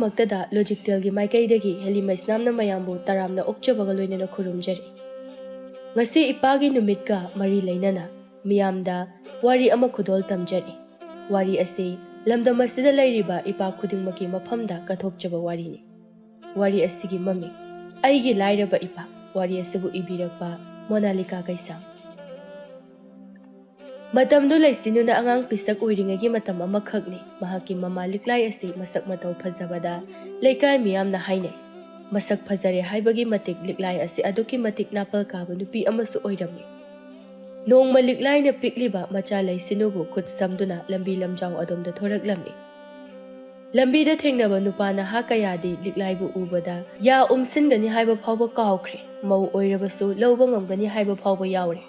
ꯑꯍꯥꯟꯕꯃꯛꯇꯗ ꯂꯣꯖꯤꯛꯇꯦꯜꯒꯤ ꯃꯥꯏꯀꯩꯗꯒꯤ ꯍꯦꯂꯤꯃꯩꯁꯅꯥꯝꯅ ꯃꯌꯥꯝꯕꯨ ꯇꯔꯥꯝꯅ ꯑꯣꯛꯆꯕꯒ ꯂꯣꯏꯅꯅ ꯈꯨꯔꯨꯝꯖꯔꯤ꯫ ꯉꯁꯤ ꯏꯄꯥꯒꯤ ꯅꯨꯃꯤꯠꯀ ꯃꯔꯤ ꯂꯩꯅꯅ ꯃꯤꯌꯥꯝꯗ ꯋꯥꯔꯤ ꯑꯃ ꯈꯨꯗꯣꯜ ꯇꯝꯖꯔꯤ꯫ ꯋꯥꯔꯤ ꯑꯁꯤ ꯂꯝꯗꯝ ꯑꯁꯤꯗ ꯂꯩꯔꯤꯕ ꯏꯄꯥ ꯈꯨꯗꯤꯡꯃꯛꯀꯤ ꯃꯐꯝꯗ ꯀꯠꯊꯣꯛꯆꯕ ꯋꯥꯔꯤꯅꯤ꯫ ꯋꯥꯔꯤ ꯑꯁꯤꯒꯤ ꯃꯃꯤꯡ ꯑꯩꯒꯤ ꯂꯥꯏꯔꯕ ꯏꯄꯥ꯫ ꯋꯥꯔꯤ ꯑꯁꯤꯕꯨ ꯏꯕꯤꯔꯛꯄ ꯃꯣꯅꯥꯂꯤꯀꯥ ꯀꯩꯁꯥꯝ꯫ ꯃꯇꯝꯗꯨ ꯂꯩꯁꯤꯟꯅꯨꯅ ꯑꯉꯥꯡ ꯄꯤꯁꯛ ꯑꯣꯏꯔꯤꯉꯩꯒꯤ ꯃꯇꯝ ꯑꯃꯈꯛꯅꯤ꯫ ꯃꯍꯥꯛꯀꯤ ꯃꯃꯥ ꯂꯤꯛꯂꯥꯏ ꯑꯁꯤ ꯃꯁꯛ ꯃꯇꯧ ꯐꯖꯕꯗ ꯂꯩꯀꯥꯏ ꯃꯤꯌꯥꯝꯅ ꯍꯥꯏꯅꯩ꯫ ꯃꯁꯛ ꯐꯖꯔꯦ ꯍꯥꯏꯕꯒꯤ ꯃꯇꯤꯛ ꯂꯤꯛꯂꯥꯏ ꯑꯁꯤ ꯑꯗꯨꯛꯀꯤ ꯃꯇꯤꯛ ꯅꯥꯄꯜ ꯀꯥꯕ ꯅꯨꯄꯤ ꯑꯃꯁꯨ ꯑꯣꯏꯔꯝꯃꯤ꯫ ꯅꯣꯡꯃ ꯂꯤꯛꯂꯥꯏꯅ ꯄꯤꯛꯂꯤꯕ ꯃꯆꯥ ꯂꯩꯁꯤꯟꯅꯨꯕꯨ ꯈꯨꯠ ꯁꯝꯗꯨꯅ ꯂꯝꯕꯤ ꯂꯝꯖꯥꯎ ꯑꯗꯣꯝꯗ ꯊꯣꯔꯛꯂꯝꯃꯤ꯫ ꯂꯝꯕꯤꯗ ꯊꯦꯡꯅꯕ ꯅꯨꯄꯥ ꯅꯍꯥ ꯀꯌꯥꯗꯤ ꯂꯤꯛꯂꯥꯏꯕꯨ ꯎꯕꯗ ꯌꯥ ꯎꯝꯁꯤꯟꯒꯅꯤ ꯍꯥꯏꯕ ꯐꯥꯎꯕ ꯀꯥꯎꯈ꯭ꯔꯦ꯫ ꯃꯧ ꯑꯣꯏꯔꯕꯁꯨ ꯂꯧꯕ ꯉꯝꯒꯅꯤ ꯍꯥꯏꯕ ꯐꯥꯎꯕ ꯌꯥꯎꯔꯦ꯫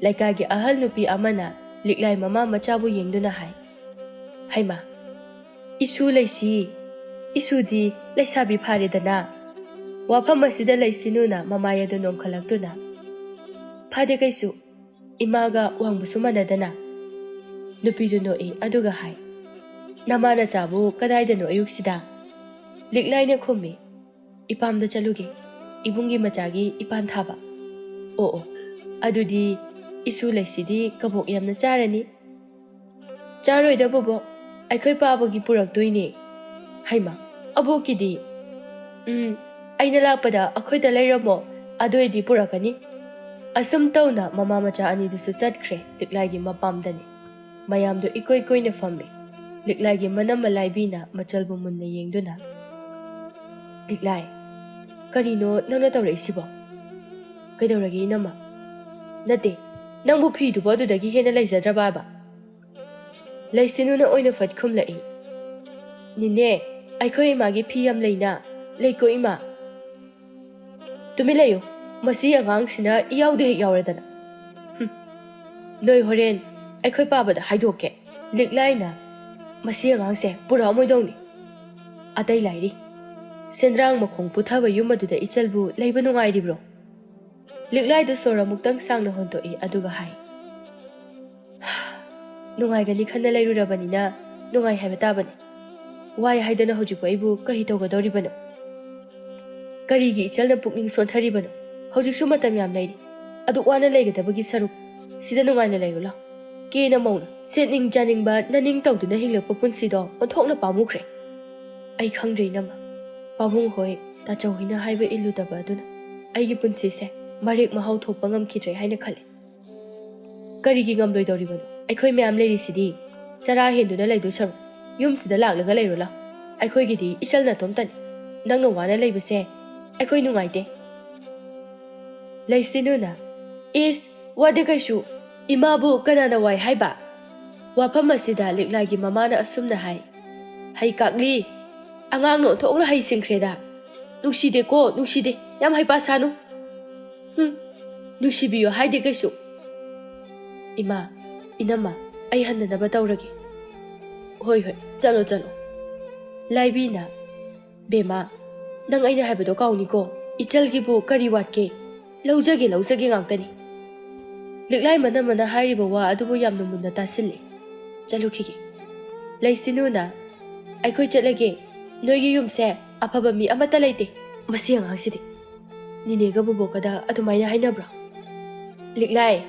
ꯂꯩꯀꯥꯏꯒꯤ ꯑꯍꯜ ꯅꯨꯄꯤ ꯑꯃꯅ ꯂꯤꯛꯂꯥꯏ ꯃꯃꯥ ꯃꯆꯥꯕꯨ ꯌꯦꯡꯗꯨꯅ ꯍꯥꯏ, ꯍꯩꯃꯥ, ꯏꯁꯨ ꯂꯩꯁꯤ, ꯏꯁꯨꯗꯤ ꯂꯩꯁꯥꯕꯤ ꯐꯥꯔꯦꯗꯅ꯫ ꯋꯥꯐꯝ ꯑꯁꯤꯗ ꯂꯩꯁꯤꯟꯅꯨꯅ ꯃꯃꯥꯏ ꯑꯗꯨ ꯅꯣꯝꯈꯠꯂꯛꯇꯨꯅ, ꯐꯗꯦ ꯀꯩꯁꯨ, ꯏꯃꯥꯒ ꯋꯥꯡꯕꯁꯨ ꯃꯥꯟꯅꯗꯅ꯫ ꯅꯨꯄꯤꯗꯨ ꯅꯣꯛꯏ ꯑꯗꯨꯒ ꯍꯥꯏ, ꯅꯃꯥ ꯅꯆꯥꯕꯨ ꯀꯗꯥꯏꯗꯅꯣ ꯑꯌꯨꯛꯁꯤꯗ? ꯂꯤꯛꯂꯥꯏꯅ ꯈꯨꯝꯃꯤ, ꯏꯄꯥꯝꯗ ꯆꯠꯂꯨꯒꯦ, ꯏꯕꯨꯡꯒꯤ ꯃꯆꯥꯒꯤ ꯏꯄꯥꯟ ꯊꯥꯕ꯫ ꯑꯣ, ꯑꯗꯨꯗꯤ ꯏꯁꯨ ꯂꯩꯁꯤꯗꯤ ꯀꯕꯣꯛ ꯌꯥꯝꯅ ꯆꯥꯔꯅꯤ꯫ ꯆꯥꯔꯣꯏꯗ ꯕꯣꯕꯣꯛ, ꯑꯩꯈꯣꯏ ꯄꯥꯕꯒꯤ ꯄꯨꯔꯛꯇꯣꯏꯅꯦ꯫ ꯍꯩꯃꯥ, ꯑꯕꯣꯛꯀꯤꯗꯤ? ꯑꯩꯅ ꯂꯥꯛꯄꯗ ꯑꯩꯈꯣꯏꯗ ꯂꯩꯔꯝꯃꯣ, ꯑꯗꯨꯑꯣꯏꯗꯤ ꯄꯨꯔꯛꯀꯅꯤ꯫ ꯑꯁꯨꯝ ꯇꯧꯅ ꯃꯃꯥ ꯃꯆꯥ ꯑꯅꯤꯗꯨꯁꯨ ꯆꯠꯈ꯭ꯔꯦ ꯂꯤꯛꯂꯥꯏꯒꯤ ꯃꯄꯥꯝꯗꯅꯤ꯫ ꯃꯌꯥꯝꯗꯨ ꯏꯀꯣꯏ ꯀꯣꯏꯅ ꯐꯝꯃꯤ꯫ ꯂꯤꯛꯂꯥꯏꯒꯤ ꯃꯅꯝ ꯃꯂꯥꯏꯕꯤꯅ ꯃꯆꯜꯕꯨ ꯃꯨꯟꯅ ꯌꯦꯡꯗꯨꯅ, ꯂꯤꯛꯂꯥꯏ, ꯀꯔꯤꯅꯣ ꯅꯪꯅ ꯇꯧꯔꯛꯏꯁꯤꯕꯣ? ꯀꯩꯗꯧꯔꯒꯦ ꯏꯅꯝꯃ? ꯅꯠꯇꯦ, ꯅꯪꯕꯨ ꯐꯤꯗꯨꯕꯨ ꯑꯗꯨꯗꯒꯤ ꯍꯦꯟꯅ ꯂꯩꯖꯗ꯭ꯔꯕ ꯍꯥꯏꯕ? ꯂꯩꯁꯤꯟꯅꯨꯅ ꯑꯣꯏꯅ ꯐꯠ ꯈꯨꯝꯂꯛꯏ, ꯅꯤꯅꯦ, ꯑꯩꯈꯣꯏ ꯏꯃꯥꯒꯤ ꯐꯤ ꯌꯥꯝ ꯂꯩꯅ, ꯂꯩꯀꯣ ꯏꯃꯥ꯫ ꯇꯨꯃꯤꯟ ꯂꯩꯌꯨ, ꯃꯁꯤ ꯑꯉꯥꯡꯁꯤꯅ ꯏꯌꯥꯎꯗ ꯍꯦꯛ ꯌꯥꯎꯔꯗꯅ꯫ ꯅꯣꯏ ꯍꯣꯔꯦꯟ ꯑꯩꯈꯣꯏ ꯄꯥꯕꯗ ꯍꯥꯏꯗꯣꯛꯀꯦ꯫ ꯂꯤꯛꯂꯥꯏꯅ, ꯃꯁꯤ ꯑꯉꯥꯡꯁꯦ ꯄꯨꯔꯛꯑꯝꯃꯣꯏꯗꯧꯅꯤ꯫ ꯑꯇꯩ ꯂꯥꯏꯔꯤ, ꯁꯦꯟꯗ꯭ꯔꯥꯡ ꯃꯈꯣꯡ ꯄꯨꯊꯕ ꯌꯨꯝ ꯑꯗꯨꯗ ꯏꯆꯜꯕꯨ ꯂꯩꯕ ꯅꯨꯡꯉꯥꯏꯔꯤꯕ꯭ꯔꯣ? ꯂꯤꯛꯂꯥꯏꯗꯨ ꯁꯣꯔ ꯑꯃꯨꯛꯇꯪ ꯁꯥꯡꯅ ꯍꯣꯟꯇꯣꯛꯏ ꯑꯗꯨꯒ ꯍꯥꯏ, ꯅꯨꯡꯉꯥꯏꯒꯅꯤ ꯈꯟꯅ ꯂꯩꯔꯨꯔꯕꯅꯤꯅ ꯅꯨꯡꯉꯥꯏ ꯍꯥꯏꯕ ꯇꯥꯕꯅꯤ꯫ ꯋꯥꯏ ꯍꯥꯏꯗꯅ ꯍꯧꯖꯤꯛꯄꯨ ꯑꯩꯕꯨ ꯀꯔꯤ ꯇꯧꯒꯗꯧꯔꯤꯕꯅꯣ? ꯀꯔꯤꯒꯤ ꯏꯆꯜꯅ ꯄꯨꯛꯅꯤꯡ ꯁꯣꯟꯊꯔꯤꯕꯅꯣ? ꯍꯧꯖꯤꯛꯁꯨ ꯃꯇꯝ ꯌꯥꯝ ꯂꯩꯔꯤ꯫ ꯑꯗꯨꯛ ꯋꯥꯅ ꯂꯩꯒꯗꯕꯒꯤ ꯁꯔꯨꯛ ꯁꯤꯗ ꯅꯨꯡꯉꯥꯏꯅ ꯂꯩꯔꯨ ꯂꯥꯎ꯫ ꯀꯦꯅ ꯃꯧꯅ ꯁꯦꯠꯅꯤꯡ ꯆꯥꯅꯤꯡꯕ ꯅꯅꯤꯡ ꯇꯧꯗꯨꯅ ꯍꯤꯡꯂꯛꯄ ꯄꯨꯟꯁꯤꯗꯣ ꯑꯣꯟꯊꯣꯛꯅ ꯄꯥꯝꯃꯨꯈ꯭ꯔꯦ꯫ ꯑꯩ ꯈꯪꯗ꯭ꯔꯦ ꯏꯅꯝꯃ, ꯄꯥꯕꯨꯡ ꯍꯣꯏ ꯇꯥꯆꯧ ꯍꯣꯏꯅ ꯍꯥꯏꯕ ꯏꯜꯂꯨꯗꯕ ꯑꯗꯨꯅ ꯑꯩꯒꯤ ꯄꯨꯟꯁꯤꯁꯦ ꯃꯔꯦꯛ ꯃꯍꯥꯎ ꯊꯣꯛꯄ ꯉꯝꯈꯤꯗ꯭ꯔꯦ ꯍꯥꯏꯅ ꯈꯜꯂꯤ꯫ ꯀꯔꯤꯒꯤ ꯉꯝꯂꯣꯏꯗꯧꯔꯤꯕꯅꯣ? ꯑꯩꯈꯣꯏ ꯃꯌꯥꯝ ꯂꯩꯔꯤꯁꯤꯗꯤ꯫ ꯆꯔꯥ ꯍꯦꯟꯗꯨꯅ ꯂꯩꯗꯣꯏ ꯁꯔꯨꯛ ꯌꯨꯝꯁꯤꯗ ꯂꯥꯛꯂꯒ ꯂꯩꯔꯣ ꯂꯥꯎ꯫ ꯑꯩꯈꯣꯏꯒꯤꯗꯤ ꯏꯆꯜ ꯅꯇꯣꯝꯇꯅꯤ꯫ ꯅꯪꯅ ꯋꯥꯅ ꯂꯩꯕꯁꯦ ꯑꯩꯈꯣꯏ ꯅꯨꯡꯉꯥꯏꯇꯦ꯫ ꯂꯩꯁꯤꯟꯅꯨꯅ, ꯏꯁ, ꯋꯥꯗꯦ ꯀꯩꯁꯨ, ꯏꯃꯥꯕꯨ ꯀꯅꯥꯅ ꯋꯥꯏ ꯍꯥꯏꯕ? ꯋꯥꯐꯝ ꯑꯁꯤꯗ ꯂꯤꯛꯂꯥꯏꯒꯤ ꯃꯃꯥꯅ ꯑꯁꯨꯝꯅ ꯍꯥꯏ, ꯍꯩ ꯀꯥꯛꯂꯤ, ꯑꯉꯥꯡꯅ ꯑꯣꯟꯊꯣꯛꯅ ꯍꯩꯁꯤꯡꯈ꯭ꯔꯦꯗ꯫ ꯅꯨꯡꯁꯤꯗꯦꯀꯣ, ꯅꯨꯡꯁꯤꯗꯦ, ꯌꯥꯝ ꯍꯩꯄꯥ ꯁꯥꯅꯨ꯫ ꯅꯨꯡꯁꯤꯕꯤꯌꯣ ꯍꯥꯏꯗꯦ ꯀꯩꯁꯨ꯫ ꯏꯃꯥ, ꯏꯅꯝꯃ, ꯑꯩ ꯍꯟꯅꯅꯕ ꯇꯧꯔꯒꯦ꯫ ꯍꯣꯏ ꯍꯣꯏ, ꯆꯠꯂꯣ ꯆꯠꯂꯣ꯫ ꯂꯥꯏꯕꯤꯅ, ꯕꯦꯝꯃ, ꯅꯪ ꯑꯩꯅ ꯍꯥꯏꯕꯗꯣ ꯀꯥꯎꯅꯤꯀꯣ, ꯏꯆꯜꯒꯤꯕꯨ ꯀꯔꯤ ꯋꯥꯠꯀꯦ? ꯂꯧꯖꯒꯦ ꯂꯧꯖꯒꯦ ꯉꯥꯛꯇꯅꯤ꯫ ꯂꯤꯛꯂꯥꯏ ꯃꯅꯝꯃꯅ ꯍꯥꯏꯔꯤꯕ ꯋꯥ ꯑꯗꯨꯕꯨ ꯌꯥꯝꯅ ꯃꯨꯟꯅ ꯇꯥꯁꯤꯜꯂꯤ꯫ ꯆꯠꯂꯨꯈꯤꯒꯦ꯫ ꯂꯩꯁꯤꯟꯅꯨꯅ, ꯑꯩꯈꯣꯏ ꯆꯠꯂꯒꯦ, ꯅꯣꯏꯒꯤ ꯌꯨꯝꯁꯦ ꯑꯐꯕ ꯃꯤ ꯑꯃꯠꯇ ꯂꯩꯇꯦ꯫ ꯃꯁꯤ ꯑꯉꯥꯡꯁꯤꯗꯤ ꯅꯤꯅꯦꯒ ꯕꯨꯕꯣꯛꯀꯗ ꯑꯗꯨꯃꯥꯏꯅ ꯍꯥꯏꯅꯕ꯭ꯔꯣ? ꯂꯤꯛꯂꯥꯏ,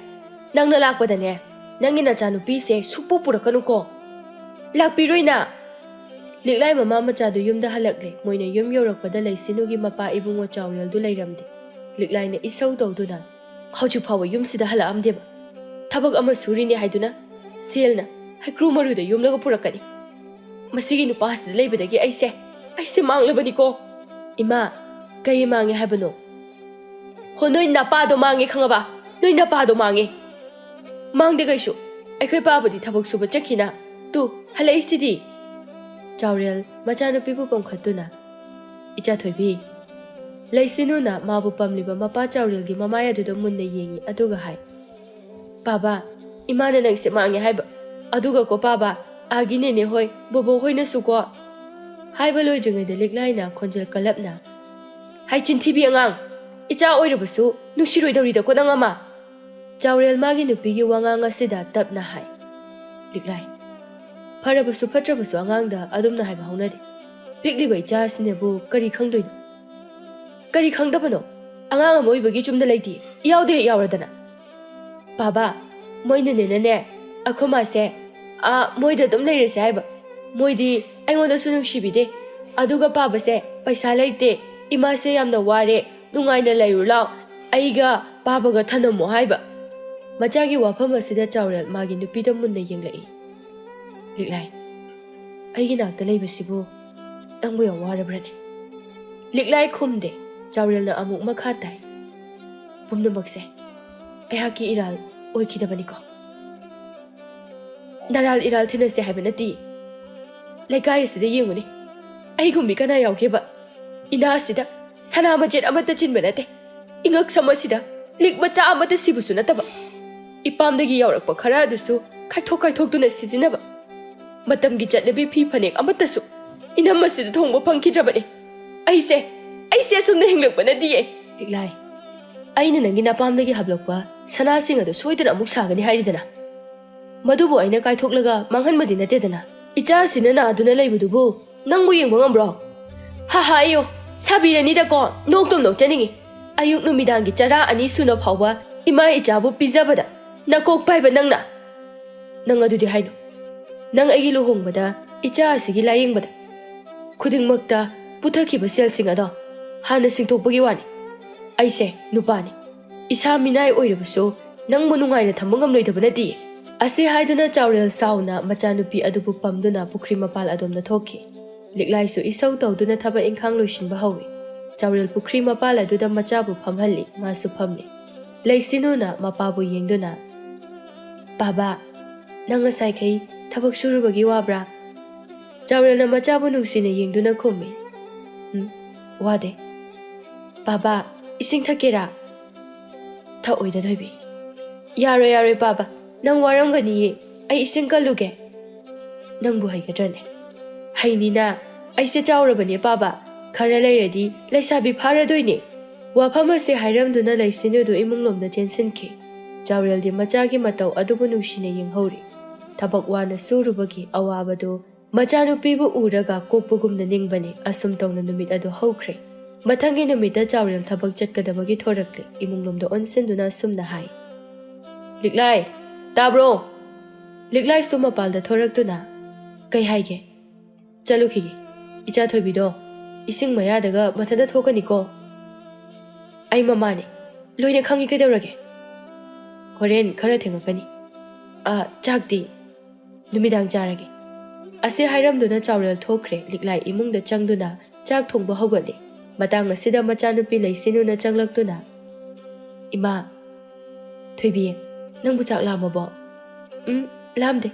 ꯅꯪꯅ ꯂꯥꯛꯄꯗꯅꯦ, ꯅꯪꯒꯤ ꯅꯆꯥꯅꯨꯄꯤꯁꯦ ꯁꯨꯛꯄꯨ ꯄꯨꯔꯛꯀꯅꯨꯀꯣ꯫ ꯂꯥꯛꯄꯤꯔꯣꯏꯅ꯫ ꯂꯤꯛꯂꯥꯏ ꯃꯃꯥ ꯃꯆꯥꯗꯨ ꯌꯨꯝꯗ ꯍꯜꯂꯛꯂꯦ꯫ ꯃꯣꯏꯅ ꯌꯨꯝ ꯌꯧꯔꯛꯄꯗ ꯂꯩꯁꯤꯟꯅꯨꯒꯤ ꯃꯄꯥ ꯏꯕꯨꯡꯉꯣ ꯆꯥꯎꯔꯦꯜꯗꯨ ꯂꯩꯔꯝꯗꯦ꯫ ꯂꯤꯛꯂꯥꯏꯅ ꯏꯁꯧ ꯇꯧꯗꯨꯅ, ꯍꯧꯖꯤꯛ ꯐꯥꯎꯕ ꯌꯨꯝꯁꯤꯗ ꯍꯜꯂꯛꯑꯝꯗꯦꯕ? ꯊꯕꯛ ꯑꯃ ꯁꯨꯔꯤꯅꯦ ꯍꯥꯏꯗꯨꯅ ꯁꯦꯜꯅ ꯍꯩꯀ꯭ꯔꯨ ꯃꯔꯨꯗ ꯌꯣꯝꯂꯒ ꯄꯨꯔꯛꯀꯅꯤ꯫ ꯃꯁꯤꯒꯤ ꯅꯨꯄꯥꯁꯤꯗ ꯂꯩꯕꯗꯒꯤ ꯑꯩꯁꯦ ꯃꯥꯡꯂꯕꯅꯤꯀꯣ꯫ ꯏꯃꯥ, ꯀꯔꯤ ꯃꯥꯡꯉꯦ ꯍꯥꯏꯕꯅꯣ? ꯍꯣ, ꯅꯣꯏ ꯅꯄꯥꯗꯣ ꯃꯥꯡꯉꯦ ꯈꯪꯉꯕ? ꯅꯣꯏ ꯅꯄꯥꯗꯣ ꯃꯥꯡꯉꯦ꯫ ꯃꯥꯡꯗꯦ ꯀꯩꯁꯨ, ꯑꯩꯈꯣꯏ ꯄꯥꯕꯨꯗꯤ ꯊꯕꯛ ꯁꯨꯕ ꯆꯠꯈꯤꯅ, ꯇꯨ ꯍꯜꯂꯛꯏꯁꯤꯗꯤ꯫ ꯆꯥꯎꯔꯦꯜ ꯃꯆꯥꯅꯨꯄꯤꯕꯨ ꯄꯣꯝꯈꯠꯇꯨꯅ, ꯏꯆꯥꯊꯣꯏꯕꯤ꯫ ꯂꯩꯁꯤꯟꯅꯨꯅ ꯃꯥꯕꯨ ꯄꯝꯂꯤꯕ ꯃꯄꯥ ꯆꯥꯎꯔꯦꯜꯒꯤ ꯃꯃꯥꯏ ꯑꯗꯨꯗ ꯃꯨꯟꯅ ꯌꯦꯡꯉꯤ ꯑꯗꯨꯒ ꯍꯥꯏ, ꯄꯥꯕꯥ, ꯏꯃꯥꯅ ꯅꯪꯁꯦ ꯃꯥꯡꯉꯦ ꯍꯥꯏꯕ, ꯑꯗꯨꯒꯀꯣ ꯄꯥꯕꯥ, ꯑꯥꯒꯤ ꯅꯦꯅꯦ ꯍꯣꯏ, ꯕꯣꯕꯣꯛ ꯍꯣꯏꯅꯁꯨꯀꯣ꯫ ꯍꯥꯏꯕ ꯂꯣꯏꯗ꯭ꯔꯤꯉꯩꯗ ꯂꯤꯛꯂꯥꯏꯅ ꯈꯣꯟꯖꯦꯜ ꯀꯜꯂꯞꯅ, ꯍꯥꯏ ꯆꯤꯟꯊꯤꯕꯤ ꯑꯉꯥꯡ, ꯏꯆꯥ ꯑꯣꯏꯔꯕꯁꯨ ꯅꯨꯡꯁꯤꯔꯣꯏꯗꯧꯔꯤꯗꯀꯣ ꯅꯪ ꯑꯃ꯫ ꯆꯥꯎꯔꯦꯜ ꯃꯥꯒꯤ ꯅꯨꯄꯤꯒꯤ ꯋꯥꯉꯥꯡ ꯑꯁꯤꯗ ꯇꯞꯅ ꯍꯥꯏ, ꯂꯤꯛꯂꯥꯏ, ꯐꯔꯕꯁꯨ ꯐꯠꯇ꯭ꯔꯕꯁꯨ ꯑꯉꯥꯡꯗ ꯑꯗꯨꯝꯅ ꯍꯥꯏꯕ ꯍꯧꯅꯗꯦ꯫ ꯄꯤꯛꯂꯤꯕ ꯏꯆꯥꯁꯤꯅꯕꯨ ꯀꯔꯤ ꯈꯪꯗꯣꯏꯅꯣ? ꯀꯔꯤ ꯈꯪꯗꯕꯅꯣ? ꯑꯉꯥꯡ ꯑꯃ ꯑꯣꯏꯕꯒꯤ ꯆꯨꯝꯗ ꯂꯩꯇꯦ, ꯌꯥꯎꯗꯦ ꯍꯦꯛ ꯌꯥꯎꯔꯗꯅ꯫ ꯕꯥꯕꯥ, ꯃꯣꯏꯅꯅꯦꯅꯅꯦ ꯑꯩꯈꯣꯏ ꯃꯥꯁꯦ ꯃꯣꯏꯗ ꯑꯗꯨꯝ ꯂꯩꯔꯁꯦ ꯍꯥꯏꯕ. ꯃꯣꯏꯗꯤ ꯑꯩꯉꯣꯟꯗꯁꯨ ꯅꯨꯡꯁꯤꯕꯤꯗꯦ. ꯑꯗꯨꯒ ꯄꯥꯕꯁꯦ ꯄꯩꯁꯥ ꯂꯩꯇꯦ, ꯏꯃꯥꯁꯦ ꯌꯥꯝꯅ ꯋꯥꯔꯦ, ꯅꯨꯡꯉꯥꯏꯅ ꯂꯩꯔꯨ ꯂꯥꯎ, ꯑꯩꯒ ꯄꯥꯕꯒ ꯊꯅꯝꯃꯣ ꯍꯥꯏꯕ. ꯃꯆꯥꯒꯤ ꯋꯥꯐꯝ ꯑꯁꯤꯗ ꯆꯥꯎꯔꯦꯜ ꯃꯥꯒꯤ ꯅꯨꯄꯤꯗ ꯃꯨꯟꯅ ꯌꯦꯡꯂꯛꯏ. ꯂꯤꯛꯂꯥꯏ, ꯑꯩꯒꯤ ꯅꯥꯛꯇ ꯂꯩꯕꯁꯤꯕꯨ ꯅꯪꯕꯨ ꯌꯥꯝ ꯋꯥꯔꯕ꯭ꯔꯅꯦ? ꯂꯤꯛꯂꯥꯏ ꯈꯨꯝꯗꯦ. ꯆꯥꯎꯔꯦꯜꯅ ꯑꯃꯨꯛ ꯃꯈꯥ ꯇꯥꯏ. ꯄꯨꯝꯅꯃꯛꯁꯦ ꯑꯩꯍꯥꯛꯀꯤ ꯏꯔꯥꯜ ꯑꯣꯏꯈꯤꯗꯕꯅꯤꯀꯣ. ꯅꯔꯥꯜ ꯏꯔꯥꯜ ꯊꯤꯅꯁꯦ ꯍꯥꯏꯕ ꯅꯠꯇꯦ. ꯂꯩꯀꯥꯏ ꯑꯁꯤꯗ ꯌꯦꯡꯉꯨꯅꯦ, ꯑꯩꯒꯨꯝꯕꯤ ꯀꯅꯥ ꯌꯥꯎꯒꯦꯕ? ꯏꯅꯥ ꯑꯁꯤꯗ ꯁꯅꯥ ꯃꯆꯦꯠ ꯑꯃꯠꯇ ꯆꯤꯟꯕ ꯅꯠꯇꯦ. ꯏꯉꯛ ꯁꯝ ꯑꯁꯤꯗ ꯂꯤꯛ ꯃꯆꯥ ꯑꯃꯠꯇ ꯁꯤꯕꯁꯨ ꯅꯠꯇꯕ. ꯏꯄꯥꯝꯗꯒꯤ ꯌꯥꯎꯔꯛꯄ ꯈꯔ ꯑꯗꯨꯁꯨ ꯀꯥꯏꯊꯣꯛꯇꯨꯅ ꯁꯤꯖꯤꯟꯅꯕ. ꯃꯇꯝꯒꯤ ꯆꯠꯅꯕꯤ ꯐꯤ ꯐꯅꯦꯛ ꯑꯃꯠꯇꯁꯨ ꯏꯅꯝ ꯑꯁꯤꯗ ꯊꯣꯡꯕ ꯐꯪꯈꯤꯗ꯭ꯔꯕꯅꯤ. ꯑꯩꯁꯦ ꯑꯁꯨꯝꯅ ꯍꯤꯡꯂꯛꯄ ꯅꯠꯇꯤꯌꯦ. ꯂꯤꯛꯂꯥꯏ, ꯑꯩꯅ ꯅꯪꯒꯤ ꯅꯄꯥꯝꯗꯒꯤ ꯍꯥꯞꯂꯛꯄ ꯁꯅꯥꯁꯤꯡ ꯑꯗꯨ ꯁꯣꯏꯗꯅ ꯑꯃꯨꯛ ꯁꯥꯒꯅꯤ ꯍꯥꯏꯔꯤꯗꯅ. ꯃꯗꯨꯕꯨ ꯑꯩꯅ ꯀꯥꯏꯊꯣꯛꯂꯒ ꯃꯥꯡꯍꯟꯕꯗꯤ ꯅꯠꯇꯦꯗꯅ. ꯏꯆꯥꯁꯤꯅ ꯅꯥꯗꯨꯅ ꯂꯩꯕꯗꯨꯕꯨ ꯅꯪꯕꯨ ꯌꯦꯡꯕ ꯉꯝꯕ꯭ꯔꯣ? ꯍꯥ ꯑꯌꯣ, ꯁꯥꯕꯤꯔꯅꯤꯗꯀꯣ, ꯅꯣꯛꯇꯨꯝ ꯅꯣꯛꯆꯅꯤꯡꯉꯤ. ꯑꯌꯨꯛ ꯅꯨꯃꯤꯗꯥꯡꯒꯤ ꯆꯔꯥ 2 ꯁꯨꯅ ꯐꯥꯎꯕ ꯏꯃꯥ ꯏꯆꯥꯕꯨ ꯄꯤꯖꯕꯗ ꯅꯀꯣꯛ ꯄꯥꯏꯕ ꯅꯪꯅ. ꯅꯪ ꯑꯗꯨꯗꯤ ꯍꯥꯏꯅꯨ. ꯅꯪ ꯑꯩꯒꯤ ꯂꯨꯍꯣꯡꯕꯗ ꯏꯆꯥ ꯑꯁꯤꯒꯤ ꯂꯥꯌꯦꯡꯕꯗ ꯈꯨꯗꯤꯡꯃꯛꯇ ꯄꯨꯊꯈꯤꯕ ꯁꯦꯜꯁꯤꯡ ꯑꯗꯣ ꯍꯥꯟꯅ ꯁꯤꯡꯇꯣꯛꯄꯒꯤ ꯋꯥꯅꯤ. ꯑꯩꯁꯦ ꯅꯨꯄꯥꯅꯤ. ꯏꯁꯥ ꯃꯤꯅꯥꯏ ꯑꯣꯏꯔꯕꯁꯨ ꯅꯪꯕꯨ ꯅꯨꯡꯉꯥꯏꯅ ꯊꯝꯕ ꯉꯝꯂꯣꯏꯗꯕ ꯅꯠꯇꯤꯌꯦ. ꯑꯁꯤ ꯍꯥꯏꯗꯨꯅ ꯆꯥꯎꯔꯦꯜ ꯁꯥꯎꯅ ꯃꯆꯥꯅꯨꯄꯤ ꯑꯗꯨꯕꯨ ꯄꯝꯗꯨꯅ ꯄꯨꯈ꯭ꯔꯤ ꯃꯄꯥꯜ ꯑꯗꯣꯝꯗ ꯊꯣꯛꯈꯤ. ꯂꯤꯛꯂꯥꯏꯁꯨ ꯏꯁꯧ ꯇꯧꯗꯨꯅ ꯊꯕꯛ ꯏꯪꯈꯥꯡ ꯂꯣꯏꯁꯤꯟꯕ ꯍꯧꯏ. ꯆꯥꯎꯔꯦꯜ ꯄꯨꯈ꯭ꯔꯤ ꯃꯄꯥꯜ ꯑꯗꯨꯗ ꯃꯆꯥꯕꯨ ꯐꯝꯍꯜꯂꯤ, ꯃꯥꯁꯨ ꯐꯝꯃꯤ. ꯂꯩꯁꯤꯅꯨꯅ ꯃꯄꯥꯕꯨ ꯌꯦꯡꯗꯨꯅ, ꯕꯥꯕꯥ, ꯅꯪ ꯉꯁꯥꯏꯈꯩ ꯊꯕꯛ ꯁꯨꯔꯨꯕꯒꯤ ꯋꯥꯕ꯭ꯔꯥ? ꯆꯥꯎꯔꯦꯜꯅ ꯃꯆꯥꯕꯨ ꯅꯨꯡꯁꯤꯅ ꯌꯦꯡꯗꯨꯅ ꯈꯨꯝꯃꯤ. ꯋꯥꯗꯦ. ꯕꯥꯕꯥ, ꯏꯁꯤꯡ ꯊꯛꯀꯦꯔꯥ? ꯊꯛꯑꯣꯏꯗ ꯊꯣꯏꯕꯤ. ꯌꯥꯔꯣꯏ ꯕꯥꯕꯥ, ꯅꯪ ꯋꯥꯔꯝꯒꯅꯤꯌꯦ, ꯑꯩ ꯏꯁꯤꯡ ꯀꯜꯂꯨꯒꯦ. ꯅꯪꯕꯨ ꯍꯩꯒꯗ꯭ꯔꯅꯦ? ꯍꯩꯅꯤꯅ, ꯑꯩꯁꯦ ꯆꯥꯎꯔꯕꯅꯦ ꯕꯥꯕꯥ, ꯈꯔ ꯂꯩꯔꯗꯤ ꯂꯩꯁꯥꯕꯤ ꯐꯥꯔꯗꯣꯏꯅꯦ. ꯋꯥꯐꯝ ꯑꯁꯤ ꯍꯥꯏꯔꯝꯗꯨꯅ ꯂꯩꯁꯤꯟꯅꯨꯗꯨ ꯏꯃꯨꯡꯂꯣꯝꯗ ꯆꯦꯟꯁꯤꯟꯈꯤ. ꯆꯥꯎꯔꯦꯜꯗꯤ ꯃꯆꯥꯒꯤ ꯃꯇꯧ ꯑꯗꯨꯕꯨ ꯅꯨꯡꯁꯤꯅ ꯌꯦꯡꯍꯧꯔꯤ. ꯊꯕꯛ ꯋꯥꯅ ꯁꯨꯔꯨꯕꯒꯤ ꯑꯋꯥꯕꯗꯨ ꯃꯆꯥꯅꯨꯄꯤꯕꯨ ꯎꯔꯒ ꯀꯣꯛꯄꯒꯨꯝꯅ ꯅꯤꯡꯕꯅꯤ. ꯑꯁꯨꯝ ꯇꯧꯅ ꯅꯨꯃꯤꯠ ꯑꯗꯨ ꯍꯧꯈ꯭ꯔꯦ. ꯃꯊꯪꯒꯤ ꯅꯨꯃꯤꯠꯇ ꯆꯥꯎꯔꯦꯜ ꯊꯕꯛ ꯆꯠꯀꯗꯕꯒꯤ ꯊꯣꯔꯛꯂꯦ. ꯏꯃꯨꯡꯂꯣꯝꯗ ꯑꯣꯟꯁꯤꯟꯗꯨꯅ ꯑꯁꯨꯝꯅ ꯍꯥꯏ. ꯂꯤꯛꯂꯥꯏ, ꯇꯥꯕ꯭ꯔꯣ? ꯂꯤꯛꯂꯥꯏꯁꯨ ꯃꯄꯥꯜꯗ ꯊꯣꯔꯛꯇꯨꯅ, ꯀꯩ ꯍꯥꯏꯒꯦ? ꯆꯠꯂꯨꯈꯤꯒꯦ. ꯏꯆꯥ ꯊꯣꯏꯕꯤꯗꯣ ꯏꯁꯤꯡ ꯃꯌꯥꯗꯒ ꯃꯊꯟꯇ ꯊꯣꯛꯀꯅꯤꯀꯣ. ꯑꯩ ꯃꯃꯥꯅꯤ, ꯂꯣꯏꯅ ꯈꯪꯉꯤ, ꯀꯩꯗꯧꯔꯒꯦ? ꯍꯣꯔꯦꯟ ꯈꯔ ꯊꯦꯡꯉꯛꯀꯅꯤ. ꯆꯥꯛꯇꯤ ꯅꯨꯃꯤꯗꯥꯡ ꯆꯥꯔꯒꯦ. ꯑꯁꯤ ꯍꯥꯏꯔꯝꯗꯨꯅ ꯆꯥꯎꯔꯦꯜ ꯊꯣꯛꯈ꯭ꯔꯦ. ꯂꯤꯛꯂꯥꯏ ꯏꯃꯨꯡꯗ ꯆꯪꯗꯨꯅ ꯆꯥꯛ ꯊꯣꯡꯕ ꯍꯧꯒꯠꯂꯤ. ꯃꯇꯥꯡ ꯑꯁꯤꯗ ꯃꯆꯥꯅꯨꯄꯤ ꯂꯩꯁꯤꯟꯅꯨꯅ ꯆꯪꯂꯛꯇꯨꯅ, ꯏꯃꯥ, ꯊꯣꯏꯕꯤ, ꯅꯪꯕꯨ ꯆꯥꯛ ꯂꯥꯝꯃꯕꯣ? ꯂꯥꯝꯗꯦ.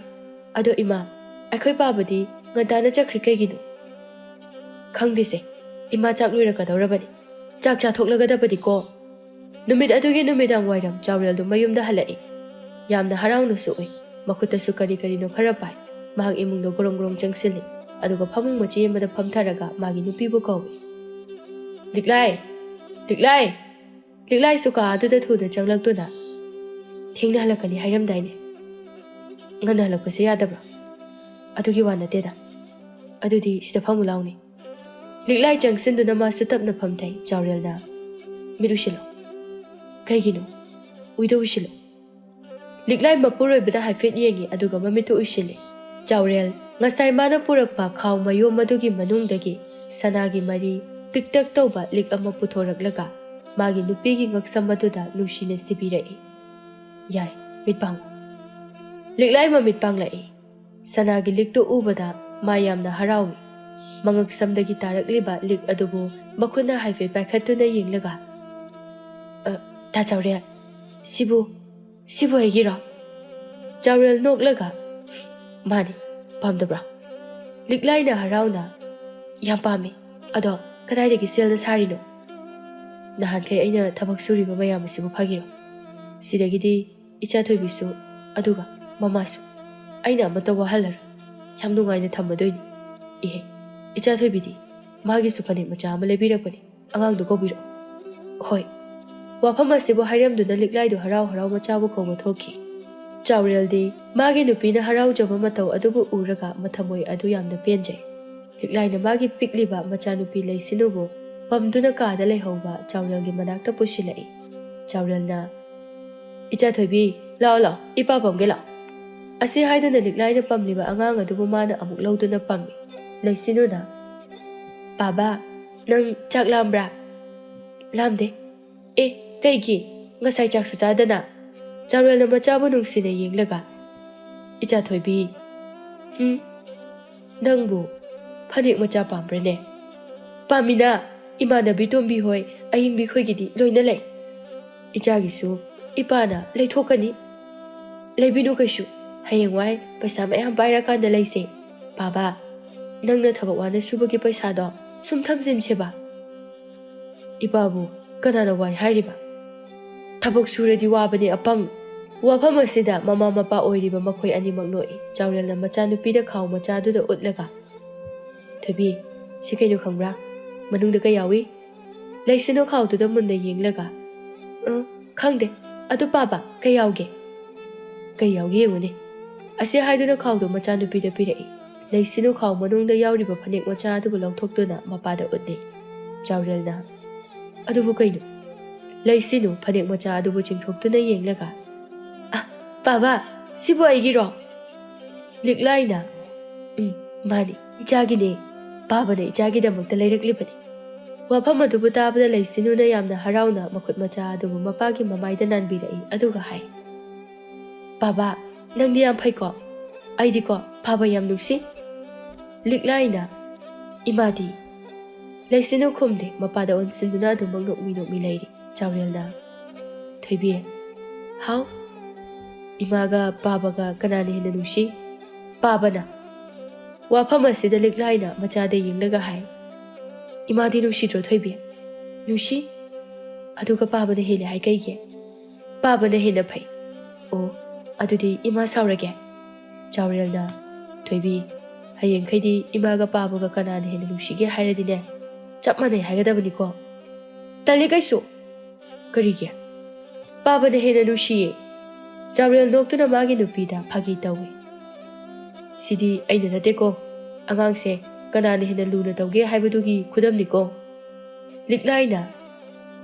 ꯑꯗꯣ ꯏꯃꯥ, ꯑꯩꯈꯣꯏ ꯄꯥꯕꯗꯤ ꯉꯟꯇꯥꯅ ꯆꯠꯈ꯭ꯔꯤ ꯀꯩꯒꯤꯅꯣ? ꯈꯪꯗꯦꯁꯦ, ꯏꯃꯥ ꯆꯥꯛ ꯂꯣꯏꯔꯛꯀꯗꯧꯔꯕꯅꯤ. ꯆꯥꯛ ꯆꯥꯊꯣꯛꯂꯒꯗꯕꯅꯤꯀꯣ. ꯅꯨꯃꯤꯠ ꯑꯗꯨꯒꯤ ꯅꯨꯃꯤꯗꯥꯡ ꯋꯥꯏꯔꯝ ꯆꯥꯎꯔꯦꯜꯗꯨ ꯃꯌꯨꯝꯗ ꯍꯜꯂꯛꯏ. ꯌꯥꯝꯅ ꯍꯔꯥꯎꯅꯁꯨ ꯎꯏ. ꯃꯈꯨꯠꯇꯁꯨ ꯀꯔꯤꯅꯣ ꯈꯔ ꯄꯥꯏ. ꯃꯍꯥꯛ ꯏꯃꯨꯡꯗ ꯒꯣꯔꯣꯡ ꯆꯪꯁꯤꯜꯂꯤ. ꯑꯗꯨꯒ ꯐꯃꯨꯡ ꯃꯆꯤ ꯑꯃꯗ ꯐꯝꯊꯔꯒ ꯃꯥꯒꯤ ꯅꯨꯄꯤꯕꯨ ꯀꯧꯏ. ꯂꯤꯛꯂꯥꯏ, ꯂꯤꯛꯂꯥꯏ. ꯂꯤꯛꯂꯥꯏꯁꯨ ꯀꯥ ꯑꯗꯨꯗ ꯊꯨꯅ ꯆꯪꯂꯛꯇꯨꯅ, ꯊꯦꯡꯅ ꯍꯜꯂꯛꯀꯅꯤ ꯍꯥꯏꯔꯝꯗꯥꯏꯅꯦ? ꯉꯟꯅ ꯍꯜꯂꯛꯄꯁꯦ ꯌꯥꯗꯕ꯭ꯔꯥ? ꯑꯗꯨꯒꯤ ꯋꯥ ꯅꯠꯇꯦꯗ. ꯑꯗꯨꯗꯤ ꯁꯤꯗ ꯐꯝꯃꯨ ꯂꯥꯎꯅꯤ. ꯂꯤꯛꯂꯥꯏ ꯆꯪꯁꯤꯟꯗꯨꯅ ꯃꯥꯁꯨ ꯇꯞꯅ ꯐꯝꯊꯩ. ꯆꯥꯎꯔꯦꯜꯅ, ꯃꯤꯠ ꯎꯏꯁꯤꯜꯂꯣ. ꯀꯩꯒꯤꯅꯣ? ꯎꯏꯗ ꯎꯏꯁꯤꯜꯂꯣ. ꯂꯤꯛꯂꯥꯏ ꯃꯄꯨꯔꯣꯏꯕꯗ ꯍꯥꯏꯐꯦꯠ ꯌꯦꯡꯉꯤ, ꯑꯗꯨꯒ ꯃꯃꯤꯠꯇꯨ ꯎꯏꯁꯤꯜꯂꯤ. ꯆꯥꯎꯔꯦꯜ ꯉꯁꯥꯏ ꯃꯥꯅ ꯄꯨꯔꯛꯄ ꯈꯥꯎ ꯃꯌꯣꯝ ꯑꯗꯨꯒꯤ ꯃꯅꯨꯡꯗꯒꯤ ꯁꯅꯥꯒꯤ ꯃꯔꯤ ꯄꯤꯛꯇꯛ ꯇꯧꯕ ꯂꯤꯛ ꯑꯃ ꯄꯨꯊꯣꯔꯛꯂꯒ ꯃꯥꯒꯤ ꯅꯨꯄꯤꯒꯤ ꯉꯛꯁꯝ ꯑꯗꯨꯗ ꯅꯨꯡꯁꯤꯅ ꯁꯤꯕꯤꯔꯛꯏ. ꯌꯥꯔꯦ, ꯃꯤꯠ ꯄꯥꯡꯉꯨ. ꯂꯤꯛꯂꯥꯏ ꯃꯃꯤꯠ ꯄꯥꯡꯂꯛꯏ. ꯁꯅꯥꯒꯤ ꯂꯤꯛꯇꯨ ꯎꯕꯗ ꯃꯥ ꯌꯥꯝꯅ ꯍꯔꯥꯎꯏ. ꯃꯉꯛꯁꯝꯗꯒꯤ ꯇꯥꯔꯛꯂꯤꯕ ꯂꯤꯛ ꯑꯗꯨꯕꯨ ꯃꯈꯨꯠꯅ ꯍꯥꯏꯐꯦꯠ ꯄꯥꯏꯈꯠꯇꯨꯅ ꯌꯦꯡꯂꯒ, ꯇꯥ ꯆꯥꯎꯔꯦꯜ, ꯁꯤꯕꯨ ꯑꯩꯒꯤꯔꯣ? ꯆꯥꯎꯔꯦꯜ ꯅꯣꯛꯂꯒ, ꯃꯥꯅꯤ, ꯄꯥꯝꯗꯕ꯭ꯔꯥ? ꯂꯤꯛꯂꯥꯏꯅ ꯍꯔꯥꯎꯅ, ꯌꯥꯝ ꯄꯥꯝꯃꯤ. ꯑꯗꯣ ꯀꯗꯥꯏꯗꯒꯤ ꯁꯦꯜꯅ ꯁꯥꯔꯤꯅꯣ? ꯅꯍꯥꯟꯈꯩ ꯑꯩꯅ ꯊꯕꯛ ꯁꯨꯔꯤꯕ ꯃꯌꯥꯝ ꯑꯁꯤꯕꯨ ꯐꯥꯒꯤꯔꯣ? ꯁꯤꯗꯒꯤꯗꯤ ꯏꯆꯥ ꯊꯣꯏꯕꯤꯁꯨ ꯑꯗꯨꯒ ꯃꯃꯥꯁꯨ ꯑꯩꯅ ꯑꯃꯠꯇ ꯋꯥꯍꯜꯂꯔꯣꯏ. ꯌꯥꯝ ꯅꯨꯡꯉꯥꯏꯅ ꯊꯝꯃꯗꯣꯏꯅꯤ. ꯏꯍꯦ, ꯏꯆꯥ ꯊꯣꯏꯕꯤꯗꯤ ꯃꯥꯒꯤꯁꯨ ꯐꯅꯦꯛ ꯃꯆꯥ ꯑꯃ ꯂꯩꯕꯤꯔꯛꯄꯅꯤ. ꯑꯉꯥꯡꯗꯣ ꯀꯧꯕꯤꯔꯛꯑꯣ. ꯍꯣꯏ. ꯋꯥꯐꯝ ꯑꯁꯤꯕꯨ ꯍꯥꯏꯔꯝꯗꯨꯅ ꯂꯤꯛꯂꯥꯏꯗꯨ ꯍꯔꯥꯎ ꯃꯆꯥꯕꯨ ꯀꯧꯕ ꯊꯣꯛꯈꯤ. ꯆꯥꯎꯔꯦꯜꯗꯤ ꯃꯥꯒꯤ ꯅꯨꯄꯤꯅ ꯍꯔꯥꯎꯖꯕ ꯃꯇꯧ ꯑꯗꯨꯕꯨ ꯎꯔꯒ ꯃꯊꯃꯣꯏ ꯑꯗꯨ ꯌꯥꯝꯅ ꯄꯦꯟꯖꯩ. ꯂꯤꯛꯂꯥꯏꯅ ꯃꯥꯒꯤ ꯄꯤꯛꯂꯤꯕ ꯃꯆꯥꯅꯨꯄꯤ ꯂꯩꯁꯤꯅꯨꯕꯨ ꯄꯝꯗꯨꯅ ꯀꯥꯗ ꯂꯩꯍꯧꯕ ꯆꯥꯎꯔꯦꯜꯒꯤ ꯃꯅꯥꯛꯇ ꯄꯨꯁꯤꯜꯂꯛꯏ꯫ ꯆꯥꯎꯔꯦꯜꯅ "ꯏꯆꯥ ꯊꯣꯏꯕꯤ, ꯂꯥꯛꯑꯣ ꯂꯥꯛꯑꯣ, ꯏꯄꯥ ꯄꯝꯒꯦ ꯂꯥꯛꯑꯣ." ꯑꯁꯤ ꯍꯥꯏꯗꯨꯅ ꯂꯤꯛꯂꯥꯏꯅ ꯄꯝꯂꯤꯕ ꯑꯉꯥꯡ ꯑꯗꯨꯕꯨ ꯃꯥꯅ ꯑꯃꯨꯛ ꯂꯧꯗꯨꯅ ꯄꯝꯃꯤ꯫ ꯂꯩꯁꯤꯅꯨꯅ "ꯄꯥꯕꯥ, ꯅꯪ ꯆꯥꯛ ꯂꯥꯝꯕ꯭ꯔꯥ?" "ꯂꯥꯝꯗꯦ." "ꯑꯦ, ꯀꯩꯒꯤ? ꯉꯁꯥꯏ ꯆꯥꯛꯁꯨ ꯆꯥꯗꯅ?" ꯆꯥꯎꯔꯦꯜꯅ ꯃꯆꯥꯕꯨ ꯅꯨꯡꯁꯤꯅ ꯌꯦꯡꯂꯒ "ꯏꯆꯥ ꯊꯣꯏꯕꯤ, ꯅꯪꯕꯨ ꯐꯅꯦꯛ ꯃꯆꯥ ꯄꯥꯝꯕ꯭ꯔꯅꯦ?" "ꯄꯥꯝꯃꯤꯅ, ꯏꯃꯥꯟꯅꯕꯤ ꯇꯣꯝꯕꯤ ꯍꯣꯏ, ꯑꯍꯤꯡꯕꯤ ꯈꯣꯏꯒꯤꯗꯤ ꯂꯣꯏꯅ ꯂꯩ." "ꯏꯆꯥꯒꯤꯁꯨ ꯏꯄꯥꯅ ꯂꯩꯊꯣꯛꯀꯅꯤ." "ꯂꯩꯕꯤꯅꯨ ꯀꯩꯁꯨ, ꯍꯌꯦꯡꯋꯥꯏ ꯄꯩꯁꯥ ꯃꯌꯥꯝ ꯄꯥꯏꯔꯀꯥꯟꯗ ꯂꯩꯁꯦ." "ꯄꯥꯕꯥ, ꯅꯪꯅ ꯊꯕꯛ ꯋꯥꯅ ꯁꯨꯕꯒꯤ ꯄꯩꯁꯥꯗꯣ ꯁꯨꯝ ꯊꯝꯖꯤꯟꯁꯦꯕ." "ꯏꯄꯥꯕꯨ ꯀꯅꯥꯅ ꯋꯥꯏ ꯍꯥꯏꯔꯤꯕ? ꯊꯕꯛ ꯁꯨꯔꯗꯤ ꯋꯥꯕꯅꯤ ꯑꯄꯪ." ꯋꯥꯐꯝ ꯑꯁꯤꯗ ꯃꯃꯥ ꯃꯄꯥ ꯑꯣꯏꯔꯤꯕ ꯃꯈꯣꯏ ꯑꯅꯤꯃꯛ ꯅꯣꯛꯏ꯫ ꯆꯥꯎꯔꯦꯜꯅ ꯃꯆꯥꯅꯨꯄꯤꯗ ꯈꯥꯎ ꯃꯆꯥꯗꯨꯗ ꯎꯠꯂꯒ "ꯊꯣꯏꯕꯤ, ꯁꯤ ꯀꯩꯅꯣ ꯈꯪꯕ꯭ꯔꯥ? ꯃꯅꯨꯡꯗ ꯀꯩ ꯌꯥꯎꯏ?" ꯂꯩꯁꯤꯅꯨ ꯈꯥꯎꯗꯨꯗ ꯃꯨꯟꯅ ꯌꯦꯡꯂꯒ "ꯈꯪꯗꯦ, ꯑꯗꯨ ꯄꯥꯕꯥ, ꯀꯩ ꯌꯥꯎꯒꯦ?" "ꯀꯩ ꯌꯥꯎꯒꯦ ꯌꯦꯡꯉꯨꯅꯦ." ꯑꯁꯤ ꯍꯥꯏꯗꯨꯅ ꯈꯥꯎꯗꯨ ꯃꯆꯥꯅꯨꯄꯤꯗ ꯄꯤꯔꯛꯏ꯫ ꯂꯩꯁꯤꯅꯨ ꯈꯥꯎ ꯃꯅꯨꯡꯗ ꯌꯥꯎꯔꯤꯕ ꯐꯅꯦꯛ ꯃꯆꯥ ꯑꯗꯨꯕꯨ ꯂꯧꯊꯣꯛꯇꯨꯅ ꯃꯄꯥꯗ ꯎꯠꯂꯤ꯫ ꯆꯥꯎꯔꯦꯜꯅ "ꯑꯗꯨꯕꯨ ꯀꯩꯅꯣ?" ꯂꯩꯁꯤꯅꯨ ꯐꯅꯦꯛ ꯃꯆꯥ ꯑꯗꯨꯕꯨ ꯆꯤꯡꯊꯣꯛꯇꯨꯅ ꯌꯦꯡꯂꯒ "ꯄꯥꯕꯥ, ꯁꯤꯕꯨ ꯑꯩꯒꯤꯔꯣ?" ꯂꯤꯛꯂꯥꯏꯅ "ꯃꯥꯅꯤ, ꯏꯆꯥꯒꯤꯅꯦ. ꯄꯥꯕꯅ ꯏꯆꯥꯒꯤꯗꯃꯛꯇ ꯂꯩꯔꯛꯂꯤꯕꯅꯤ." ꯋꯥꯐꯝ ꯑꯗꯨꯕꯨ ꯇꯥꯕꯗ ꯂꯩꯁꯤꯅꯨꯅ ꯌꯥꯝꯅ ꯍꯔꯥꯎꯅ ꯃꯈꯨꯠ ꯃꯆꯥ ꯑꯗꯨꯕꯨ ꯃꯄꯥꯒꯤ ꯃꯃꯥꯏꯗ ꯅꯥꯟꯕꯤꯔꯛꯏ ꯑꯗꯨꯒ ꯍꯥꯏ "ꯄꯥꯕꯥ, ꯅꯪꯗꯤ ꯌꯥꯝ ꯐꯩꯀꯣ. ꯑꯩꯗꯤꯀꯣ ꯄꯥꯕ ꯌꯥꯝ ꯅꯨꯡꯁꯤ." ꯂꯤꯛꯂꯥꯏꯅ "ꯏꯃꯥꯗꯤ?" ꯂꯩꯁꯤꯅꯨ ꯈꯨꯝꯗꯦ, ꯃꯄꯥꯗ ꯑꯣꯟꯁꯤꯟꯗꯨꯅ ꯑꯗꯨꯃꯛ ꯅꯣꯛꯃꯤ ꯅꯣꯛꯃꯤ ꯂꯩꯔꯤ꯫ ꯆꯥꯎꯔꯦꯜꯅ "ꯊꯣꯏꯕꯤ, ꯍꯥꯎ, ꯏꯃꯥꯒ ꯄꯥꯕꯒ ꯀꯅꯥꯅ ꯍꯦꯟꯅ ꯅꯨꯡꯁꯤ?" "ꯄꯥꯕꯅ." ꯋꯥꯐꯝ ꯑꯁꯤꯗ ꯂꯤꯛꯂꯥꯏꯅ ꯃꯆꯥꯗ ꯌꯦꯡꯂꯒ ꯍꯥꯏ "ꯏꯃꯥꯗꯤ ꯅꯨꯡꯁꯤꯗ꯭ꯔꯣ ꯊꯣꯏꯕꯤ?" "ꯅꯨꯡꯁꯤ." "ꯑꯗꯨꯒ ꯄꯥꯕꯅ ꯍꯦꯜꯂꯦ ꯍꯥꯏ ꯀꯩꯒꯤ?" "ꯄꯥꯕꯅ ꯍꯦꯟꯅ ꯐꯩ." "ꯑꯣ, ꯑꯗꯨꯗꯤ ꯏꯃꯥ ꯁꯥꯎꯔꯒꯦ." ꯆꯥꯎꯔꯦꯜꯅ "ꯊꯣꯏꯕꯤ, ꯍꯌꯦꯡꯈꯩꯗꯤ ꯏꯃꯥꯒ ꯄꯥꯕꯒ ꯀꯅꯥꯅ ꯍꯦꯟꯅ ꯅꯨꯡꯁꯤꯒꯦ ꯍꯥꯏꯔꯗꯤꯅꯦ, ꯆꯞ ꯃꯥꯟꯅꯩ ꯍꯥꯏꯒꯗꯕꯅꯤꯀꯣ." "ꯇꯜꯂꯤ ꯀꯩꯁꯨ." "ꯀꯔꯤꯒꯤ?" "ꯄꯥꯕꯅ ꯍꯦꯟꯅ ꯅꯨꯡꯁꯤꯌꯦ." ꯆꯥꯎꯔꯦꯜ ꯅꯣꯛꯇꯨꯅ ꯃꯥꯒꯤ ꯅꯨꯄꯤꯗ ꯐꯥꯒꯤ ꯇꯧꯏ꯫ "ꯁꯤꯗꯤ ꯑꯩꯅ ꯅꯠꯇꯦꯀꯣ, ꯑꯉꯥꯡꯁꯦ ꯀꯅꯥꯅ ꯍꯦꯟꯅ ꯂꯨꯅ ꯇꯧꯒꯦ ꯍꯥꯏꯕꯗꯨꯒꯤ ꯈꯨꯗꯝꯅꯤꯀꯣ." ꯂꯤꯛꯂꯥꯏꯅ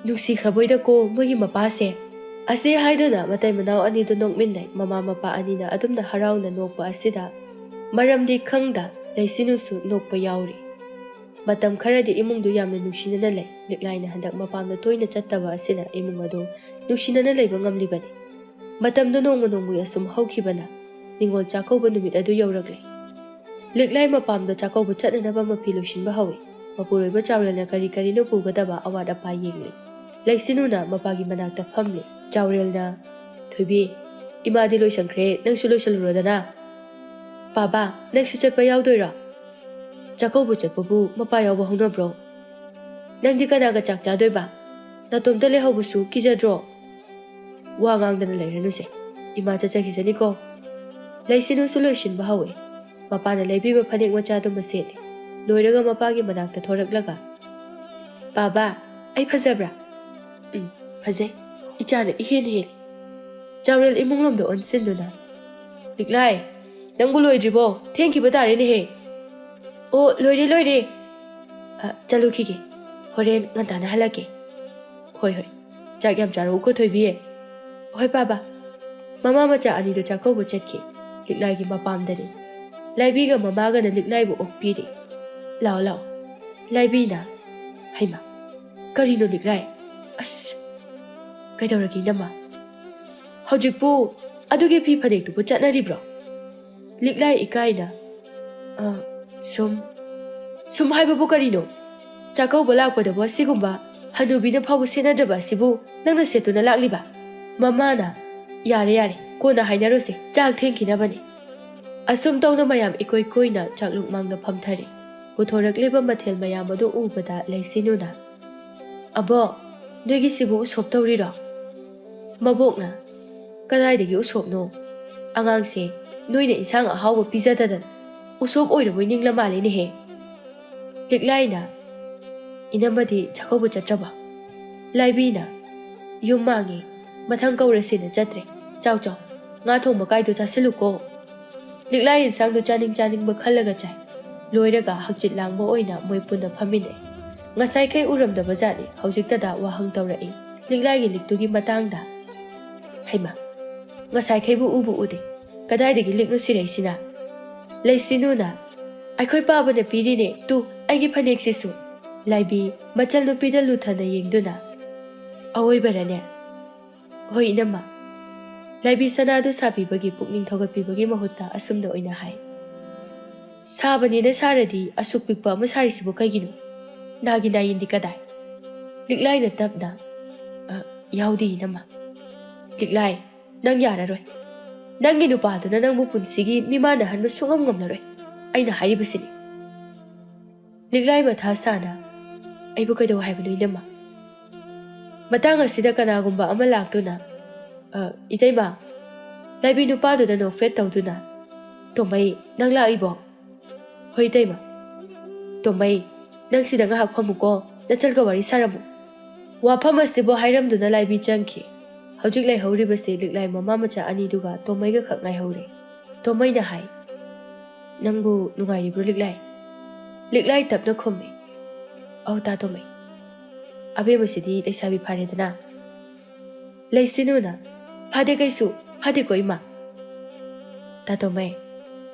"ꯅꯨꯡꯁꯤꯈ꯭ꯔꯕꯣꯏꯗꯀꯣ ꯃꯣꯏꯒꯤ ꯃꯄꯥꯁꯦ." ꯑꯁꯤ ꯍꯥꯏꯗꯨꯅ ꯃꯇꯩ ꯃꯅꯥꯎ ꯑꯅꯤꯗꯨ ꯅꯣꯛꯃꯤꯟꯅꯩ꯫ ꯃꯃꯥ ꯃꯄꯥ ꯑꯅꯤꯅ ꯑꯗꯨꯝꯅ ꯍꯔꯥꯎꯅ ꯅꯣꯛꯄ ꯑꯁꯤꯗ ꯃꯔꯝꯗꯤ ꯈꯪꯗ ꯂꯩꯁꯤꯅꯨꯁꯨ ꯅꯣꯛꯄ ꯌꯥꯎꯔꯤ꯫ ꯃꯇꯝ ꯈꯔꯗꯤ ꯏꯃꯨꯡꯗꯨ ꯌꯥꯝꯅ ꯅꯨꯡꯁꯤꯅꯅ ꯂꯩ꯫ ꯂꯤꯛꯂꯥꯏꯅ ꯍꯟꯗꯛ ꯃꯄꯥꯝꯗ ꯇꯣꯏꯅ ꯆꯠꯇꯕ ꯑꯁꯤꯅ ꯏꯃꯨꯡ ꯑꯗꯨ ꯅꯨꯡꯁꯤꯅꯅ ꯂꯩꯕ ꯉꯝꯂꯤꯕꯅꯤ꯫ ꯃꯇꯝꯗꯨ ꯅꯣꯡꯃ ꯅꯣꯡꯃꯒꯤ ꯑꯁꯨꯝ ꯍꯧꯈꯤꯕꯅ ꯅꯤꯡꯉꯣꯜ ꯆꯥꯛꯀꯧꯕ ꯅꯨꯃꯤꯠ ꯑꯗꯨ ꯌꯧꯔꯛꯂꯦ꯫ ꯂꯤꯛꯂꯥꯏ ꯃꯄꯥꯝꯗ ꯆꯥꯛꯀꯧꯕ ꯆꯠꯅꯅꯕ ꯃꯐꯤ ꯂꯣꯏꯁꯤꯟꯕ ꯍꯧꯏ꯫ ꯃꯄꯨꯔꯣꯏꯕ ꯆꯥꯎꯔꯦꯜꯅ ꯀꯔꯤ ꯀꯔꯤꯅꯣ ꯄꯨꯒꯗꯕ ꯑꯋꯥꯠ ꯑꯄꯥ ꯌꯦꯡꯂꯤ꯫ ꯂꯩꯁꯤꯅꯨꯅ ꯃꯄꯥꯒꯤ ꯃꯅꯥꯛꯇ ꯐꯝꯂꯤ꯫ ꯆꯥꯎꯔꯦꯜꯅ "ꯊꯣꯏꯕꯤ, ꯏꯃꯥꯗꯤ ꯂꯣꯏꯁꯟꯈ꯭ꯔꯦ, ꯅꯪꯁꯨ ꯂꯣꯏꯁꯜꯂꯨꯔꯣꯗꯅ." "ꯄꯥꯕꯥ, ꯅꯪꯁꯨ ꯆꯠꯄ ꯌꯥꯎꯗꯣꯏꯔꯣ?" "ꯆꯥꯛꯀꯧꯕ ꯆꯠꯄꯕꯨ ꯃꯄꯥ ꯌꯥꯎꯕ ꯍꯧꯅꯕ꯭ꯔꯣ?" "ꯅꯪꯗꯤ ꯀꯅꯥꯒ ꯆꯥꯛ ꯆꯥꯗꯣꯏꯕ? ꯅꯇꯣꯝꯇ ꯂꯩꯍꯧꯕꯁꯨ ꯀꯤꯖꯗ꯭ꯔꯣ?" "ꯋꯥ ꯉꯥꯡꯗꯅ ꯂꯩꯔꯅꯨꯁꯦ, ꯏꯃꯥ ꯆꯠꯆꯈꯤꯁꯅꯤꯀꯣ." ꯂꯩꯁꯤꯅꯨꯁꯨ ꯂꯣꯏꯁꯤꯟꯕ ꯍꯧꯏ꯫ ꯃꯄꯥꯅ ꯂꯩꯕꯤꯕ ꯐꯅꯦꯛ ꯃꯆꯥꯗꯨꯃ ꯁꯦꯠꯂꯤ꯫ ꯂꯣꯏꯔꯒ ꯃꯄꯥꯒꯤ ꯃꯅꯥꯛꯇ ꯊꯣꯔꯛꯂꯒ "ꯄꯥꯕꯥ, ꯑꯩ ꯐꯖꯕ꯭ꯔꯥ?" "ꯐꯖꯩ, ꯏꯆꯥꯅ ꯏꯍꯦꯟ ꯍꯦꯜꯂꯤ." ꯆꯥꯎꯔꯦꯜ ꯏꯃꯨꯡꯂꯣꯝꯗ ꯑꯣꯟꯁꯤꯟꯗꯨꯅ "ꯂꯤꯛꯂꯥꯏ, ꯅꯪꯕꯨ ꯂꯣꯏꯗ꯭ꯔꯤꯕꯣ? ꯊꯦꯡꯈꯤꯕ ꯇꯥꯔꯦꯅꯦꯍꯦ." "ꯑꯣ, ꯂꯣꯏꯔꯦ ꯂꯣꯏꯔꯦ." "ꯆꯠꯂꯨꯈꯤꯒꯦ, ꯍꯣꯔꯦꯟ ꯉꯟꯇꯥꯅ ꯍꯜꯂꯛꯀꯦ." "ꯍꯣꯏ ꯍꯣꯏ, ꯆꯥꯛ ꯌꯥꯝ ꯆꯥꯔꯛꯎꯀꯣ ꯊꯣꯏꯕꯤ." "ꯍꯣꯏ ꯄꯥꯕꯥ." ꯃꯃꯥ ꯃꯆꯥ ꯑꯅꯤꯗꯨ ꯆꯥꯛꯀꯧꯕ ꯆꯠꯈꯤ꯫ ꯂꯤꯛꯂꯥꯏꯒꯤ ꯃꯄꯥꯝꯗꯅꯤ꯫ ꯂꯥꯏꯕꯤꯒ ꯃꯃꯥꯒꯅ ꯂꯤꯛꯂꯥꯏꯕꯨ ꯑꯣꯛꯄꯤꯔꯤ꯫ "ꯂꯥꯛꯑꯣ ꯂꯥꯛꯑꯣ." ꯂꯥꯏꯕꯤꯅ "ꯍꯩꯃꯥ, ꯀꯔꯤꯅꯣ ꯂꯤꯛꯂꯥꯏ? ꯑꯁ, ꯀꯩꯗꯧꯔꯒꯦ ꯏꯅꯝꯃ? ꯍꯧꯖꯤꯛꯄꯨ ꯑꯗꯨꯒꯤ ꯐꯤ ꯐꯅꯦꯛꯇꯨꯕꯨ ꯆꯠꯅꯔꯤꯕ꯭ꯔꯣ?" ꯂꯤꯛꯂꯥꯏ ꯏꯀꯥꯏꯅ "ꯁꯨꯝ ꯍꯥꯏꯕꯕꯨ ꯀꯔꯤꯅꯣ? ꯆꯥꯛꯀꯧꯕ ꯂꯥꯛꯄꯗꯕꯨ ꯑꯁꯤꯒꯨꯝꯕ ꯍꯅꯨꯕꯤꯅ ꯐꯥꯎꯕ ꯁꯦꯠꯅꯗ꯭ꯔꯕ ꯑꯁꯤꯕꯨ ꯅꯪꯅ ꯁꯦꯠꯇꯨꯅ ꯂꯥꯛꯂꯤꯕ?" ꯃꯃꯥꯅ "ꯌꯥꯔꯦ ꯌꯥꯔꯦ, ꯀꯣꯟꯅ ꯍꯥꯏꯅꯔꯨꯁꯦ, ꯆꯥꯛ ꯊꯦꯡꯈꯤꯅꯕꯅꯤ." ꯑꯁꯨꯝ ꯇꯧꯅ ꯃꯌꯥꯝ ꯏꯀꯣꯏ ꯀꯣꯏꯅ ꯆꯥꯛꯂꯨꯛ ꯃꯥꯡꯗ ꯐꯝꯊꯔꯦ꯫ ꯄꯨꯊꯣꯔꯛꯂꯤꯕ ꯃꯊꯦꯜ ꯃꯌꯥꯝ ꯑꯗꯨ ꯎꯕꯗ ꯂꯩꯁꯤꯅꯨꯅ "ꯑꯕꯣꯛ, ꯅꯣꯏꯒꯤꯁꯤꯕꯨ ꯎꯁꯣꯞ ꯇꯧꯔꯤꯔꯣ?" ꯃꯕꯣꯛꯅ "ꯀꯗꯥꯏꯗꯒꯤ ꯎꯁꯣꯞꯅꯣ? ꯑꯉꯥꯡꯁꯦ ꯅꯣꯏꯅ ꯏꯟꯁꯥꯡ ꯑꯍꯥꯎꯕ ꯄꯤꯖꯗꯗꯅ ꯎꯁꯣꯞ ꯑꯣꯏꯔꯕꯣꯏ ꯅꯤꯡꯂ ꯃꯥꯜꯂꯦꯅꯦꯍꯦ." ꯂꯤꯛꯂꯥꯏꯅ "ꯏꯅꯝꯃꯗꯤ ꯆꯥꯛꯀꯧꯕ ꯆꯠꯇ꯭ꯔꯕ?" ꯂꯥꯏꯕꯤꯅ "ꯌꯨꯝ ꯃꯥꯡꯉꯦ, ꯃꯊꯪ ꯀꯧꯔꯁꯦꯅ ꯆꯠꯇ꯭ꯔꯦ. ꯆꯥꯎ ꯆꯥꯎ, ꯉꯥ ꯊꯣꯡꯕ ꯀꯥꯏꯗꯣ ꯆꯥꯁꯤꯜꯂꯨꯀꯣ." ꯂꯤꯛꯂꯥꯏ ꯏꯟꯁꯥꯡꯗꯨ ꯆꯥꯅꯤꯡ ꯆꯥꯅꯤꯡꯕ ꯈꯜꯂꯒ ꯆꯥꯏ꯫ Loiraga hakchit langba oina moi punna phamine. Ngasai kai uramdaba jani haujiktada wahang tawrai. Liglai liktugi matangda. Haima. Ngasai kai bu ubu ude. Kadaidagi liknu siraisina. Leisinuna. Aikhoi pabana pirine tu aigi phanek sisu. Laibi machal nupida luthana yengduna. Awoi barane. Hoi inama. Laibi sanadu sabibagi pukning thogapibagi mahutta asumna oina hai. Sabani na saradi asuk pikpa ama sarisibu kaigino. Nagi na yindi kadai. Liglai na tapna. Yaudi inama. Liglai, nang yararoi. Nangi nupado na nang mupunsigi mimana hanma sungam ngamlaroi. Aina haribasini. Liglai matha sana. Aibu kaidaw haibano inama. Matang asida kanagumba ama laktuna. Itayma. Laibi nupado na no fet tawduna. Tomay, nang laribo. Hoy itayma. Tomay, nang sida nga hakpamuko na chalga wari saramu. Wafam asibo hairamduna laibi changki. Haujik lai hauribasi liglai mama macha aniduga tomay ga khak ngai haure. Tomay na hai. Nangbu nungairibro liglai. Liglai tapna khome. Au ta tomay. Abe masidi laisabi pharedana. Laisinuna. Phade kaisu. Phade ko ima. Ta tomay.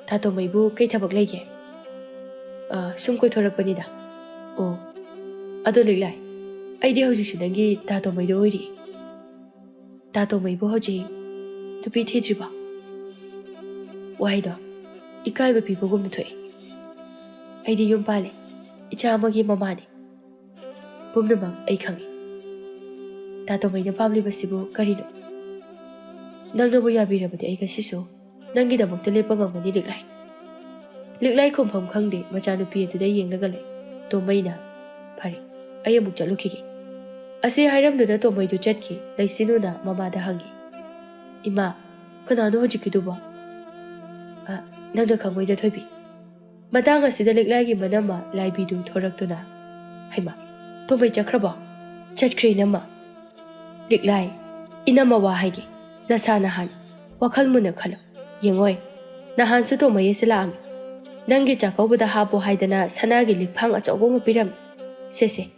Ta tomay bu kai thabak laige. Sum koi thorakpanida. Oh. Ado liglai. Aidi haujisu nangi ta tomay do oiri. Ta tomay bu hauji. Tupi thidriba. Wahaido. Ikai ba pipagum na thoi. Aidi yum pale. Icha amagi mamani. Pumnamang ay khangi. Ta tomay na pamli basibu karino. Nang nabu yabirabadi ay kasiso. Nangi damang talipagam ni liglai. Liglai kumpham khangde machanupi atuda yenglagale. Tomay na. Pari. Ay amuk chalukigi. Ase hairamduna tomay du chatki. Laisinuna mamada hangi. Ima. Kanano hajikiduba. Nangda khangmoy da thoibi. Matang asida liglai gi manama laibidu thoraktuna. Haima. Tomay chakraba. Chatkri nama. Liglai. Inama wahagi. Nasa nahan. Wakal mo na khalo. Yengoy. Nahan su tomay silaami. Nangi chakawbada habo haidana sanagi likphang achobo mapiram. Sese.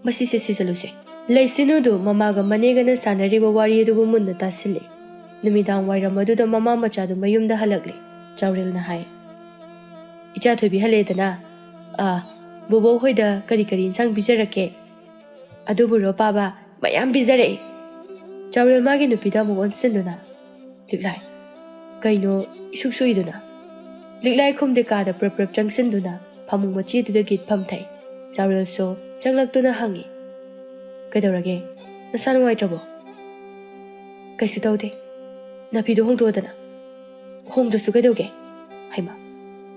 Masi sese saluse. Laisinudu mamaga manega na sanariba wari adubu munna tasili. Numidang wairamaduda mama machadu mayumda halagli. Chauril na hai. Icha thobi haledana. Bubo hoida kari kari insang bizarake. Aduburo baba mayam bizare. Chauril magi nupida mo onsenduna. Liglai. Kaino isuksuiduna. Liglai kumde kada prap changsenduna. Pamung machi duda git pamthai. Chauril so changlaktuna hangi. Kaidaurage. Nasanu wai trabo. Kaisu taude. Napido hongtuadana. Hongdrasu kaidauge. Haima.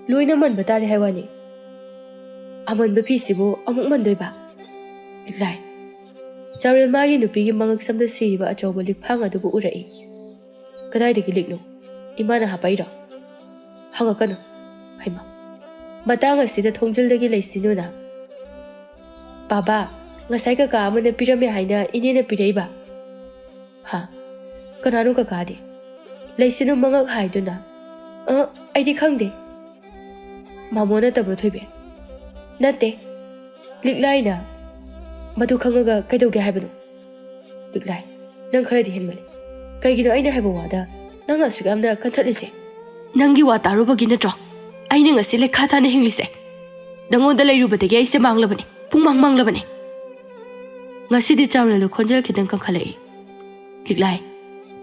Loina man batari haiwani. Aman bapisibo amuk mandoiba. Liglai. Chauril magi nupigi mangak samda siriba achobo likphang adubu urai. Kadaidagi likno. Imana hapairo. Hangakano. Haima. Matang asida thongjildagi laisinuna. Baba, ngasai kaka amana pirame haina inena piraiba. Ha. Kanano kaka de. Laisinu mangak haiduna. Aidi khangde. Mamona tabro thoibe. Nate. Liglai na. Madu khangaga kaidauge haibano. Liglai. Nang kharadi henmali. Kaigino aina haiba wada. Nang asugamda kanthatlise. Nangi wa tarubagi natro. Aina ngasi lekha thana hinglise. Dangonda lairubadagi aise manglabani. Pungmang manglabani. Ngasi di chaurelu khonjel khidang kangkhalai. Liglai.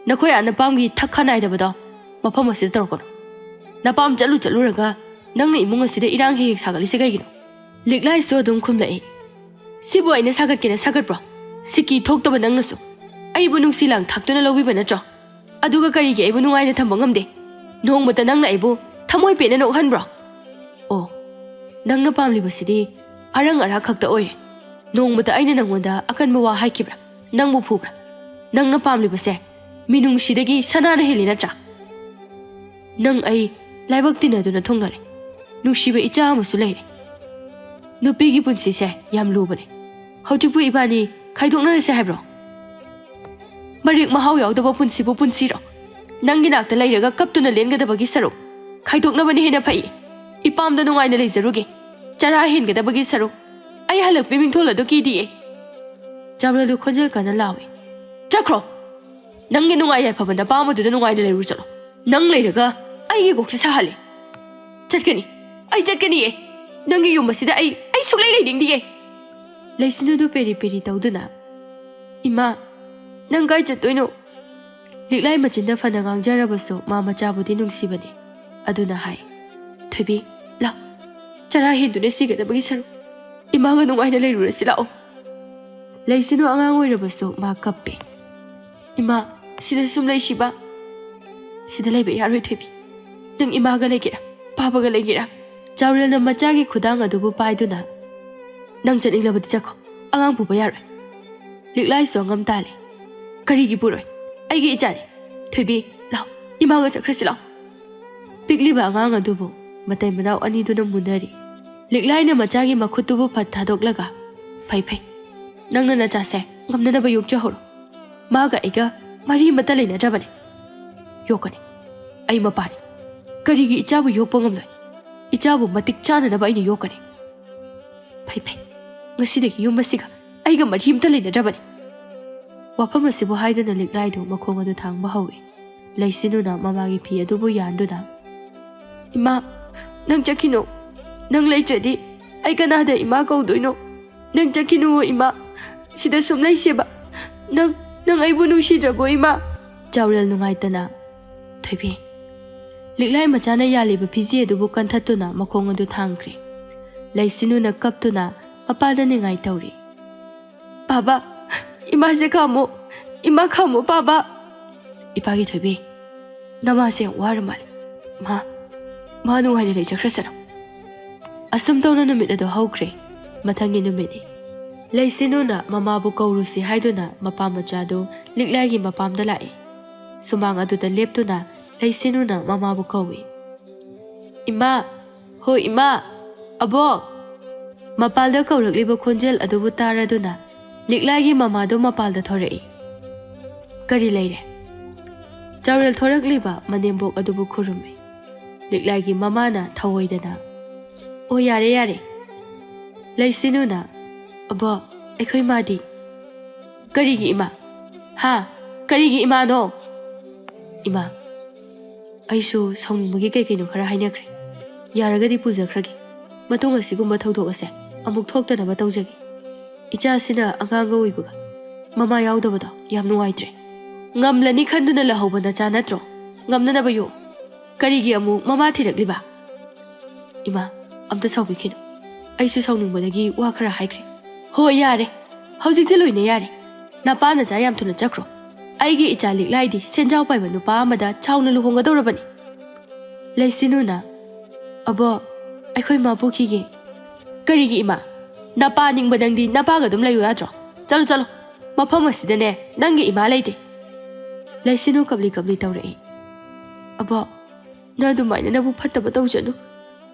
Nakhoi anapamgi thakha naidabado. Mafam asida torokono. Napam chalu raga. Nangna imung asida irang hek sagalise kaigino. Liglai so dum khumlai. Sibo aina sagat kena sagat bro. Siki thoktaba nangnasu. Aibu nungsilang thaktuna lobiba natro. Aduga karigi aibu nungaina thamba ngamde. Nongmata nangna aibu thamoi pena nokhan bro. Oh. Nangna pamlibasidi arang ara khakta oire. Nongmata aina nangonda akanba wa haikibra. Nangbu phubra. Nangna pamlibase minung sidagi sanana helina tra. Nang ai laibak tinaduna thongnare. Nungsiba icha amusu leire. Nupigi punsise yam lubane. Haujipu ibani khaidoknarase haibro. Marik mahau yaudaba punsibu punsiro. Nangi nakta lairaga kaptuna lengadabagi saru. Khaidoknabani hena phai. ꯏꯄꯥꯝꯗ ꯅꯨꯡꯉꯥꯏꯅ ꯂꯩꯖꯔꯨꯒꯦ ꯆꯔꯥ ꯍꯦꯟꯒꯗꯕꯒꯤ ꯁꯔꯨꯛ ꯑꯩ ꯍꯜꯂꯛꯄꯤ ꯃꯤꯡꯊꯣꯜ ꯑꯗꯨ ꯀꯤꯗꯤꯌꯦ ꯆꯥꯎꯔꯦꯜꯗꯨ ꯈꯣꯟꯖꯦꯜ ꯀꯟꯅ ꯂꯥꯎꯏ ꯆꯠꯈ꯭ꯔꯣ ꯅꯪꯒꯤ ꯅꯨꯡꯉꯥꯏ ꯌꯥꯏꯐꯕ ꯅꯄꯥꯝꯕꯗꯨꯗ ꯅꯨꯡꯉꯥꯏꯅ ꯂꯩꯔꯨ ꯆꯠꯂꯣ ꯅꯪ ꯂꯩꯔꯒ ꯑꯩꯒꯤ ꯀꯣꯛꯁꯦ ꯁꯥꯍꯜꯂꯤ ꯆꯠꯀꯅꯤ ꯑꯩ ꯆꯠꯀꯅꯤꯌꯦ ꯅꯪꯒꯤ ꯌꯨꯝ ꯑꯁꯤꯗ ꯑꯩ ꯁꯨꯛꯂꯩ ꯂꯩꯅꯤꯡꯗꯤꯌꯦ ꯂꯩꯁꯤꯟꯅꯨꯗꯨ ꯄꯦꯔꯤ ꯄꯦꯔꯤ ꯇꯧꯗꯨꯅ ꯏꯃꯥ ꯅꯪ ꯀꯥꯏ ꯆꯠꯇꯣꯏꯅꯣ ꯂꯤꯛꯂꯥꯏ ꯃꯆꯤꯟꯗ ꯐꯅ ꯉꯥꯡꯖꯔꯕꯁꯨ ꯃꯥ ꯃꯆꯥꯕꯨꯗꯤ ꯅꯨꯡꯁꯤꯕꯅꯤ ꯑꯗꯨꯅ ꯍꯥꯏ ꯊꯣꯏꯕꯤ ꯂꯥꯎ ꯆꯔꯥ ꯍꯦꯟꯗꯨꯅ ꯁꯤꯒꯗꯕꯒꯤ ꯁꯔꯨꯛ ꯏꯃꯥꯒ ꯅꯨꯡꯉꯥꯏꯅ ꯂꯩꯔꯨꯔꯁꯤ ꯂꯥꯛꯑꯣ ꯂꯩꯁꯤꯟꯅꯨ ꯑꯉꯥꯡ ꯑꯣꯏꯔꯕꯁꯨ ꯃꯥ ꯀꯞꯄꯦ ꯏꯃꯥ ꯁꯤꯗ ꯁꯨꯝ ꯂꯩꯁꯤꯕ ꯁꯤꯗ ꯂꯩꯕ ꯌꯥꯔꯣꯏ ꯊꯣꯏꯕꯤ ꯅꯪ ꯏꯃꯥꯒ ꯂꯩꯒꯦꯔꯥ ꯄꯥꯕꯒ ꯂꯩꯒꯦꯔꯥ ꯆꯥꯎꯔꯦꯜꯅ ꯃꯆꯥꯒꯤ ꯈꯨꯗꯥꯡ ꯑꯗꯨꯕꯨ ꯄꯥꯏꯗꯨꯅ ꯅꯪ ꯆꯠꯅꯤꯡꯂꯕꯗꯤ ꯆꯠꯈꯣ ꯑꯉꯥꯡ ꯄꯨꯕ ꯌꯥꯔꯣꯏ ꯂꯤꯛꯂꯥꯏꯁꯨ ꯑꯉꯝ ꯇꯥꯜꯂꯤ ꯀꯔꯤꯒꯤ ꯄꯨꯔꯣꯏ ꯑꯩꯒꯤ ꯏꯆꯥꯅꯤ ꯊꯣꯏꯕꯤ ꯂꯥꯎ ꯏꯃꯥꯒ ꯆꯠꯈ꯭ꯔꯁꯤ ꯂꯥꯎ ꯄꯤꯛꯂꯤꯕ ꯑꯉꯥꯡ ꯑꯗꯨꯕꯨ ꯃꯇꯩ ꯃꯅꯥꯎ ꯑꯅꯤꯗꯨꯅ ꯃꯨꯟꯅꯔꯤ ꯂꯤꯛꯂꯥꯏꯅ ꯃꯆꯥꯒꯤ ꯃꯈꯨꯠꯇꯨꯕꯨ ꯐꯠ ꯊꯥꯗꯣꯛꯂꯒ ꯐꯩ ꯐꯩ ꯅꯪꯅ ꯅꯆꯥꯁꯦ ꯉꯝꯅꯅꯕ ꯌꯣꯛꯆꯍꯧꯔꯣ ꯃꯥꯒ ꯑꯩꯒ ꯃꯔꯤ ꯑꯃꯠꯇ ꯂꯩꯅꯗ꯭ꯔꯕꯅꯤ ꯌꯣꯛꯀꯅꯤ ꯑꯩ ꯃꯄꯥꯅꯤ ꯀꯔꯤꯒꯤ ꯏꯆꯥꯕꯨ ꯌꯣꯛꯄ ꯉꯝꯂꯣꯏ ꯏꯆꯥꯕꯨ ꯃꯇꯤꯛ ꯆꯥꯅꯅꯕ ꯑꯩꯅ ꯌꯣꯛꯀꯅꯤ ꯐꯩ ꯐꯩ ꯉꯁꯤꯗꯒꯤ ꯌꯨꯝ ꯑꯁꯤꯒ ꯑꯩꯒ ꯃꯔꯤ ꯑꯃꯠꯇ ꯂꯩꯅꯗ꯭ꯔꯕꯅꯤ ꯋꯥꯐꯝ ꯑꯁꯤꯕꯨ ꯍꯥꯏꯗꯨꯅ ꯂꯤꯛꯂꯥꯏꯗꯨ ꯃꯈꯣꯡ ꯑꯗꯨ ꯊꯥꯡꯕ ꯍꯧꯏ ꯂꯩꯁꯤꯟꯅꯨꯅ ꯃꯃꯥꯒꯤ ꯐꯤ ꯑꯗꯨꯕꯨ ꯌꯥꯟꯗꯨꯅ ꯏꯃꯥ ꯅꯪ ꯆꯠꯈꯤꯅꯨ ꯅꯪ ꯂꯩꯇ꯭ꯔꯗꯤ ꯑꯩ ꯀꯅꯥꯗ ꯏꯃꯥ ꯀꯧꯗꯣꯏꯅꯣ ꯅꯪ ꯆꯠꯈꯤꯅꯨ ꯏꯃꯥ ꯁꯤꯗ ꯁꯨꯝ ꯂꯩꯁꯦꯕ ꯅꯪ ꯑꯩꯕꯨ ꯅꯨꯡꯁꯤꯗ꯭ꯔꯕꯣ ꯏꯃꯥ ꯆꯥꯎꯔꯦꯜ ꯅꯨꯡꯉꯥꯏꯇꯅ ꯊꯣꯏꯕꯤ ꯂꯤꯛꯂꯥꯏ ꯃꯆꯥꯅ ꯌꯥꯜꯂꯤꯕ ꯐꯤꯖꯤ ꯑꯗꯨꯕꯨ ꯀꯟꯊꯠꯇꯨꯅ ꯃꯈꯣꯡ ꯑꯗꯨ ꯊꯥꯡꯈ꯭ꯔꯦ ꯂꯩꯁꯤꯟꯅꯨꯅ ꯀꯞꯇꯨꯅ ꯃꯄꯥꯗ ꯅꯤꯡꯉꯥꯏ ꯇꯧꯔꯤ ꯄꯥꯕꯥ ꯏꯃꯥꯁꯦ ꯈꯥꯝꯃꯣ ꯏꯃꯥ ꯈꯥꯝꯃꯣ ꯄꯥꯕꯥ ꯏꯄꯥꯒꯤ ꯊꯣꯏꯕꯤ ꯅꯃꯥꯁꯦ ꯌꯥꯝ ꯋꯥꯔ ꯃꯥꯜꯂꯦ ꯃꯥ ꯅꯨꯡꯉꯥꯏꯅ ꯂꯩꯖꯈ꯭ꯔꯁꯅꯨ ꯑꯁꯨꯝ ꯇꯧꯅ ꯅꯨꯃꯤꯠ ꯑꯗꯨ ꯍꯧꯈ꯭ꯔꯦ ꯃꯊꯪꯒꯤ ꯅꯨꯃꯤꯠꯅꯤ ꯂꯩꯁꯤꯟꯅꯨꯅ ꯃꯃꯥꯕꯨ ꯀꯧꯔꯨꯁꯤ ꯍꯥꯏꯗꯨꯅ ꯃꯄꯥ ꯃꯆꯥꯗꯨ ꯂꯤꯛꯂꯥꯏꯒꯤ ꯃꯄꯥꯝꯗ ꯂꯥꯛꯏ ꯁꯨꯃꯥꯡ ꯑꯗꯨꯗ ꯂꯦꯞꯇꯨꯅ ꯂꯩꯁꯤꯟꯅꯨꯅ ꯃꯃꯥꯕꯨ ꯀꯧꯏ ꯏꯃꯥ ꯍꯣꯏ ꯏꯃꯥ ꯑꯕꯣꯛ ꯃꯄꯥꯜꯗ ꯀꯧꯔꯛꯂꯤꯕ ꯈꯣꯟꯖꯦꯜ ꯑꯗꯨꯕꯨ ꯇꯥꯔꯗꯨꯅ ꯂꯤꯛꯂꯥꯏꯒꯤ ꯃꯃꯥꯗꯨ ꯃꯄꯥꯜꯗ ꯊꯣꯔꯛꯏ ꯀꯔꯤ ꯂꯩꯔꯦ ꯆꯥꯎꯔꯦꯜ ꯊꯣꯔꯛꯂꯤꯕ ꯃꯅꯦꯝꯕꯣꯛ ꯑꯗꯨꯕꯨ ꯈꯨꯔꯨꯝꯃꯤ ꯂꯤꯛꯂꯥꯏꯒꯤ ꯃꯃꯥꯅ ꯊꯧꯑꯣꯏꯗꯅ ꯑꯣ ꯌꯥꯔꯦ ꯌꯥꯔꯦ ꯂꯩꯁꯤꯟꯅꯨꯅ ꯑꯕꯣꯛ ꯑꯩꯈꯣꯏ ꯃꯥꯗꯤ ꯀꯔꯤꯒꯤ ꯏꯃꯥ ꯀꯔꯤꯒꯤ ꯏꯃꯥꯅꯣ ꯏꯃꯥ ꯑꯩꯁꯨ ꯁꯥꯎꯅꯤꯡꯕꯒꯤ ꯀꯩꯅꯣ ꯈꯔ ꯍꯥꯏꯅꯈ꯭ꯔꯦ ꯌꯥꯔꯒꯗꯤ ꯄꯨꯖꯈ꯭ꯔꯒꯦ ꯃꯇꯨꯡ ꯑꯁꯤꯒꯨꯝꯕ ꯊꯧꯗꯣꯛ ꯑꯁꯦ ꯑꯃꯨꯛ ꯊꯣꯛꯇꯅꯕ ꯇꯧꯖꯒꯦ ꯏꯆꯥꯁꯤꯅ ꯑꯉꯥꯡꯒ ꯑꯣꯏꯕꯒ ꯃꯃꯥ ꯌꯥꯎꯗꯕꯗꯣ ꯌꯥꯝ ꯅꯨꯡꯉꯥꯏꯇ꯭ꯔꯦ ꯉꯝꯂꯅꯤ ꯈꯟꯗꯨꯅ ꯂꯍꯧꯕ ꯅꯆꯥ ꯅꯠꯇ꯭ꯔꯣ ꯉꯝꯅꯅꯕ ꯌꯣꯛ ꯀꯔꯤꯒꯤ ꯑꯃꯨꯛ ꯃꯃꯥ ꯊꯤꯔꯛꯂꯤꯕ ꯏꯃꯥ ꯑꯝꯇ ꯁꯥꯎꯕꯤꯈꯤꯅꯨ ꯑꯩꯁꯨ ꯁꯥꯎꯅꯤꯡꯕꯗꯒꯤ ꯋꯥ ꯈꯔ ꯍꯥꯏꯈ꯭ꯔꯦ ꯍꯣꯏ ꯌꯥꯔꯦ ꯍꯧꯖꯤꯛꯇꯤ ꯂꯣꯏꯅ ꯌꯥꯔꯦ ꯅꯄꯥ ꯅꯆꯥ ꯌꯥꯝ ꯊꯨꯅ ꯆꯠꯈ꯭ꯔꯣ ꯑꯩꯒꯤ ꯏꯆꯥ ꯂꯤꯛꯂꯥꯏꯗꯤ ꯁꯦꯟꯖꯥꯎ ꯄꯥꯏꯕ ꯅꯨꯄꯥ ꯑꯃꯗ ꯆꯥꯎꯅ ꯂꯨꯍꯣꯡꯒꯗꯧꯔꯕꯅꯤ ꯂꯩꯁꯤꯟꯅꯨꯅ ꯑꯕꯣꯛ ꯑꯩꯈꯣꯏ ꯃꯥ ꯄꯨꯈꯤꯒꯦ ꯀꯔꯤꯒꯤ ꯏꯃꯥ ꯅꯄꯥ ꯅꯤꯡꯕ ꯅꯪꯗꯤ ꯅꯄꯥꯒ ꯑꯗꯨꯝ ꯂꯩꯌꯨ ꯌꯥꯗ꯭ꯔꯣ ꯆꯠꯂꯣ ꯃꯐꯝ ꯑꯁꯤꯗꯅꯦ ꯅꯪꯒꯤ ꯏꯃꯥ ꯂꯩꯇꯦ ꯂꯩꯁꯤꯟꯅꯨ ꯀꯞꯂꯤ ꯀꯞꯂꯤ ꯇꯧꯔꯛꯏ ꯑꯕꯣꯛ ꯅꯪ ꯑꯗꯨꯃꯥꯏꯅ ꯅꯕꯨ ꯐꯠꯇꯕ ꯇꯧꯖꯅꯨ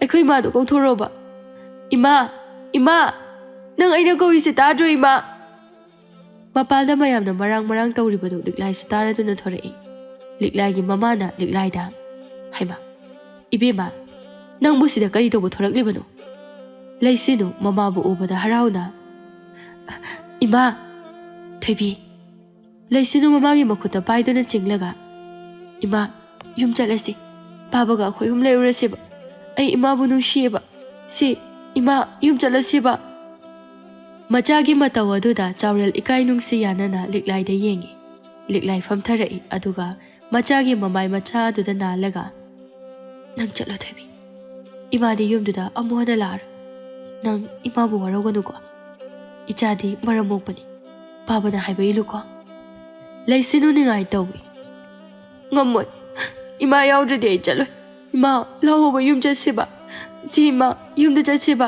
ꯑꯩꯈꯣꯏ ꯃꯥꯗꯣ ꯀꯧꯊꯣꯔꯛꯑꯣꯕ ꯏꯃꯥ ꯅꯪ ꯑꯩꯅ ꯀꯧꯔꯤꯁꯦ ꯇꯥꯗ꯭ꯔꯣ ꯏꯃꯥ ꯃꯄꯥꯜꯗ ꯃꯌꯥꯝꯅ ꯃꯔꯥꯡ ꯇꯧꯔꯤꯕꯗꯨ ꯂꯤꯛꯂꯥꯏꯁꯨ ꯇꯥꯔꯗꯨꯅ ꯊꯣꯔꯛꯏ ꯂꯤꯛꯂꯥꯏꯒꯤ ꯃꯃꯥꯅ ꯂꯤꯛꯂꯥꯏꯗ ꯍꯩꯃꯥ ꯏꯕꯦꯝꯃ ꯅꯪꯕꯨ ꯁꯤꯗ ꯀꯔꯤ ꯇꯧꯕ ꯊꯣꯔꯛꯂꯤꯕꯅꯣ ꯂꯩꯁꯤꯟꯅꯨ ꯃꯃꯥꯕꯨ ꯎꯕꯗ ꯍꯔꯥꯎꯅ ꯏꯃꯥ ꯊꯣꯏꯕꯤ ꯂꯩꯁꯤꯟꯅꯨ ꯃꯃꯥꯒꯤ ꯃꯈꯨꯠꯇ ꯄꯥꯏꯗꯨꯅ ꯆꯤꯡꯂꯒ ꯏꯃꯥ ꯌꯨꯝ ꯆꯠꯂꯁꯤ ꯄꯥꯕꯒ ꯑꯩꯈꯣꯏ ꯑꯍꯨꯝ ꯂꯩꯔꯨꯔꯁꯦꯕ ꯑꯩ ꯏꯃꯥꯕꯨ ꯅꯨꯡꯁꯤꯌꯦꯕ ꯏꯃꯥ ꯌꯨꯝ ꯆꯠꯂꯁꯤꯕ ꯃꯆꯥꯒꯤ ꯃꯇꯧ ꯑꯗꯨꯗ ꯆꯥꯎꯔꯦꯜ ꯏꯀꯥꯏ ꯅꯨꯡꯁꯤ ꯌꯥꯅꯅ ꯂꯤꯛꯂꯥꯏꯗ ꯌꯦꯡꯉꯤ ꯂꯤꯛꯂꯥꯏ ꯐꯝꯊꯔꯛꯏ ꯑꯗꯨꯒ ꯃꯆꯥꯒꯤ ꯃꯃꯥꯏ ꯃꯆꯥ ꯑꯗꯨꯗ ꯅꯥꯜꯂꯒ ꯅꯪ ꯆꯠꯂꯣ ꯊꯣꯏꯕꯤ ꯏꯃꯥꯗꯤ ꯌꯨꯝꯗꯨꯗ ꯑꯃꯨꯛ ꯍꯟꯅ ꯂꯥꯛꯑꯔꯣꯏ ꯅꯪ ꯏꯃꯥꯕꯨ ꯋꯥꯔꯧꯒꯅꯨꯀꯣ ꯏꯆꯥꯗꯤ ꯃꯔꯝ ꯃꯣꯛꯄꯅꯤ ꯄꯥꯕꯅ ꯍꯥꯏꯕ ꯏꯜꯂꯨꯀꯣ ꯂꯩꯁꯤꯟꯅꯨ ꯅꯤꯡꯉꯥꯏ ꯇꯧꯏ ꯉꯝꯃꯣꯏ ꯏꯃꯥ ꯌꯥꯎꯗ꯭ꯔꯗꯤ ꯑꯩ ꯆꯠꯂꯣꯏ ꯏꯃꯥ ꯂꯥꯛꯑꯣꯕ ꯌꯨꯝ ꯆꯠꯁꯤꯕ ꯏꯃꯥ ꯌꯨꯝꯗ ꯆꯠꯁꯤꯕ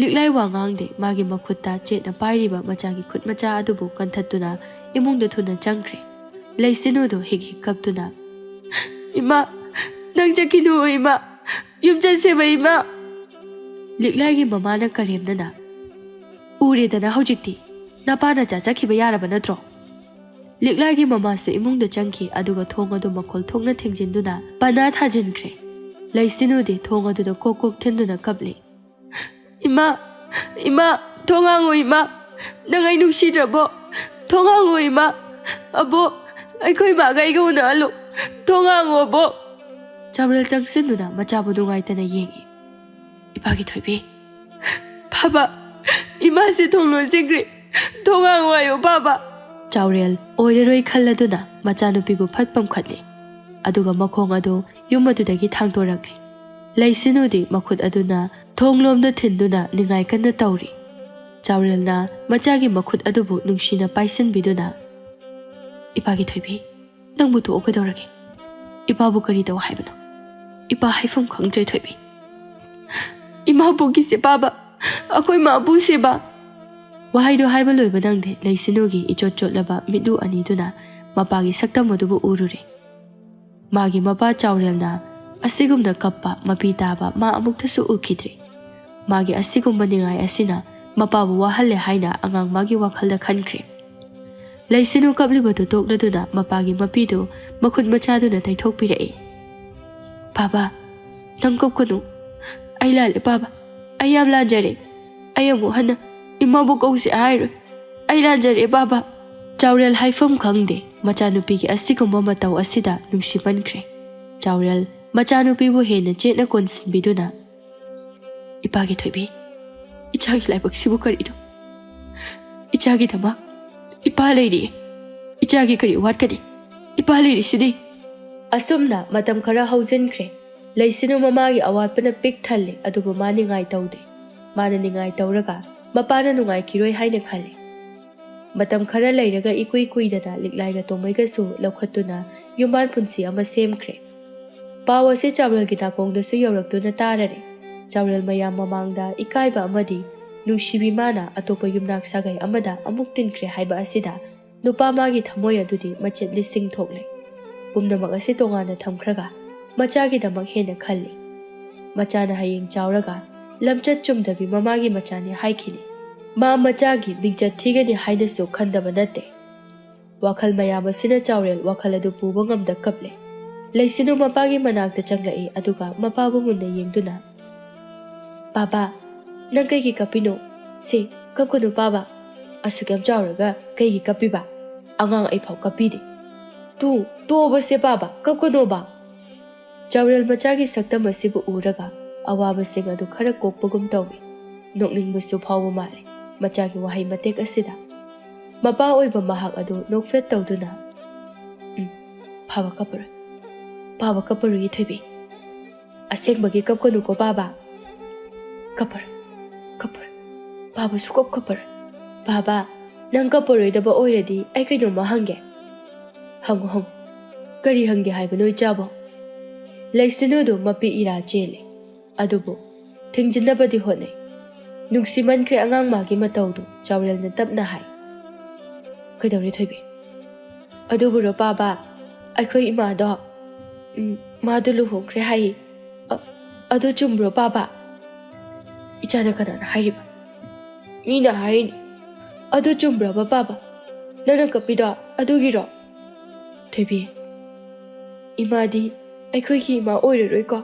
ꯂꯤꯛꯂꯥꯏ ꯋꯥ ꯉꯥꯡꯗꯦ ꯃꯥꯒꯤ ꯃꯈꯨꯠꯇ ꯆꯦꯠꯅ ꯄꯥꯏꯔꯤꯕ ꯃꯆꯥꯒꯤ ꯈꯨꯠ ꯃꯆꯥ ꯑꯗꯨꯕꯨ ꯀꯟꯊꯠꯇꯨꯅ ꯏꯃꯨꯡꯗ ꯊꯨꯅ ꯆꯪꯈ꯭ꯔꯦ ꯂꯩꯁꯤꯟꯅꯨꯗꯨ ꯍꯤꯛ ꯀꯞꯇꯨꯅ ꯏꯃꯥ ꯅꯪ ꯆꯠꯈꯤꯅꯨ ꯏꯃꯥ ꯌꯨꯝ ꯆꯠꯁꯦꯕ ꯏꯃꯥ ꯂꯤꯛꯂꯥꯏꯒꯤ ꯃꯃꯥꯅ ꯀꯔꯦꯝꯅꯅ ꯎꯔꯦꯗꯅ ꯍꯧꯖꯤꯛꯇꯤ ꯅꯄꯥ ꯅꯆꯥ ꯆꯠꯈꯤꯕ ꯌꯥꯔꯕ ꯅꯠꯇ꯭ꯔꯣ ꯂꯤꯛꯂꯥꯏꯒꯤ ꯃꯃꯥꯁꯦ ꯏꯃꯨꯡꯗ ꯆꯪꯈꯤ ꯑꯗꯨꯒ ꯊꯣꯡ ꯑꯗꯨ ꯃꯈꯣꯜ ꯊꯣꯛꯅ ꯊꯤꯡꯖꯤꯟꯗꯨꯅ ꯄꯅꯥ ꯊꯥꯖꯤꯟꯈ꯭ꯔꯦ ꯂꯩꯁꯤꯅꯨꯗꯤ ꯊꯣꯡ ꯑꯗꯨꯗ ꯀꯣꯛ ꯀꯣꯛ ꯊꯤꯟꯗꯨꯅ ꯀꯞꯂꯤ꯫ ꯏꯃꯥ, ꯏꯃꯥ, ꯊꯣꯡ ꯍꯥꯡꯉꯨ ꯏꯃꯥ, ꯅꯪ ꯑꯩ ꯅꯨꯡꯁꯤꯗ꯭ꯔꯕꯣ? ꯊꯣꯡ ꯍꯥꯡꯉꯨ ꯏꯃꯥ, ꯑꯕꯣ, ꯑꯩꯈꯣꯏ ꯏꯃꯥꯒ ꯑꯩꯒ ꯎꯅꯍꯜꯂꯨ, ꯊꯣꯡ ꯍꯥꯡꯉꯨ ꯑꯕꯣ꯫ ꯆꯥꯎꯔꯦꯜ ꯆꯪꯁꯤꯟꯗꯨꯅ ꯃꯆꯥꯕꯨ ꯅꯨꯡꯉꯥꯏꯇꯅ ꯌꯦꯡꯏ꯫ ꯏꯄꯥꯒꯤ ꯊꯣꯏꯕꯤ, ꯕꯥꯕꯥ, ꯏꯃꯥꯁꯦ ꯊꯣꯡ ꯂꯣꯟꯁꯤꯟꯈ꯭ꯔꯦ, ꯊꯣꯡ ꯍꯥꯡꯉꯨ ꯍꯥꯏꯌꯣ ꯕꯥꯕꯥ꯫ ꯆꯥꯎꯔꯦꯜ ꯑꯣꯏꯔꯔꯣꯏ ꯈꯜꯂꯗꯨꯅ ꯃꯆꯥꯅꯨꯄꯤꯕꯨ ꯐꯠ ꯄꯝꯈꯠꯂꯤ, ꯑꯗꯨꯒ ꯃꯈꯣꯡ ꯑꯗꯨ ꯌꯨꯝ ꯑꯗꯨꯗꯒꯤ ꯊꯥꯡꯗꯣꯔꯛꯂꯤ꯫ ꯂꯩꯁꯤꯅꯨꯗꯤ ꯃꯈꯨꯠ ꯑꯗꯨꯅ ꯊꯣꯡꯂꯣꯝꯗ ꯊꯤꯟꯗꯨꯅ ꯅꯤꯡꯉꯥꯏ ꯀꯟꯅ ꯇꯧꯔꯤ꯫ ꯆꯥꯎꯔꯦꯜꯅ ꯃꯆꯥꯒꯤ ꯃꯈꯨꯠ ꯑꯗꯨꯕꯨ ꯅꯨꯡꯁꯤꯅ ꯄꯥꯏꯁꯤꯟꯕꯤꯗꯨꯅ, ꯏꯄꯥꯒꯤ ꯊꯣꯏꯕꯤ, ꯅꯪꯕꯨ ꯇꯣꯛꯑꯣ ꯀꯩꯗꯧꯔꯒꯦ? ꯏꯄꯥꯕꯨ ꯀꯔꯤ ꯇꯧ ꯍꯥꯏꯕꯅꯣ? ꯏꯄꯥ ꯍꯥꯏꯐꯝ ꯈꯪꯗ꯭ꯔꯦ ꯊꯣꯏꯕꯤ꯫ ꯏꯃꯥꯕꯨꯒꯤ ꯁꯦꯕꯥꯕ, ꯑꯩꯈꯣꯏ ꯃꯥꯕꯨ ꯁꯦꯕꯥ꯫ ꯋꯥꯍꯩꯗꯨ ꯍꯥꯏꯕ ꯂꯣꯏꯕ ꯅꯪꯗꯦ ꯂꯩꯁꯤꯅꯨꯒꯤ ꯏꯆꯣꯠ ꯆꯣꯠꯂꯕ ꯃꯤꯠꯂꯨ ꯑꯅꯤꯗꯨꯅ ꯃꯄꯥꯒꯤ ꯁꯛꯇꯝ ꯑꯗꯨꯕꯨ ꯎꯔꯨꯔꯦ꯫ ꯃꯥꯒꯤ ꯃꯄꯥ ꯆꯥꯎꯔꯦꯜꯅ ꯑꯁꯤꯒꯨꯝꯅ ꯀꯞꯄ ꯃꯄꯤ ꯇꯥꯕ ꯃꯥ ꯑꯃꯨꯛꯇꯁꯨ ꯎꯈꯤꯗ꯭ꯔꯤ꯫ ꯃꯥꯒꯤ ꯑꯁꯤꯒꯨꯝꯕ ꯅꯤꯡꯉꯥꯏ ꯑꯁꯤꯅ ꯃꯄꯥꯕꯨ ꯋꯥꯍꯜꯂꯦ ꯍꯥꯏꯅ ꯑꯉꯥꯡ ꯃꯥꯒꯤ ꯋꯥꯈꯜꯗ ꯈꯟꯈ꯭ꯔꯦ꯫ ꯂꯩꯁꯤꯅꯨ ꯀꯞꯂꯤꯕꯗꯨ ꯇꯣꯛꯂꯗꯨꯅ ꯃꯄꯥꯒꯤ ꯃꯄꯤꯗꯨ ꯃꯈꯨꯠ ꯃꯆꯥꯗꯨꯅ ꯇꯩꯊꯣꯛꯄꯤꯔꯛꯏ꯫ ꯕꯥꯕꯥ, ꯅꯪ ꯀꯞꯀꯅꯨ, ꯑꯩ ꯂꯥꯜꯂꯦ ꯕꯥꯕꯥ, ꯑꯩ ꯌꯥꯝ ꯂꯥꯟꯖꯔꯦ, ꯑꯩ ꯑꯃꯨꯛ ꯍꯟꯅ ꯏꯃꯥꯕꯨ ꯀꯧꯁꯦ ꯍꯥꯏꯔꯣꯏ, ꯑꯩ ꯂꯥꯟꯖꯔꯦ ꯕꯥꯕꯥ꯫ ꯆꯥꯎꯔꯦꯜ ꯍꯥꯏꯐꯝ ꯈꯪꯗꯦ ꯃꯆꯥꯅꯨꯄꯤꯒꯤ ꯑꯁꯤꯒꯨꯝꯕ ꯃꯇꯧ ꯑꯁꯤꯗ ꯅꯨꯡꯁꯤꯃꯟꯈ꯭ꯔꯦ꯫ ꯆꯥꯎꯔꯦꯜ ꯃꯆꯥꯅꯨꯄꯤꯕꯨ ꯍꯦꯟꯅ ꯆꯦꯠꯅ ꯀꯣꯟꯁꯤꯟꯕꯤꯗꯨꯅ, ꯏꯄꯥꯒꯤ ꯊꯣꯏꯕꯤ, ꯏꯆꯥꯒꯤ ꯂꯥꯏꯕꯛꯁꯤꯕꯨ ꯀꯔꯤꯅꯣ? ꯏꯆꯥꯒꯤꯗꯃꯛ ꯏꯄꯥ ꯂꯩꯔꯤꯌꯦ, ꯏꯆꯥꯒꯤ ꯀꯔꯤ ꯋꯥꯠꯀꯅꯤ? ꯏꯄꯥ ꯂꯩꯔꯤꯁꯤꯗꯤ꯫ ꯑꯁꯨꯝꯅ ꯃꯇꯝ ꯈꯔ ꯍꯧꯖꯤꯟꯈ꯭ꯔꯦ꯫ ꯂꯩꯁꯤꯅꯨ ꯃꯃꯥꯒꯤ ꯑꯋꯥꯠꯄꯅ ꯄꯤꯛ ꯊꯜꯂꯤ, ꯑꯗꯨꯕꯨ ꯃꯥ ꯅꯤꯡꯉꯥꯏ ꯇꯧꯗꯦ꯫ ꯃꯥꯅ ꯅꯤꯡꯉꯥꯏ ꯇꯧꯔꯒ ꯃꯄꯥꯅ ꯅꯨꯡꯉꯥꯏꯈꯤꯔꯣꯏ ꯍꯥꯏꯅ ꯈꯜꯂꯤ꯫ ꯃꯇꯝ ꯈꯔ ꯂꯩꯔꯒ ꯏꯀꯨꯏ ꯀꯨꯏꯗꯅ ꯂꯤꯛꯂꯥꯏꯒ ꯇꯣꯝꯃꯩꯒꯁꯨ ꯂꯧꯈꯠꯇꯨꯅ ꯌꯨꯝꯕꯥꯟ ꯄꯨꯟꯁꯤ ꯑꯃ ꯁꯦꯝꯈ꯭ꯔꯦ꯫ ꯄꯥꯎ ꯑꯁꯤ ꯆꯥꯎꯔꯦꯜꯒꯤ ꯅꯥꯀꯣꯡꯗꯁꯨ ꯌꯧꯔꯛꯇꯨꯅ ꯇꯥꯔꯔꯦ꯫ ꯆꯥꯎꯔꯦꯜ ꯃꯌꯥꯝ ꯃꯃꯥꯡꯗ ꯏꯀꯥꯏꯕ ꯑꯃꯗꯤ ꯅꯨꯡꯁꯤꯕꯤ ꯃꯥꯅ ꯑꯇꯣꯞꯄ ꯌꯨꯝꯅꯥꯛ ꯁꯥꯒꯩ ꯑꯃꯗ ꯑꯃꯨꯛ ꯇꯤꯟꯈ꯭ꯔꯦ ꯍꯥꯏꯕ ꯑꯁꯤꯗ ꯅꯨꯄꯥ ꯃꯥꯒꯤ ꯊꯃꯣꯏ ꯑꯗꯨꯗꯤ ꯃꯆꯦꯠ ꯂꯤꯁꯤꯡ ꯊꯣꯛꯂꯦ꯫ ꯄꯨꯝꯅꯃꯛ ꯑꯁꯤ ꯇꯣꯉꯥꯟꯅ ꯊꯝꯈ꯭ꯔꯒ ꯃꯆꯥꯒꯤꯗꯃꯛ ꯍꯦꯟꯅ ꯈꯜꯂꯤ꯫ ꯃꯆꯥꯅ ꯍꯌꯦꯡ ꯆꯥꯎꯔꯒ ꯂꯝꯆꯠ ꯆꯨꯝꯗꯕꯤ ꯃꯃꯥꯒꯤ ꯃꯆꯥꯅꯤ ꯍꯥꯏꯈꯤꯅꯤ꯫ ꯃꯥ ꯃꯆꯥꯒꯤ ꯃꯤꯡꯆꯠ ꯊꯤꯒꯅꯤ ꯍꯥꯏꯅꯁꯨ ꯈꯟꯗꯕ ꯅꯠꯇꯦ꯫ ꯋꯥꯈꯜ ꯃꯌꯥꯝ ꯑꯁꯤꯅ ꯆꯥꯎꯔꯦꯜ ꯋꯥꯈꯜ ꯑꯗꯨ ꯄꯨꯕ ꯉꯝꯗ ꯀꯞꯂꯦ꯫ ꯂꯩꯁꯤꯅꯨ ꯃꯄꯥꯒꯤ ꯃꯅꯥꯛꯇ ꯆꯪꯂꯛꯏ, ꯑꯗꯨꯒ ꯃꯄꯥꯕꯨ ꯃꯨꯟꯅ ꯌꯦꯡꯗꯨꯅ, ꯕꯥꯕꯥ, ꯅꯪ ꯀꯩꯒꯤ ꯀꯞꯄꯤꯅꯣ? ꯁꯤ ꯀꯞꯀꯅꯨ ꯕꯥꯕꯥ, ꯑꯁꯨꯛ ꯌꯥꯝ ꯆꯥꯎꯔꯒ ꯀꯩꯒꯤ ꯀꯞꯄꯤꯕ? ꯑꯉꯥꯡ ꯑꯩꯐꯥꯎ ꯀꯞꯄꯤꯗꯦ꯫ ꯇꯣꯛꯑꯣꯕꯁꯦ ꯕꯥꯕꯥ, ꯀꯞꯀꯅꯣꯕ꯫ ꯆꯥꯎꯔꯦꯜ ꯃꯆꯥꯒꯤ ꯁꯛꯇꯝ ꯑꯁꯤꯕꯨ ꯎꯔꯒ ꯑꯋꯥꯕꯁꯤꯡ ꯑꯗꯨ ꯈꯔ ꯀꯣꯛꯄꯒꯨꯝ ꯇꯧꯏ꯫ ꯅꯣꯛꯅꯤꯡꯕꯁꯨ ꯐꯥꯎꯕ ꯃꯥꯜꯂꯤ ꯃꯆꯥꯒꯤ ꯋꯥꯍꯩ ꯃꯇꯦꯛ ꯑꯁꯤꯗ꯫ ꯃꯄꯥ ꯑꯣꯏꯕ ꯃꯍꯥꯛ ꯑꯗꯨ ꯅꯣꯛꯐꯦꯠ ꯇꯧꯗꯨꯅ, ꯕꯥꯕꯥ ꯀꯞꯄꯔꯣꯏ, ꯕꯥꯕꯥ ꯀꯞꯄꯔꯣꯏꯌꯦ ꯊꯣꯏꯕꯤ, ꯑꯁꯦꯡꯕꯒꯤ ꯀꯞꯀꯅꯨꯀꯣ ꯕꯥꯕꯥ꯫ ꯀꯞꯄꯔꯣꯏ, ꯀꯞꯄꯔꯣꯏ, ꯕꯥꯕꯥ ꯁꯨꯀꯞ ꯀꯞꯄꯔꯣꯏ꯫ ꯕꯥꯕꯥ, ꯅꯪ ꯀꯞꯄꯔꯣꯏꯗꯕ ꯑꯣꯏꯔꯗꯤ ꯑꯩ ꯀꯩꯅꯣꯝꯃ ꯍꯪꯒꯦ꯫ ꯍꯪꯉꯨ ꯍꯪꯉꯨ, ꯀꯔꯤ ꯍꯪꯒꯦ ꯍꯥꯏꯕꯅꯣ ꯏꯆꯥꯕꯣ? ꯂꯩꯁꯤꯅꯨꯗꯨ ꯃꯄꯤ ꯏꯔꯥ ꯆꯦꯜꯂꯤ, ꯑꯗꯨꯕꯨ ꯊꯤꯡꯖꯤꯟꯅꯕꯗꯤ ꯍꯣꯠꯅꯩ꯫ ꯅꯨꯡꯁꯤꯃꯟꯈ꯭ꯔꯦ ꯑꯉꯥꯡ ꯃꯥꯒꯤ ꯃꯇꯧꯗꯨ ꯆꯥꯎꯔꯦꯜꯅ ꯇꯞꯅ ꯍꯥꯏ꯫ ꯀꯩꯗꯧꯔꯦ ꯊꯣꯏꯕꯤ? ꯑꯗꯨꯕꯨꯔꯣ ꯕꯥꯕꯥ, ꯑꯩꯈꯣꯏ ꯏꯃꯥꯗꯣ ꯃꯥꯗꯨ ꯂꯨꯍꯣꯡꯈ꯭ꯔꯦ ꯍꯥꯏꯌꯦ꯫ ꯑꯗꯨ ꯆꯨꯝꯕ꯭ꯔꯣ ꯕꯥꯕꯥ? ꯏꯆꯥꯗ ꯀꯅꯥꯅ ꯍꯥꯏꯔꯤꯕ? ꯃꯤꯅ ꯍꯥꯏꯔꯤꯅꯤ꯫ ꯑꯗꯨ ꯆꯨꯝꯕ꯭ꯔꯕ ꯕꯥꯕꯥ? ꯅꯪꯅ ꯀꯞꯄꯤꯗꯣ ꯑꯗꯨꯒꯤꯔꯣ? ꯊꯣꯏꯕꯤ, ꯏꯃꯥꯗꯤ ꯑꯩꯈꯣꯏꯒꯤ ꯏꯃꯥ ꯑꯣꯏꯔꯔꯣꯏꯀꯣ?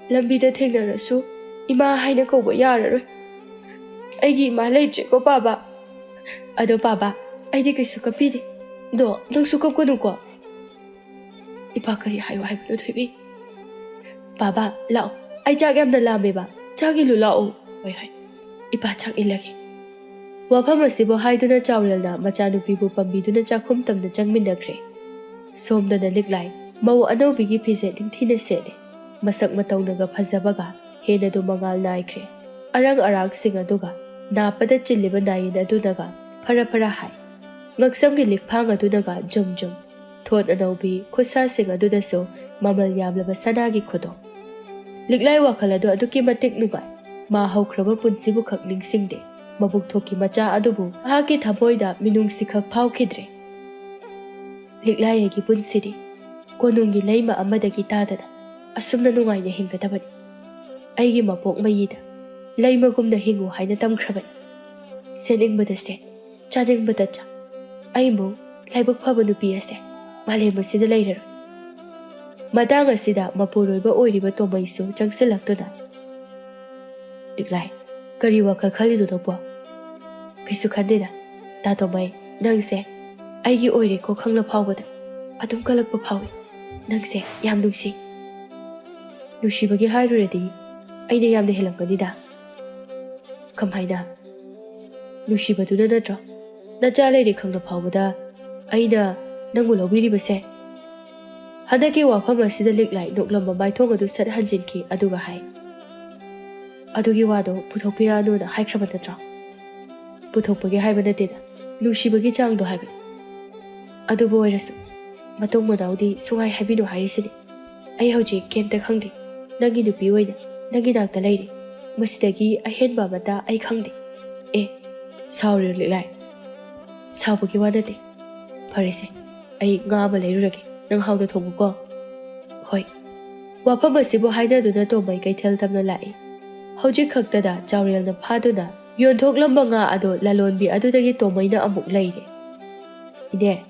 ꯂꯝꯕꯤꯗ ꯊꯦꯡꯅꯔꯁꯨ ꯏꯃꯥ ꯍꯥꯏꯅ ꯀꯧꯕ ꯌꯥꯔꯔꯣই꯫ ꯑꯩꯒꯤ ꯏꯃꯥ ꯂꯩꯇ꯭ꯔꯦꯀꯣ ꯕꯥꯕꯥ? ꯑꯗꯣ ꯕꯥꯕꯥ, ꯑꯩꯗꯤ ꯀꯩꯁꯨ ꯀꯞꯄꯤꯗꯦ, ꯑꯗꯣ ꯅꯪꯁꯨ ꯀꯞꯀꯅꯨꯀꯣ? ꯏꯄꯥ ꯀꯔꯤ ꯍꯥꯏꯌꯣ ꯍꯥꯏꯕꯅꯣ ꯊꯣꯏꯕꯤ? ꯕꯥꯕꯥ, ꯂꯥꯛꯑꯣ, ꯑꯩ ꯆꯥꯛ ꯌꯥꯝꯅ ꯂꯥꯝꯃꯦꯕ, ꯆꯥꯛ ꯏꯜꯂꯨ ꯂꯥꯛꯑꯣ꯫ ꯍꯣꯏ ꯍꯣꯏ, ꯏꯄꯥ ꯆꯥꯛ ꯏꯜꯂꯒꯦ꯫ ꯋꯥꯐꯝ ꯑꯁꯤꯕꯨ ꯍꯥꯏꯗꯨꯅ ꯆꯥꯎꯔꯦꯜꯅ ꯃꯆꯥꯅꯨꯄꯤꯕꯨ ꯄꯝꯕꯤꯗꯨꯅ ꯆꯥꯛꯈꯨꯝ ꯇꯝꯅ ꯆꯪꯃꯤꯟꯅꯈ꯭ꯔꯦ꯫ ꯁꯣꯝꯗꯅ ꯂꯤꯛꯂꯥꯏ ꯃꯧ ꯑꯅꯧꯕꯤꯒꯤ ꯐꯤꯖꯦꯠ ꯅꯤꯡꯊꯤꯅ ꯁꯦꯠꯂꯤ꯫ ꯃꯁꯛ ꯃꯇꯧꯅꯒ ꯐꯖꯕꯒ ꯍꯦꯟꯅꯗꯨ ꯃꯉꯥꯜ ꯅꯥꯏꯈ꯭ꯔꯦ꯫ ꯑꯔꯪ ꯑꯔꯥꯛꯁꯤꯡ ꯑꯗꯨꯒ ꯅꯥꯞꯄꯗ ꯆꯤꯜꯂꯤꯕ ꯅꯥꯏꯌꯟ ꯑꯗꯨꯅꯒ ꯐꯔ ꯐꯔ ꯍꯥꯏ꯫ ꯉꯛꯁꯝꯒꯤ ꯂꯤꯛꯐꯥꯡ ꯑꯗꯨꯅꯒ ꯖꯨꯝ ꯖꯨꯝ, ꯊꯣꯠ ꯑꯅꯧꯕꯤ ꯈꯨꯠꯁꯥꯁꯤꯡ ꯑꯗꯨꯗꯁꯨ ꯃꯃꯜ ꯌꯥꯝꯂꯕ ꯁꯅꯥꯒꯤ ꯈꯨꯗꯣ꯫ ꯂꯤꯛꯂꯥꯏ ꯋꯥꯈꯜ ꯑꯗꯨ ꯑꯗꯨꯛꯀꯤ ꯃꯇꯤꯛ ꯅꯨꯡꯉꯥꯏ꯫ ꯃꯥ ꯍꯧꯈ꯭ꯔꯕ ꯄꯨꯟꯁꯤꯕꯨ ꯈꯛ ꯅꯤꯡꯁꯤꯡꯗꯦ, ꯃꯕꯨꯛ ꯊꯣꯛꯀꯤ ꯃꯆꯥ ꯑꯗꯨꯕꯨ ꯃꯍꯥꯛꯀꯤ ꯊꯃꯣꯏꯗ ꯃꯤꯅꯨꯡꯁꯤ ꯈꯛ ꯐꯥꯎꯈꯤꯗ꯭ꯔꯦ꯫ ꯂꯤꯛꯂꯥꯏ ꯑꯩꯒꯤ ꯄꯨꯟꯁꯤꯗꯤ ꯀꯣꯅꯨꯡꯒꯤ ꯂꯩꯃ ꯑꯃꯗꯒꯤ ꯇꯥꯗꯅ ꯑꯁꯨꯝꯅ ꯅꯨꯡꯉꯥꯏꯅ ꯍꯤꯡꯒꯗꯕꯅꯤ꯫ ꯑꯩꯒꯤ ꯃꯄꯣꯛ ꯃꯌꯤꯗ ꯂꯩꯃꯒꯨꯝꯅ ꯍꯤꯡꯉꯨ ꯍꯥꯏꯅ ꯇꯝꯈ꯭ꯔꯕꯅꯤ꯫ ꯁꯦꯠꯅꯤꯡꯕꯗ ꯁꯦꯠ, ꯆꯥꯅꯤꯡꯕꯗ ꯆꯥ, ꯑꯩꯕꯨ ꯂꯥꯏꯕꯛ ꯐꯕ ꯅꯨꯄꯤ ꯑꯁꯦ ꯃꯥꯂꯦꯝ ꯑꯁꯤꯗ ꯂꯩꯔꯔꯣꯏ꯫ Matang asida mapuroiba oiriba tomaisu changsilaktuna. Liklai, kari wakal khalidu po. Kaisu khandida, ta tomai, nangse, aigi oire ko khangla phawbada, adum kalakpa phawi, nangse yam nungsi. Nungsibagi hairuredi, aina yamna helamganida. Kamhaina, nungsibaduna natro, nacha leiri khangla phawbada, aina nangbu lawbiribase. Hadaki wafam asida liklai noklamba maithong adu sat hanjinki aduga hai. Adugi wado puthokpira anuna haikraba natro. Puthokpagi haiba nateda, nungsibagi changdo haiba. Adubu oirasu, matong manaudi sungai habino hairisini. Ai hauji kemta khangdi, nangi nupi oina, nangi nakta leiri. Masidagi ahenba mata ai khangdi. Sauri liklai. Saubagi wanate. Parese, ai ngama leiruragi. Nang hauna thongbu ko. Hoi. Wafam asibu hainaduna tomai kaithel tamna lai. Hauji khaktada chaurel na phaduna yonthok lamba nga ado lalonbi adudagi tomaina amuk leire. Ine.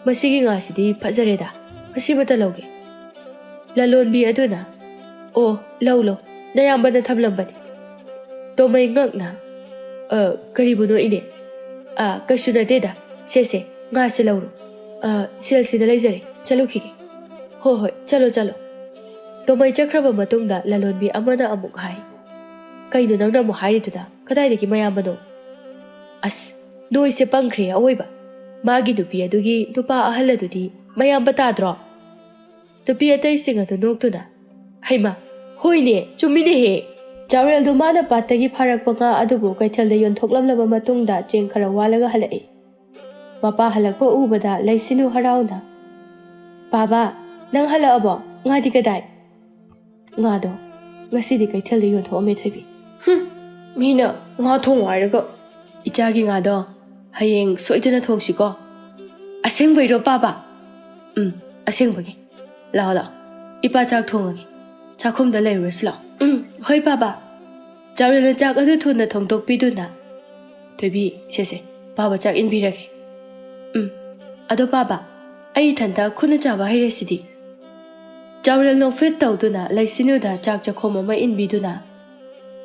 Masigi nga sidi phazareda. Masibata lauge. Lalonbi aduna. O, laulo. Nayamba na thamlambani. Tomai ngakna. Karibuno ine. Kashuna deda. Sese. Nga se lauro. Sida laizare. Chalo khige. Hoi, chalo. Tomai chakraba matungda lalonbi amana amuk hai. Kaino nangna mo hariduna. Kadaidagi mayambano. As, noi se pangkhre awoiba. Magi nupi adugi nupa ahaladudi mayamba tadro. Nupi atai singa do noktuna. Haima, hoine, chumine he. Chaurel do mana patagi pharakpa nga adubu kaithel de yonthoklamlaba matungda cheng khara walaga halai. Mapa halakpa ubada laisinu harauna. Baba, nang halabo, nga di kadai. Nga do, ngasidi kaithel de yonthokame thoibi. Mina, nga thong wairaga. Ichagi nga do, hayeng soidana thongsi ko. Aseng bairo baba. Aseng bagi. Lao. Ipa chak thongagi. Chakhum da leiris lao. Hoi baba. Chaurel chak adu thuna thongtok piduna. Thoibi, sese, baba chak inbirage. Ado baba, ai thanta khuna chaba hairesidi. Chaurel no fit tawduna laisinu da chak chakhoma ma inbiduna.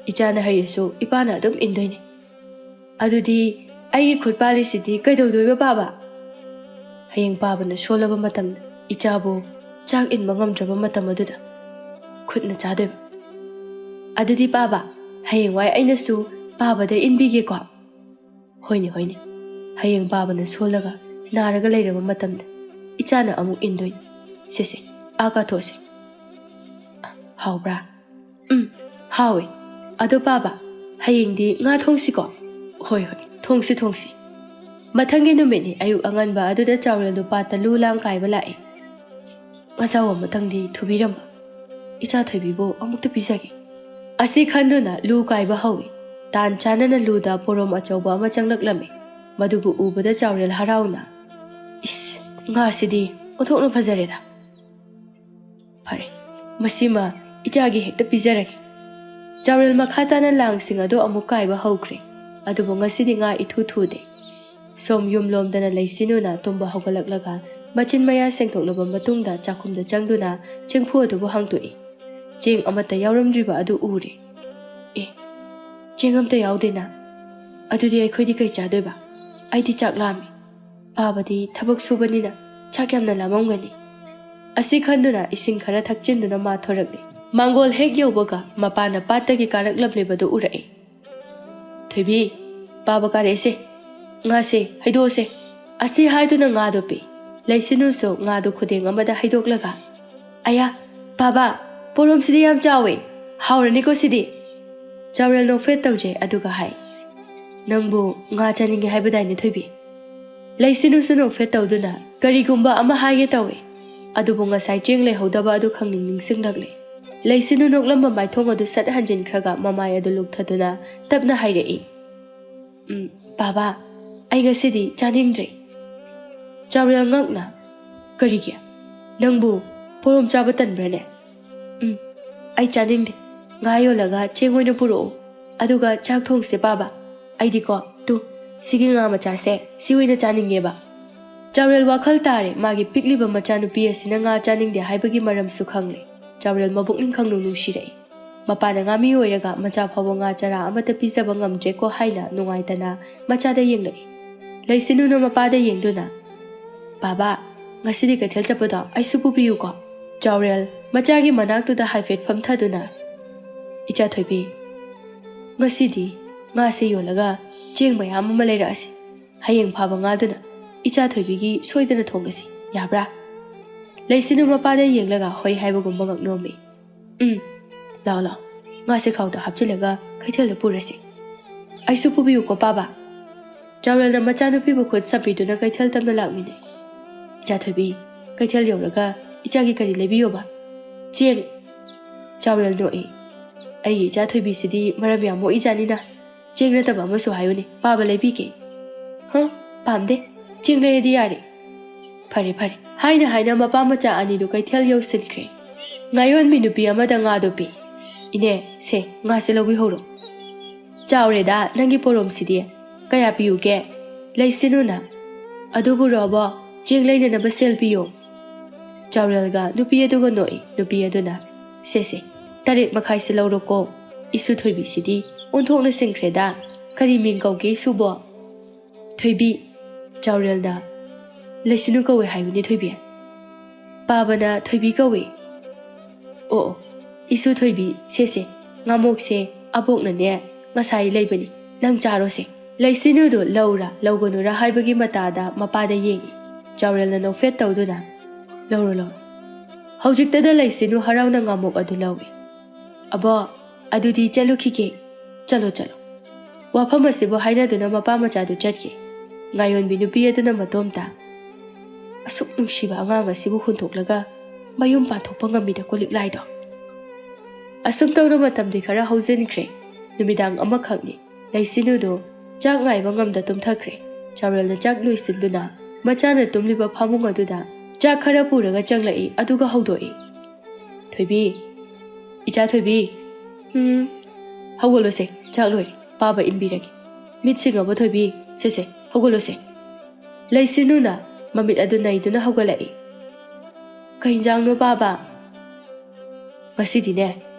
Ichana hairesu ipana adum indoine. Adudi ai khutpali sidi kaidawdoiba baba. Hayeng baba na sholaba matam ichabu chak in mangamdraba matam aduda. Khutna chadoiba. Adudi baba, hayeng wai ainasu baba da inbige ko. Hoine. Hayeng baba na solaga naraga leiraba matamda. Ichana amuk indoine. Sese, aga those. Haubra. Hawi. Ado baba, hayeng di nga thongsi ko. Hoi, thongsi. Mathangi numini ayu anganba aduda chaurel do pata lulang kaiba lai. Ngasawa mathangdi thubiramba. Icha thoibibo amukta pisage. Asi khanduna lu kaiba hawi. Tan chanana luda porom achauba ama changlaklame. Madubu ubada chaurel harauna. Is, nga sidi othokna phazareda. Phare, masima ichagi hekta pizarage. Chaurel makhatana langsing ado amuk kaiba hawkre. Adubo ngasidi nga ithu thude. Som yumlomdana laisinuna tumba hawgalaklaga machin maya sengthoklaba matungda chakhumda changduna chengphu adubo hangtoi. Cheng amata yawramdriba adu ure. Cheng amta yawdena. Adudi aikhodi kai chadoiba. Aidi chak lami. Babadi thabak subanina chak yamna lamamgani. Asi khanduna ising khara thakchinduna ma thorakle. Mangol hek yawbaga mapana patagi karaklablebadu urai. Thoibi, baba karese. Nga se, haido se. Asi haiduna nga dopi. Laisinu so nga do khudeng amada haidoklaga. Aya, baba, porom sidi yam chawe. Haurani ko sidi. Chaurel no fet tawje aduga hai. Nangbu nga chaningi haibadai ni thoibi. Laisinu so no fet tawduna karigumba ama haige tawe. Adubu nga sai cheng le hodaba adu khangning ningsing lagle. Laisinu noklamba maithong adu sat hanjin khraga mamai adu lukthaduna tapna hairei. Baba, ai ngasidi chaningdre. Chaurel ngakna. Karige. Nangbu porom chaba tanbrane. Ai chaningde. Ngayo laga chengoina puro. Aduga chak thongse baba. Ai diko tu sigi nga macha se siwina chaningeba. ꯆꯥꯎꯔꯦꯜ ꯋꯥꯈꯜ ꯇꯥꯔꯦ ꯃꯥꯒꯤ ꯄꯤꯛꯂꯤꯕ ꯃꯆꯥꯅꯨꯄꯤ ꯑꯁꯤꯅ ꯉꯥ ꯆꯥꯅꯤꯡꯗꯦ ꯍꯥꯏꯕꯒꯤ ꯃꯔꯝꯁꯨ ꯈꯪꯂꯦ꯫ ꯆꯥꯎꯔꯦꯜ ꯃꯕꯨꯛꯅꯤꯡ ꯈꯪꯅꯨꯡ ꯅꯨꯡꯁꯤꯔꯛꯏ꯫ ꯃꯄꯥꯅ ꯉꯥꯃꯤ ꯑꯣꯏꯔꯒ ꯃꯆꯥ ꯐꯥꯎꯕ ꯉꯥ ꯆꯔꯥ ꯑꯃꯠꯇ ꯄꯤꯖꯕ ꯉꯝꯗ꯭ꯔꯦꯀꯣ ꯍꯥꯏꯅ ꯅꯨꯡꯉꯥꯏꯇꯅ ꯃꯆꯥꯗ ꯌꯦꯡꯂꯛꯏ꯫ ꯂꯩꯁꯤꯟꯅꯨꯅ ꯃꯄꯥꯗ ꯌꯦꯡꯗꯨꯅ "ꯕꯥꯕꯥ, ꯉꯁꯤꯗꯤ ꯀꯩꯊꯦꯜ ꯆꯠꯄꯗꯣ ꯑꯩꯁꯨ ꯄꯨꯕꯤꯌꯨꯀꯣ?" ꯆꯥꯎꯔꯦꯜ ꯃꯆꯥꯒꯤ ꯃꯅꯥꯛꯇꯨꯗ ꯍꯥꯏꯐꯦꯠ ꯐꯝꯊꯗꯨꯅ "ꯏꯆꯥ ꯊꯣꯏꯕꯤ, ꯉꯁꯤꯗꯤ ꯉꯥꯁꯦ ꯌꯣꯜꯂꯒ ꯆꯦꯡ ꯃꯌꯥꯝ ꯑꯃ ꯂꯩꯔꯛꯑꯁꯤ꯫ ꯍꯌꯦꯡ ꯐꯥꯕ ꯉꯥꯗꯨꯅ ꯏꯆꯥ ꯊꯣꯏꯕꯤꯒꯤ ꯁꯣꯏꯗꯅ ꯊꯣꯡꯂꯁꯤ, ꯌꯥꯕ꯭ꯔꯥ?" ꯂꯩꯁꯤꯟꯅꯨ ꯃꯄꯥꯗ ꯌꯦꯡꯂꯒ ꯍꯣꯏ ꯍꯥꯏꯕꯒꯨꯝꯕ ꯉꯛꯅꯣꯝꯃꯤ꯫ ꯂꯥꯎ ꯂꯥꯎ, ꯉꯥꯁꯦ ꯈꯥꯎꯗ ꯍꯥꯞꯆꯤꯜꯂꯒ ꯀꯩꯊꯦꯜꯗ ꯄꯨꯔꯁꯤ꯫ ꯑꯩꯁꯨ ꯄꯨꯕꯤꯌꯨꯀꯣ ꯄꯥꯕꯥ꯫ ꯆꯥꯎꯔꯦꯜꯅ ꯃꯆꯥꯅꯨꯄꯤꯕꯨ ꯈꯨꯠ ꯁꯝꯕꯤꯗꯨꯅ ꯀꯩꯊꯦꯜ ꯇꯝꯅ ꯂꯥꯛꯃꯤꯟꯅꯩ꯫ "ꯏꯆꯥ ꯊꯣꯏꯕꯤ, ꯀꯩꯊꯦꯜ ꯌꯧꯔꯒ ꯏꯆꯥꯒꯤ ꯀꯔꯤ ꯂꯩꯕꯤꯌꯣꯕ?" "ꯆꯦꯡ." ꯆꯥꯎꯔꯦꯜ ꯅꯣꯛꯏ꯫ "ꯑꯩꯒꯤ ꯏꯆꯥ ꯊꯣꯏꯕꯤꯁꯤꯗꯤ ꯃꯔꯝ ꯌꯥꯝ ꯃꯣꯛꯏꯖꯥꯠꯅꯤꯅ꯫ ꯆꯦꯡ ꯅꯠꯇꯕ ꯑꯃꯁꯨ ꯍꯥꯏꯌꯨꯅꯦ, ꯄꯥꯕ ꯂꯩꯕꯤꯒꯦ." "ꯄꯥꯝꯗꯦ, ꯆꯦꯡ ꯂꯩꯔꯗꯤ ꯌꯥꯔꯦ." "ꯐꯔꯦ ꯐꯔꯦ" ꯍꯥꯏꯅ ꯍꯥꯏꯅ ꯃꯄꯥ ꯃꯆꯥ ꯑꯅꯤꯗꯨ ꯀꯩꯊꯦꯜ ꯌꯧꯁꯤꯟꯈ꯭ꯔꯦ꯫ ꯉꯥꯌꯣꯟꯕꯤ ꯅꯨꯄꯤ ꯑꯃꯗ ꯉꯥꯗꯨ ꯄꯤ꯫ "ꯏꯅꯦ, ꯁꯦ ꯉꯥꯁꯦ ꯂꯧꯕꯤꯍꯧꯔꯣ." "ꯆꯥꯎꯔꯦꯗ ꯅꯪꯒꯤ ꯄꯣꯔꯣꯝꯁꯤꯗꯤ, ꯀꯌꯥ ꯄꯤꯌꯨꯒꯦ?" ꯂꯩꯁꯤꯟꯅꯨꯅ "ꯑꯗꯨꯕꯨ ꯔꯣꯕꯣ, ꯆꯦꯡ ꯂꯩꯅꯅꯕ ꯁꯦꯜ ꯄꯤꯌꯣ." ꯆꯥꯎꯔꯦꯜꯒ ꯅꯨꯄꯤ ꯑꯗꯨꯒ ꯅꯣꯛꯏ꯫ ꯅꯨꯄꯤ ꯑꯗꯨꯅ "ꯁꯦ 8.5 ꯂꯧꯔꯣꯀꯣ꯫ ꯏꯁꯨ ꯊꯣꯏꯕꯤꯁꯤꯗꯤ ꯑꯣꯟꯊꯣꯛꯅ ꯁꯤꯡꯈ꯭ꯔꯦꯗ꯫ ꯀꯔꯤ ꯃꯤꯡ ꯀꯧꯒꯦ ꯏꯁꯨꯕꯣ?" "ꯊꯣꯏꯕꯤ." ꯆꯥꯎꯔꯦꯜꯅ "ꯂꯩꯁꯤꯟꯅꯨ ꯀꯧꯋꯦ ꯍꯥꯏꯕꯅꯦ ꯊꯣꯏꯕꯤ." "ꯄꯥꯕꯅ ꯊꯣꯏꯕꯤ ꯀꯧꯋꯦ." "ꯑꯣ, ꯏꯁꯨ ꯊꯣꯏꯕꯤ, ꯁꯦ ꯉꯥꯃꯣꯛꯁꯦ ꯑꯕꯣꯛꯅꯅꯦ ꯉꯁꯥꯏ ꯂꯩꯕꯅꯤ, ꯅꯪ ꯆꯥꯔꯣꯁꯦ." ꯂꯩꯁꯤꯟꯅꯨꯗꯨ ꯂꯧꯔꯥ ꯂꯧꯒꯅꯨꯔꯥ ꯍꯥꯏꯕꯒꯤ ꯃꯇꯥꯗ ꯃꯄꯥꯗ ꯌꯦꯡꯏ꯫ ꯆꯥꯎꯔꯦꯜꯅ ꯅꯣꯛꯐꯦꯠ ꯇꯧꯗꯨꯅ "ꯂꯧꯔꯣ." ꯍꯧꯖꯤꯛꯇꯗ ꯂꯩꯁꯤꯟꯅꯨ ꯍꯔꯥꯎꯅ ꯉꯥꯃꯣꯛ ꯑꯗꯨ ꯂꯧꯏ꯫ "ꯑꯕꯣ, ꯑꯗꯨꯗꯤ ꯆꯠꯂꯨꯈꯤꯒꯦ." "ꯆꯠꯂꯣ." ꯋꯥꯐꯝ ꯑꯁꯤꯕꯨ ꯍꯥꯏꯅꯗꯨꯅ ꯃꯄꯥ ꯃꯆꯥꯗꯨ ꯆꯠꯈꯤ꯫ ꯉꯥꯌꯣꯟꯕꯤ ꯅꯨꯄꯤ ꯑꯗꯨꯅ ꯃꯇꯣꯝꯇ "ꯑꯁꯨꯛ ꯅꯨꯡꯁꯤꯕ ꯑꯉꯥꯡ ꯑꯁꯤꯕꯨ ꯍꯨꯟꯇꯣꯛꯂꯒ ꯃꯌꯨꯝ ꯄꯥꯟꯊꯣꯛꯄ ꯉꯝꯃꯤꯗꯀꯣ ꯂꯤꯛꯂꯥꯏꯗꯣ." ꯑꯁꯨꯝ ꯇꯧꯅ ꯃꯇꯝꯗꯤ ꯈꯔ ꯍꯧꯖꯤꯟꯈ꯭ꯔꯦ꯫ ꯅꯨꯃꯤꯗꯥꯡ ꯑꯃꯈꯛꯅꯤ꯫ ꯂꯩꯁꯤꯟꯅꯨꯗꯨ ꯆꯥꯛ ꯉꯥꯏꯕ ꯉꯝꯗ ꯇꯨꯝꯊꯈ꯭ꯔꯦ꯫ ꯆꯥꯎꯔꯦꯜꯅ ꯆꯥꯛ ꯂꯣꯏꯁꯤꯟꯗꯨꯅ ꯃꯆꯥꯅ ꯇꯨꯝꯂꯤꯕ ꯐꯃꯨꯡ ꯑꯗꯨꯗ ꯆꯥꯛ ꯈꯔ ꯄꯨꯔꯒ ꯆꯪꯂꯛꯏ, ꯑꯗꯨꯒ ꯍꯧꯗꯣꯛꯏ꯫ "ꯊꯣꯏꯕꯤ, ꯏꯆꯥ ꯊꯣꯏꯕꯤ, ꯍꯧꯒꯠꯂꯣꯁꯦ, ꯆꯥꯛ ꯂꯣꯏꯔꯦ, ꯄꯥꯕ ꯏꯟꯕꯤꯔꯒꯦ꯫ ꯃꯤꯠ ꯁꯤꯡꯉꯕꯣ ꯊꯣꯏꯕꯤ? ꯁꯦ ꯍꯧꯒꯠꯂꯣꯁꯦ." ꯂꯩꯁꯤꯟꯅꯨꯅ ꯃꯃꯤꯠ ꯑꯗꯨ ꯅꯩꯗꯨꯅ ꯍꯧꯒꯠꯂꯛꯏ꯫ "ꯀꯩ ꯍꯤꯟꯖꯥꯡꯅꯣ ꯄꯥꯕ?" "ꯉꯁꯤꯗꯤꯅꯦ,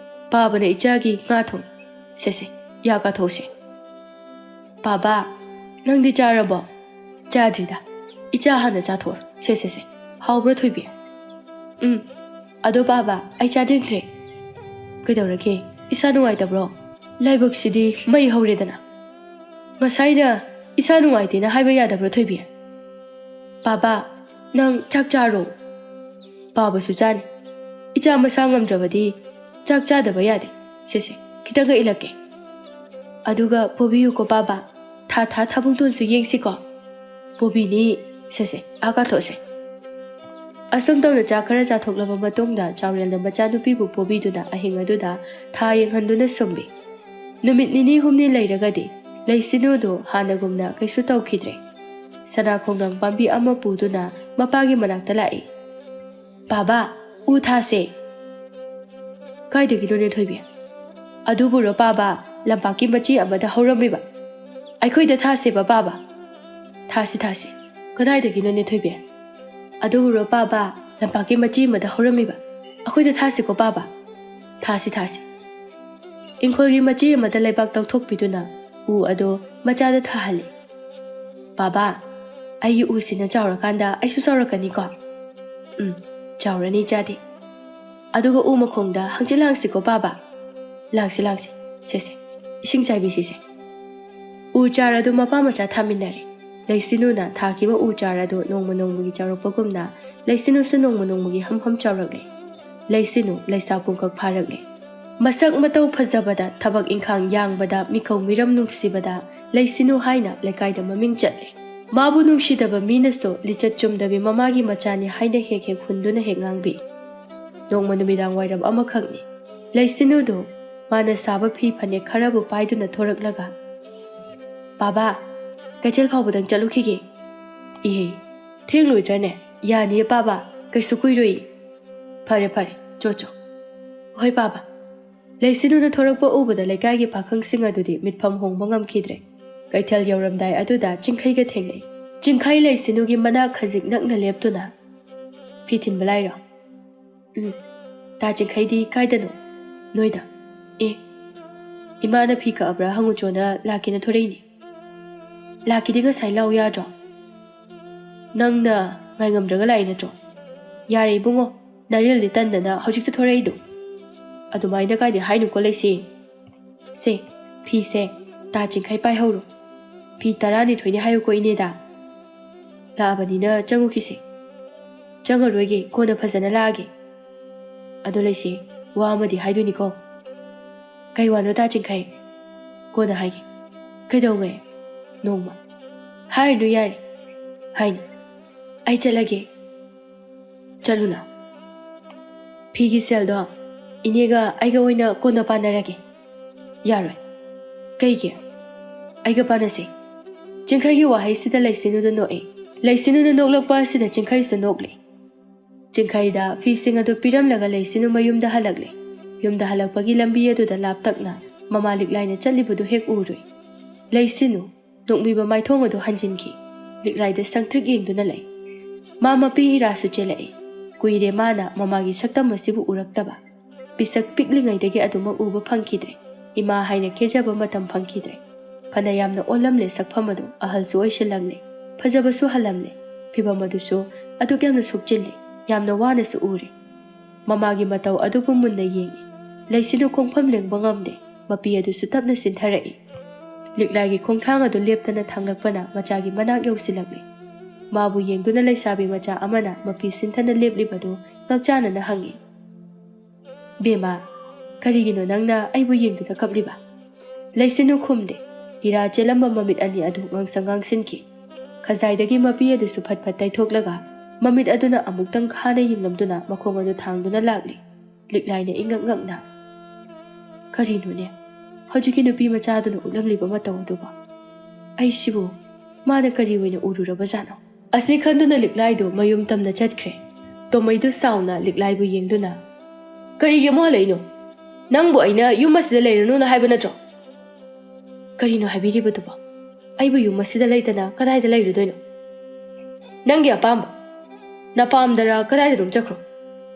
ꯄꯥꯕꯅ ꯏꯆꯥꯒꯤ ꯉꯥ ꯊꯣꯡ꯫ ꯁꯦ ꯌꯥ ꯀꯥꯊꯣꯛꯎꯁꯦ." "ꯄꯥꯕꯥ, ꯅꯪꯗꯤ ꯆꯥꯔꯕꯣ?" "ꯆꯥꯗ꯭ꯔꯤꯗ, ꯏꯆꯥ ꯍꯥꯟꯅ ꯆꯥꯊꯣꯛꯑꯣ꯫ ꯁꯦ ꯍꯥꯎꯕ꯭ꯔꯥ ꯊꯣꯏꯕꯤ?" "ꯑꯗꯣ ꯄꯥꯕ, ꯑꯩ ꯆꯥꯅꯤꯡꯗ꯭ꯔꯦ." "ꯀꯩꯗꯧꯔꯒꯦ? ꯏꯁꯥ ꯅꯨꯡꯉꯥꯏꯇꯕ꯭ꯔో?" "ꯂꯥꯏꯕꯛꯁꯤꯗꯤ ꯃꯩ ꯍꯧꯔꯦꯗꯅ." "ꯉꯁꯥꯏꯅ ꯏꯁꯥ ꯅꯨꯡꯉꯥꯏꯇꯦꯅ ꯍꯥꯏꯕ ꯌꯥꯗꯕ꯭ꯔꯣ ꯊꯣꯏꯕꯤ?" "ꯄꯥꯕꯥ, ꯅꯪ ꯆꯥꯛ ꯆꯥꯔꯣ." "ꯄꯥꯕꯁꯨ ꯆꯥꯅꯤ. ꯏꯆꯥ ꯃꯁꯥ ꯉꯝꯗ꯭ꯔꯕꯗꯤ ꯆꯥꯛ ꯆꯥꯗꯕ ꯌꯥꯗꯦ꯫ ꯁꯦ ꯈꯤꯇꯪꯒ ꯏꯜꯂꯛꯀꯦ." "ꯑꯗꯨꯒ ꯄꯣꯕꯤꯌꯨꯀꯣ ꯄꯥꯕꯥ, ꯊꯥ ꯊꯥꯕꯨꯡꯇꯣꯟꯁꯨ ꯌꯦꯡꯁꯤꯀꯣ." "ꯄꯣꯕꯤꯅꯤ, ꯁꯦ ꯀꯥꯊꯣꯛꯑꯁꯦ." ꯑꯁꯨꯝ ꯇꯧꯅ ꯆꯥꯛ ꯈꯔ ꯆꯥꯊꯣꯛꯂꯕ ꯃꯇꯨꯡꯗ ꯆꯥꯎꯔꯦꯜꯅ ꯃꯆꯥꯅꯨꯄꯤꯕꯨ ꯄꯣꯕꯤꯗꯨꯅ ꯑꯍꯤꯡ ꯑꯗꯨꯗ ꯊꯥ ꯌꯦꯡꯍꯟꯗꯨꯅ ꯁꯨꯝꯕꯤ꯫ ꯅꯨꯃꯤꯠ 2-3 ꯂꯩꯔꯒꯗꯤ ꯂꯩꯁꯤꯟꯅꯨꯗꯨ ꯍꯥꯟꯅꯒꯨꯝꯅ ꯀꯩꯁꯨ ꯇꯧꯈꯤꯗ꯭ꯔꯦ꯫ ꯁꯅꯥ ꯈꯣꯡꯅꯥꯡ ꯄꯥꯝꯕꯤ ꯑꯃ ꯄꯨꯗꯨꯅ ꯃꯄꯥꯒꯤ ꯃꯅꯥꯛꯇ ꯂꯥꯛꯏ꯫ "ꯄꯥꯕꯥ, ꯎ ꯊꯥꯁꯦ." "ꯀꯥꯏꯗꯒꯤꯅꯣꯅꯦ ꯊꯣꯏꯕꯤ?" "ꯑꯗꯨꯕꯨꯔꯣ ꯄꯥꯕꯥ, ꯂꯝꯄꯥꯛꯀꯤ ꯃꯆꯤ ꯑꯃꯗ ꯍꯧꯔꯝꯃꯤꯕ." "ꯑꯩꯈꯣꯏꯗ ꯊꯥꯁꯦꯕ ꯄꯥꯕꯥ." "ꯊꯥꯁꯤ. ꯀꯗꯥꯏꯗꯒꯤꯅꯣꯅꯦ ꯊꯣꯏꯕꯤ?" "ꯑꯗꯨꯕꯨꯔꯣ ꯄꯥꯕꯥ, ꯂꯝꯄꯥꯛꯀꯤ ꯃꯆꯤ ꯑꯃꯗ ꯍꯧꯔꯝꯃꯤꯕ." "ꯑꯩꯈꯣꯏꯗ ꯊꯥꯁꯤꯀꯣ ꯄꯥꯕꯥ." "ꯊꯥꯁꯤ." ꯏꯪꯈꯣꯜꯒꯤ ꯃꯆꯤ ꯑꯃꯗ ꯂꯩꯕꯥꯛ ꯇꯧꯊꯣꯛꯄꯤꯗꯨꯅ ꯎ ꯑꯗꯨ ꯃꯆꯥꯗ ꯊꯥꯍꯜꯂꯤ꯫ "ꯄꯥꯕꯥ, ꯑꯩꯒꯤ ꯎꯁꯤꯅ ꯆꯥꯎꯔꯀꯥꯟꯗ ꯑꯩꯁꯨ ꯆꯥꯎꯔꯛꯀꯅꯤꯀꯣ?" "ꯆꯥꯎꯔꯅꯤ ꯏꯆꯥꯗꯤ." "ꯑꯗꯨꯒ ꯎ ꯃꯈꯣꯡꯗ ꯍꯪꯆꯤꯠ ꯂꯥꯡꯁꯤꯀꯣ ꯄꯥꯕꯥ." "ꯂꯥꯡꯁꯤ. ꯁꯦ ꯏꯁꯤꯡ ꯆꯥꯏꯕꯤꯁꯤꯁꯦ." ꯎ ꯆꯥꯔ ꯑꯗꯨ ꯃꯄꯥ ꯃꯆꯥ ꯊꯥꯃꯤꯟꯅꯔꯦ꯫ ꯂꯩꯁꯤꯟꯅꯨꯅ ꯊꯥꯈꯤꯕ ꯎ ꯆꯥꯔ ꯑꯗꯨ ꯅꯣꯡꯃ ꯅꯣꯡꯃꯒꯤ ꯆꯥꯎꯔꯛꯄꯒꯨꯝꯅ ꯂꯩꯁꯤꯟꯅꯨꯁꯨ ꯅꯣꯡꯃ ꯅꯣꯡꯃꯒꯤ ꯍꯝ ꯆꯥꯎꯔꯛꯂꯦ꯫ ꯂꯩꯁꯤꯟꯅꯨ ꯂꯩꯁꯥ ꯄꯨꯡꯀꯛ ꯐꯥꯔꯛꯂꯦ꯫ ꯃꯁꯛ ꯃꯇꯧ ꯐꯖꯕꯗ, ꯊꯕꯛ ꯏꯪꯈꯥꯡ ꯌꯥꯡꯕꯗ, ꯃꯤꯀꯧ ಮಿರಂ ꯅꯨꯡꯁꯤꯕꯗ ꯂꯩꯁꯤꯟꯅꯨ ꯍꯥꯏꯅ ꯂꯩꯀꯥꯏꯗ ꯃꯃꯤꯡ ꯆꯠꯂꯦ꯫ ꯃꯥꯕꯨ ꯅꯨꯡꯁꯤꯗꯕ ꯃꯤꯅꯁꯨ ꯂꯤꯆꯠ ꯆꯨꯝꯗꯕꯤ ꯃꯃꯥꯒꯤ ꯃꯆꯥꯅꯤ ꯍꯥꯏꯅ ꯍꯦꯛ ꯍꯨꯟꯗꯨꯅ ꯍꯦꯛ ꯉꯥꯡꯕꯤ꯫ ꯅꯣꯡꯃ ꯅꯨꯃꯤꯗꯥꯡ ꯋꯥꯏꯔꯝ ꯑꯃꯈꯛꯅꯤ꯫ ꯂꯩꯁꯤꯟꯅꯨꯗꯨ ꯃꯥꯅ ꯁꯥꯕ ꯐꯤ ꯐꯅꯦꯛ ꯈꯔꯕꯨ ꯄꯥꯏꯗꯨꯅ ꯊꯣꯔꯛꯂꯒ "ꯄꯥꯕꯥ, ꯀꯩꯊꯦꯜ ꯐꯥꯎꯕꯗꯪ ꯆꯠꯂꯨꯈꯤꯒꯦ." "ꯏꯍꯦ, ꯊꯦꯡꯂꯣꯏꯗ꯭ꯔꯅꯦ?" "ꯌꯥꯅꯤꯌꯦ ꯄꯥꯕꯥ, ꯀꯩꯁꯨ ꯀꯨꯏꯔꯣꯏ." "ꯐꯔꯦ, ꯆꯣ." "ꯍꯣꯏ ꯄꯥꯕꯥ." ꯂꯩꯁꯤꯟꯅꯨꯅ ꯊꯣꯔꯛꯄ ꯎꯕꯗ ꯂꯩꯀꯥꯏꯒꯤ ꯄꯥꯈꯪꯁꯤꯡ ꯑꯗꯨꯗꯤ ꯃꯤꯠꯐꯝ ꯍꯣꯡꯕ ꯉꯝꯈꯤꯗ꯭ꯔꯦ꯫ ꯀꯩꯊꯦꯜ ꯌꯧꯔꯝꯗꯥꯏ ꯑꯗꯨꯗ ꯆꯤꯡꯈꯩꯒ ꯊꯦꯡꯅꯩ꯫ Jingkai lay sinugi mana khazik nakna leptuna. Pitin balairo. Ta Jingkai di kaidano. Noida. Imana pika abra hangu chona laki na thoreini. Laki di nga sai lau ya dro. Nang na ngai ngam draga lai na dro. Yari bungo naril di tanda na hojik ta thorei do. Adumai na kai di hainu ko lay si. Se, pi se, ta Jingkai pai hauro. Pi tarani thoini hayo ko ine da. La abani na jangu ki se. Janga roige ko na phazana laage. Ado lay si, wa amadi haidu ni ko. Kai wano ta Jingkai. Ko na haige. Kai daw ngay. Nongma. Hai no yari. Hai ni. Ay chalage. Chaluna. Pigi sel do. Inega aiga oina ko na panarage. Yaroi. Kai ge. Aiga panase. Jingkai gi wahai sida lay sinu do no e. Lay sinu na noklakpa sida Jingkai sa nokle. Jingkai da fising ado piram laga lay sinu mayum da halagle. Yum da halakpagi lambi ado da laptak na mamalik lay na chalibudu hek uroi. Lay sinu nokmiba maithong ado hanjinki. Liklay da sangtrik yeng do na lay. Mama pi irasu chelai. Kuire mana mamagi saktam masibu uraktaba. Bisak piklingay dagi ado mag-uba pangkidre. Ima haina kejaba matam pangkidre. Panayam na olam le sakpamado ahal suoy shilamle. Pajabasu halamle. Pibamaduso aduk yamna sukjille. Yamna wana su uri. Mamagi mataw aduk munna yengi. Lay sinu kongpam leng bangamde. Mapi adu su tapna sintharai. Liklagi kongthang adu leptana thanglakpana machagi manak yausilakle. Mabu yengduna lay sabi macha amana mapi sinthana leplibado ngakchana na hangi. Bema, karigino nangna aibu yengduna kapliba. Lay sinu khumde. Ira chelamba mamit ani adu ngangsangang sinki. Khazaidagi mapi adu su phat taihthoklaga. Mamit aduna amuktang khana yinglamduna makhong adu thangduna lagli. Liklay na ingak na. Karino ne. Hojiki nupi macha aduna ulamliba mataw aduba. Ay sibu, mana kari wina ururaba zano. Asi khanduna liklay do mayum tamna chatkre. Tomaidu sauna liklay bu yengduna. Karigi mo halayno. Nangbu ayna yung masida layrano na haiba na dro. Karino haibiriba duba. Aybu yung masida laytana kadayda layrudoyno. Nangi apamba. Napamdara kadayda rum chakro.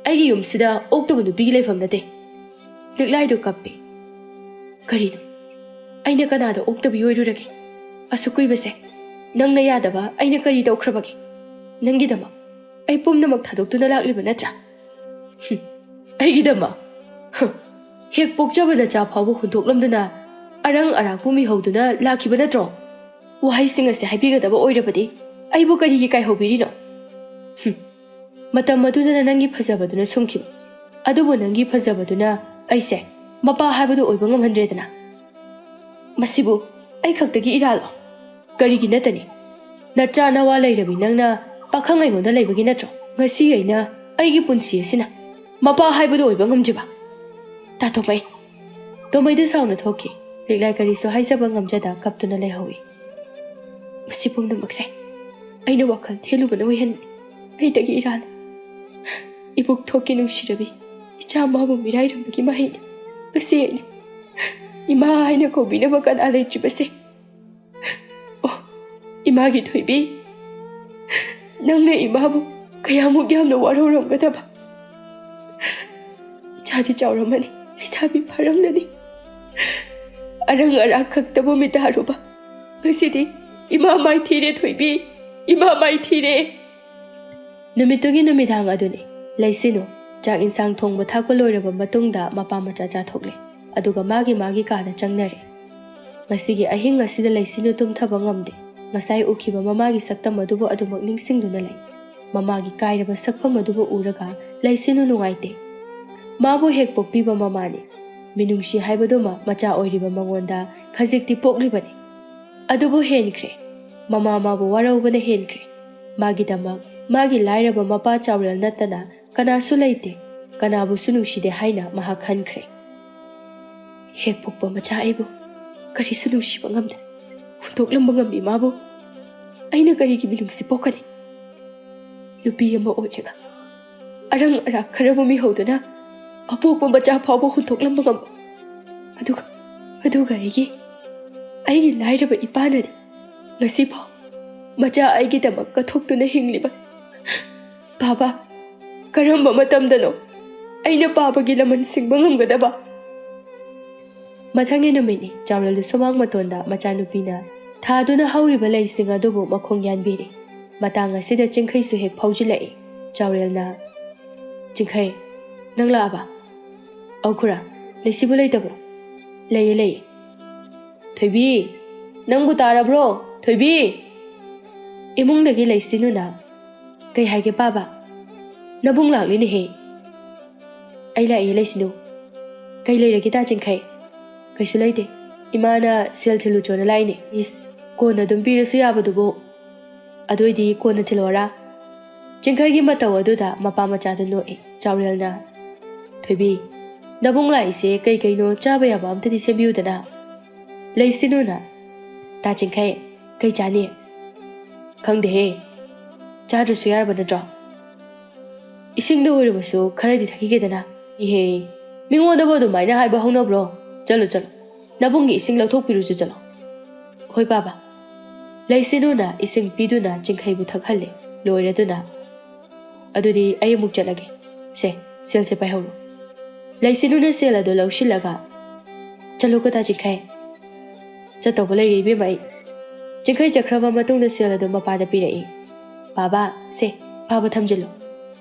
Aygi yung sida oktubu nubigi layfam nate. Liklay do kappe. Karino. Ayna kanada oktubu yoyrurage. Asukui base. Nang nayadaba ayna kari daw krabage. Nangi dama. Ay pumnamak thadok tu nalakliba na tra. Aygi dama. Hek pokjaba na cha phabu hunthoklamduna arang arak pumi hoduna lakiba na tro. Wahai singa se haibigadaba oirabadi aibu karigi kai hobirino. Matam maduna nangi phajabaduna sumkiba. Adubu nangi phajabaduna aise mapa haibadu oiba ngamhandredana. Masibu ai khaktagi iralo. Karigi natani. Nacha nawa lairabi nangna pakhang aingonda laibagi natro. Ngasi aina aigi punsi asina. Mapa haibadu oiba ngamjiba. Tatomai. Tomaidu sauna thoki. Liklay kariso haisaba ngamjada kaptuna lehawi. Masipong namakse. Aina wakal theluba na wihan. Ay tagi iran. Ibuk thoki nung shirabi. Icha mabu mirai rumbagi mahin. Kasi aina. Ima aina ko binabakan alay jibase. Oh, imagi thoibi. Nang na imabu kaya mo gyam na waraw ramgadaba. Ichadi chawramani. Sabi parang nani. Arang arak kaktabo mitaruba. Masidi, imamay tire thoibi. Imamay tire. Numitugi numidang aduni. Laysino, jak insang thong mathakwa loiraba matungda mapa macha thokle. Aduga magi kada changnare. Masigi ahing asida laysino tumthaba ngamde. Masai ukiba mamagi saktam adubo adumak ningsingduna lay. Mamagi kairaba sakpam adubo uraga laysino nungaite. Mabu hek pokpiba mamani. Minungshi haibaduma macha oiriba mangonda khazikti poklibani. Adubu henkre. Mama mabu waraubana henkre. Magi damak, magi lairaba mapa chawral natana kana sulaite. Kanabu sunungshide haina mahak hankre. Hek pokpa macha aibu. Kari sunungshi bangamda. Hundoklam bangambi mabu. Aina kari ki minungsi pokani. Nupi yama oiraga. Arang arak karabu mi hodana. Apok macha phabu hunthoklam bangam aduga aigi lairaba ipanadi ngasi phaw ꯃꯆꯥ ꯑꯩꯒꯤꯗꯃꯛ ꯀꯠꯊꯣꯛꯇꯨꯅ ꯍꯤꯡꯂꯤꯕ ꯕꯥꯕꯥ ꯀꯔꯝꯕ ꯃꯇꯝꯗꯅꯣ ꯑꯩꯅ ꯄꯥꯕꯒꯤ ꯂꯃꯟ ꯁꯤꯡꯕ ꯉꯝꯒꯗꯕ? ꯃꯊꯪꯒꯤ ꯅꯨꯃꯤꯠꯅꯤ ꯆꯥꯎꯔꯦꯜꯗꯨ ꯁꯨꯃꯥꯡ ꯃꯇꯣꯟꯗ ꯃꯆꯥꯅꯨꯄꯤꯅ ꯊꯥꯗꯨꯅ ꯍꯧꯔꯤꯕ ꯂꯩꯁꯤꯡ ꯑꯗꯨꯕꯨ ꯃꯈꯣꯡ ꯌꯥꯟꯕꯤꯔꯤ꯫ ꯃꯇꯥꯡ ꯑꯁꯤꯗ ꯆꯤꯡꯈꯩꯁꯨ ꯍꯦꯛ ꯐꯥꯎꯖꯤꯜꯂꯛꯏ꯫ ꯆꯥꯎꯔꯦꯜꯅ ꯆꯤꯡꯈꯩ ꯅꯪ ꯂꯥꯛꯑꯕ? ꯑꯧ ꯈꯨꯔꯥ ꯂꯩꯁꯤꯕꯨ ꯂꯩꯇꯕ꯭ꯔꯣ? ꯂꯩꯌꯦ ꯂꯩꯌꯦ꯫ ꯊꯣꯏꯕꯤ ꯅꯪꯕꯨ ꯇꯥꯔꯕ꯭ꯔꯣ ꯊꯣꯏꯕꯤ? ꯏꯃꯨꯡꯗꯒꯤ ꯂꯩꯁꯤꯟꯅꯨꯅ ꯀꯩ ꯍꯥꯏꯒꯦ ꯄꯥꯕ? ꯅꯕꯨꯡ ꯂꯥꯛꯂꯤꯅꯦꯍꯦ꯫ ꯑꯩ ꯂꯥꯛꯏ ꯂꯩꯁꯤꯟꯅꯨ꯫ ꯀꯩ ꯂꯩꯔꯒꯦ ꯇꯥ ꯆꯤꯡꯈꯩ? ꯀꯩꯁꯨ ꯂꯩꯇꯦ ꯏꯃꯥꯅ ꯁꯦꯜ ꯊꯤꯜꯂꯨꯆꯣꯅ ꯂꯥꯛꯏꯅꯦ꯫ ꯏꯁ ꯀꯣꯟꯅ ꯑꯗꯨꯝ ꯄꯤꯔꯁꯨ ꯌꯥꯕꯗꯨꯕꯨ꯫ ꯑꯗꯨꯏꯗꯤ ꯀꯣꯟꯅ ꯊꯤꯜꯂꯛꯑꯣꯔꯥ? ꯆꯤꯡꯈꯩꯒꯤ ꯃꯇꯧ ꯑꯗꯨꯗ ꯃꯄꯥ ꯃꯆꯥꯗꯨ ꯅꯣꯛꯏ꯫ ꯆꯥꯎꯔꯦꯜꯅ ꯊꯣꯏꯕꯤ ꯅꯕꯨꯡ ꯂꯥꯛꯏꯁꯦ ꯀꯩ ꯀꯩꯅꯣ ꯆꯥꯕ ꯌꯥꯕ ꯑꯝꯇꯗꯤ ꯁꯦꯝꯕꯤꯌꯨꯗꯅ꯫ ꯂꯩꯁꯤꯟꯅꯨꯅ ꯇꯥ ꯆꯤꯡꯈꯩ ꯀꯩ ꯆꯥꯅꯤ? ꯈꯪꯗꯦꯍꯦ ꯆꯥꯗ꯭ꯔꯁꯨ ꯌꯥꯔꯕ ꯅꯠꯇ꯭ꯔꯣ? ꯏꯁꯤꯡꯗ ꯑꯣꯏꯔꯕꯁꯨ ꯈꯔꯗꯤ ꯊꯛꯈꯤꯒꯦꯗꯅ꯫ ꯏꯍꯦ ꯃꯤꯉꯣꯟꯗꯕꯨ ꯑꯗꯨꯃꯥꯏꯅ ꯍꯥꯏꯕ ꯍꯧꯅꯕ꯭ꯔꯣ? ꯆꯠꯂꯣ ꯆꯠꯂꯣ ꯅꯕꯨꯡꯒꯤ ꯏꯁꯤꯡ ꯂꯧꯊꯣꯛꯄꯤꯔꯨꯆꯣ ꯆꯠꯂꯣ꯫ ꯍꯣꯏ ꯕꯥꯕꯥ꯫ ꯂꯩꯁꯤꯟꯅꯨꯅ ꯏꯁꯤꯡ ꯄꯤꯗꯨꯅ ꯆꯤꯡꯈꯩꯕꯨ ꯊꯛꯍꯜꯂꯤ꯫ ꯂꯣꯏꯔꯗꯨꯅ ꯑꯗꯨꯗꯤ ꯑꯩ ꯑꯃꯨꯛ ꯆꯠꯂꯒꯦ꯫ ꯁꯦ ꯁꯦꯜꯁꯦ ꯄꯥꯏꯍꯧꯔꯣ꯫ ꯂꯩꯁꯤꯟꯅꯨꯅ ꯁꯦꯜ ꯑꯗꯨ ꯂꯧꯁꯤꯜꯂꯒ ꯆꯠꯂꯣꯀꯣ ꯇꯥ ꯆꯤꯡꯈꯩ꯫ ꯆꯠꯇꯧꯕ ꯂꯩꯔꯦ ꯏꯕꯦꯝꯃ ꯑꯩ꯫ ꯆꯤꯡꯈꯩ ꯆꯠꯈ꯭ꯔꯕ ꯃꯇꯨꯡꯗ ꯁꯦꯜ ꯑꯗꯨ ꯃꯄꯥꯗ ꯄꯤꯔꯛꯏ꯫ ꯕꯥꯕꯥ ꯁꯦ ꯄꯥꯕ ꯊꯝꯖꯤꯜꯂꯣ꯫